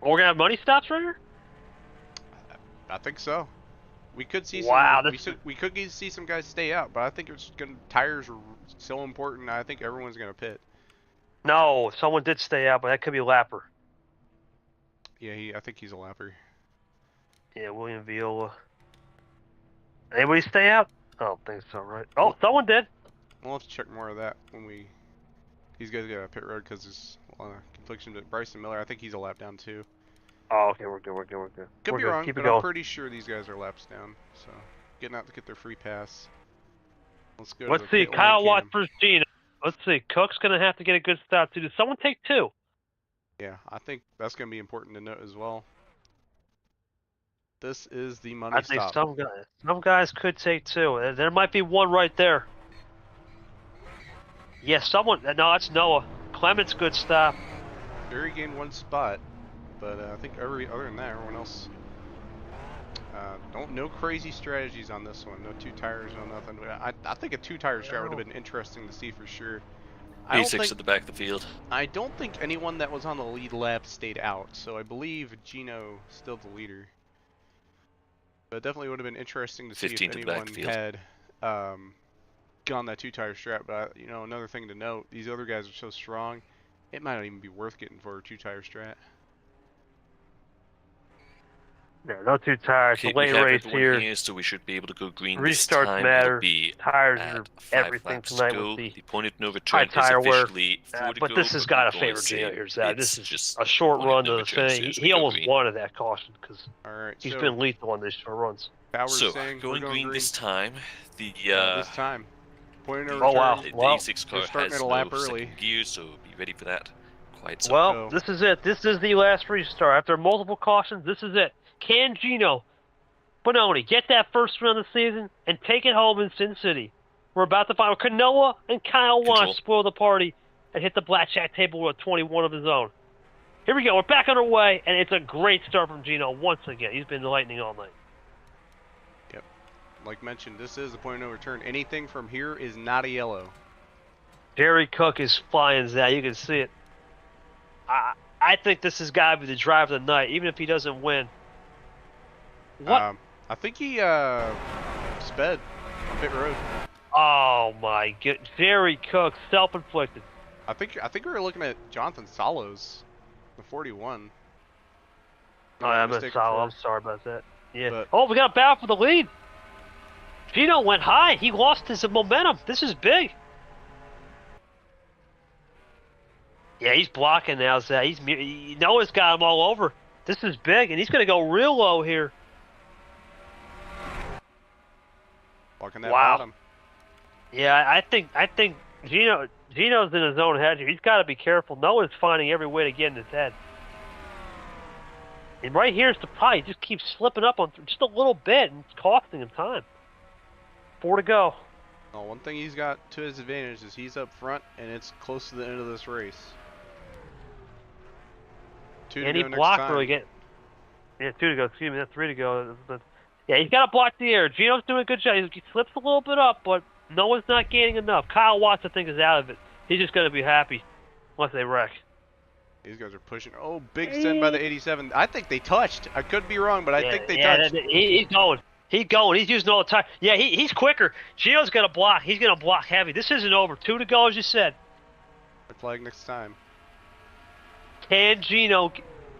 [SPEAKER 1] We're gonna have money stops right here.
[SPEAKER 2] I think so. We could see we could see some guys stay out, but I think it's gonna tires are so important. I think everyone's gonna pit.
[SPEAKER 1] No, someone did stay out, but that could be Lapper.
[SPEAKER 2] Yeah, I think he's a lapper.
[SPEAKER 1] Yeah, William Viola. Anybody stay out? I don't think so, right? Oh, someone did.
[SPEAKER 2] We'll have to check more of that when these guys got a pit road because there's a lot of confliction. But Bryson Miller, I think he's a lap down too.
[SPEAKER 1] Oh, okay, we're good.
[SPEAKER 2] Could be wrong, but I'm pretty sure these guys are laps down. So getting out to get their free pass. Let's go.
[SPEAKER 1] Let's see, Kyle Watts versus Gino. Let's see, Cook's gonna have to get a good stop too. Did someone take 2?
[SPEAKER 2] Yeah, I think that's gonna be important to note as well. This is the money stop.
[SPEAKER 1] I think some guys could take 2. There might be one right there. Yes, someone. No, that's Noah. Clement's good stop.
[SPEAKER 2] Jerry gained 1 spot, but I think other than that, everyone else. No crazy strategies on this one. No 2 tires, no nothing. I think a 2-tire strat would have been interesting to see for sure.
[SPEAKER 3] A6 at the back of the field.
[SPEAKER 2] I don't think anyone that was on the lead lap stayed out, so I believe Gino still the leader. But it definitely would have been interesting to see if anyone had gone that 2-tire strat. But another thing to note, these other guys are so strong, it might not even be worth getting for a 2-tire strat.
[SPEAKER 1] No 2 tires.
[SPEAKER 3] Okay,
[SPEAKER 1] the late race here.
[SPEAKER 3] So we should be able to go green
[SPEAKER 1] Restarts
[SPEAKER 3] this time.
[SPEAKER 1] matter.
[SPEAKER 3] Be
[SPEAKER 1] tires are everything tonight.
[SPEAKER 3] The point of no return is
[SPEAKER 1] tire
[SPEAKER 3] officially
[SPEAKER 1] but this has got to favor Gino here, Zach. This is just a short run to the thing. He almost wanted that caution because he's been lethal on these short runs.
[SPEAKER 3] So going green this time.
[SPEAKER 2] This time. Point of no return.
[SPEAKER 1] Oh wow!
[SPEAKER 3] The
[SPEAKER 1] well,
[SPEAKER 3] A6 car has no second gear, so be ready for that. Quite so.
[SPEAKER 1] Well, this is it. This is the last restart. After multiple cautions, this is it. Can Gino Bononi get that first win of the season and take it home in Sin City? We're about to find out. Noah and Kyle Watts spoil the party and hit the blackjack table with a 21 of his own. Here we go. We're back underway, and it's a great start from Gino once again. He's been lightning all night.
[SPEAKER 2] Yep. Like mentioned, this is the point of no return. Anything from here is not a yellow.
[SPEAKER 1] Jerry Cook is flying, Zach. You can see it. I think this has got to be the drive of the night, even if he doesn't win. What?
[SPEAKER 2] I think he sped on pit road.
[SPEAKER 1] Oh my god, Jerry Cook, self-inflicted.
[SPEAKER 2] I think we were looking at Jonathan Salos, the 41.
[SPEAKER 1] Oh, I missed Salo. I'm sorry about that. Yeah. But, we got a battle for the lead. Gino went high. He lost his momentum. This is big. Yeah, he's blocking now, Zach. Noah's got him all over. This is big, and he's going to go real low here.
[SPEAKER 2] Walking that
[SPEAKER 1] Wow.
[SPEAKER 2] bottom.
[SPEAKER 1] Yeah, I think Gino's in his own head here. He's got to be careful. Noah's finding every way to get in his head. And right here's the problem. He just keeps slipping up on just a little bit, and it's costing him time. 4 to go.
[SPEAKER 2] Well, one thing he's got to his advantage is he's up front, and it's close to the end of this race. 2 to
[SPEAKER 1] And he
[SPEAKER 2] go next
[SPEAKER 1] blocked
[SPEAKER 2] time.
[SPEAKER 1] really get. Yeah, 2 to go. Excuse me, that's 3 to go. Yeah, he's got to block the air. Gino's doing a good job. He slips a little bit up, but Noah's not gaining enough. Kyle Watts, I think, is out of it. He's just going to be happy once they wreck.
[SPEAKER 2] These guys are pushing. Oh, big send by the 87. I think they touched. I could be wrong, but I think they touched.
[SPEAKER 1] He's going. He's going. He's using all the time. Yeah, he's quicker. Gino's going to block. He's going to block heavy. This isn't over. 2 to go, as you said.
[SPEAKER 2] Flag next time.
[SPEAKER 1] Can Gino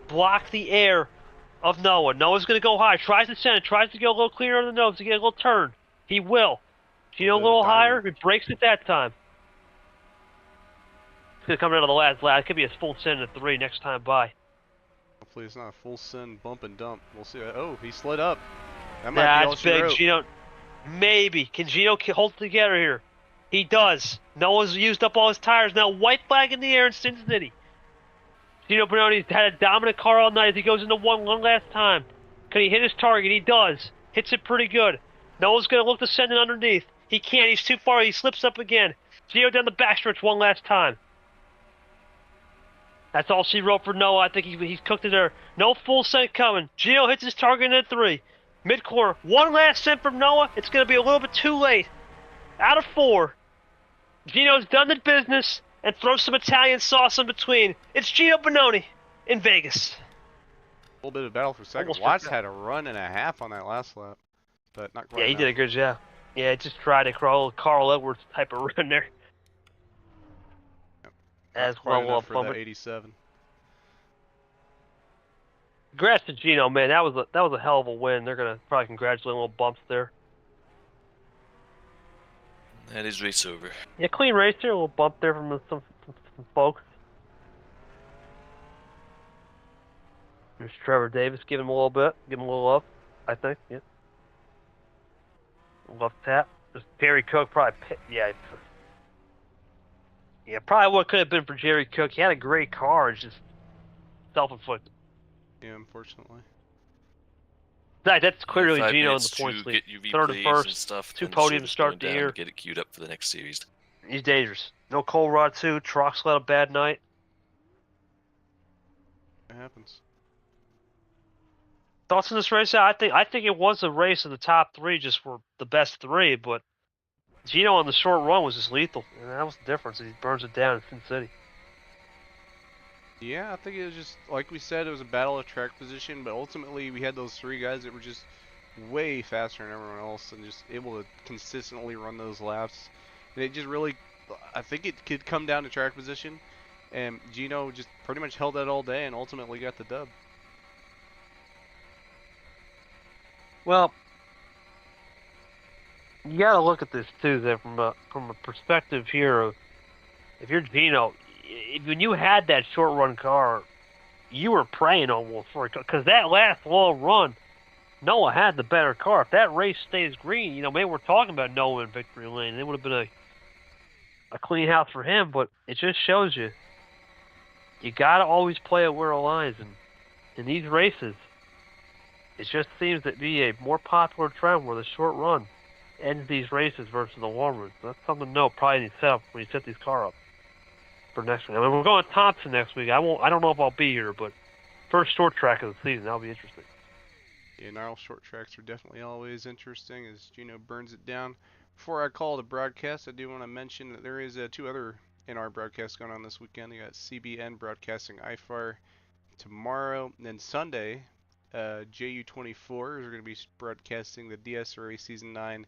[SPEAKER 1] block the air of Noah? Noah's going to go high. Tries to send it. Tries to go a little cleaner on the nose to get a little turn. He will. Gino a little higher. It breaks it that time. It's going to come out of the last lap. It could be a full send at 3 next time by.
[SPEAKER 2] Hopefully it's not a full send bump and dump. We'll see. Oh, he slid up. That might be all
[SPEAKER 1] That's
[SPEAKER 2] she
[SPEAKER 1] big.
[SPEAKER 2] wrote.
[SPEAKER 1] Gino, maybe. Can Gino hold it together here? He does. Noah's used up all his tires. Now white flag in the air in Sin City. Gino Benoni's had a dominant car all night as he goes into one last time. Can he hit his target? He does. Hits it pretty good. Noah's going to look to send it underneath. He can't. He's too far. He slips up again. Gino down the backstretch one last time. That's all she wrote for Noah. I think he's cooked it there. No full send coming. Gino hits his target at 3. Mid-corner. One last send from Noah. It's going to be a little bit too late. Out of 4. Gino's done the business and throws some Italian sauce in between. It's Gino Benoni in Vegas.
[SPEAKER 2] A little bit of battle for second.
[SPEAKER 1] Almost
[SPEAKER 2] Watts
[SPEAKER 1] forgot.
[SPEAKER 2] had a run and a half on that last lap, but not quite
[SPEAKER 1] Yeah, he
[SPEAKER 2] enough.
[SPEAKER 1] did a good job. Yeah, just tried to crawl Carl Edwards type of run there. As
[SPEAKER 2] Not quite
[SPEAKER 1] well,
[SPEAKER 2] enough for
[SPEAKER 1] Plumber.
[SPEAKER 2] that 87.
[SPEAKER 1] Congrats to Gino, man. That was a hell of a win. They're gonna probably congratulate a little bumps there.
[SPEAKER 3] That is race over.
[SPEAKER 1] Yeah, clean race there. A little bump there from some folks. There's Trevor Davis. Give him a little bit. Give him a little love, I think. Yeah. Love tap. There's Jerry Cook probably. Yeah. Yeah, probably what could have been for Jerry Cook. He had a great car. It's just self-inflicted.
[SPEAKER 2] Yeah, unfortunately.
[SPEAKER 1] That's clearly
[SPEAKER 3] 5
[SPEAKER 1] Gino in
[SPEAKER 3] minutes
[SPEAKER 1] the points
[SPEAKER 3] to
[SPEAKER 1] lead.
[SPEAKER 3] get your
[SPEAKER 1] Third and
[SPEAKER 3] replays
[SPEAKER 1] first,
[SPEAKER 3] and stuff,
[SPEAKER 1] 2
[SPEAKER 3] then
[SPEAKER 1] podiums
[SPEAKER 3] shit is
[SPEAKER 1] start
[SPEAKER 3] going
[SPEAKER 1] the
[SPEAKER 3] down
[SPEAKER 1] year.
[SPEAKER 3] to get it queued up for the next series.
[SPEAKER 1] He's dangerous. No Cold Rod 2. Troxel had a bad night.
[SPEAKER 2] It happens.
[SPEAKER 1] Thoughts on this race? I think it was a race of the top 3 just for the best 3, but Gino on the short run was just lethal. And that was the difference. He burns it down in Sin City.
[SPEAKER 2] Yeah, I think it was just, like we said, it was a battle of track position, but ultimately we had those 3 guys that were just way faster than everyone else and just able to consistently run those laps. And it just really, I think it could come down to track position, and Gino just pretty much held that all day and ultimately got the dub.
[SPEAKER 1] Well, you got to look at this too, then from a perspective here of if you're Gino, when you had that short run car, you were praying almost for it because that last long run, Noah had the better car. If that race stays green, maybe we're talking about Noah in victory lane. It would have been a clean house for him. But it just shows you got to always play it where it lies, and in these races, it just seems to be a more popular trend where the short run ends these races versus the long run. So that's something to know probably in itself when you set these car up for next week. I mean, we're going to Thompson next week. I don't know if I'll be here, but first short track of the season, that'll be interesting.
[SPEAKER 2] Yeah, NARL short tracks are definitely always interesting as Gino burns it down. Before I call the broadcast, I do want to mention that there is 2 other NR broadcasts going on this weekend. You got CBN broadcasting IFAR tomorrow, and then Sunday, JU24 is going to be broadcasting the DSRA Season 9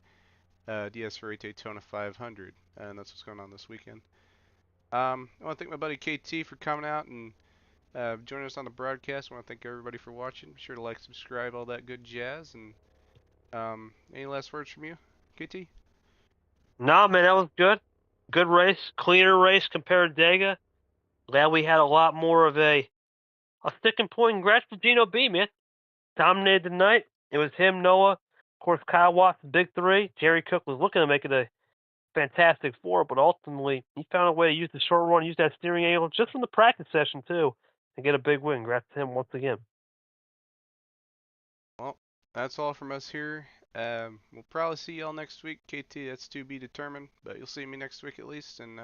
[SPEAKER 2] DSRA Daytona 500, and that's what's going on this weekend. I want to thank my buddy KT for coming out and joining us on the broadcast. I want to thank everybody for watching. Be sure to like, subscribe, all that good jazz. And any last words from you, KT?
[SPEAKER 1] No, man, that was good. Good race, cleaner race compared to Dega. Glad we had a lot more of a sticking point. Congrats to Gino B, man. Dominated the night. It was him, Noah, course, Kyle Watson, big three. Jerry Cook was looking to make it a Fantastic Four, but ultimately he found a way to use the short run, use that steering angle just from the practice session too, and get a big win. Congrats to him once again.
[SPEAKER 2] Well, that's all from us here. We'll probably see y'all next week. KT, that's to be determined, but you'll see me next week at least, and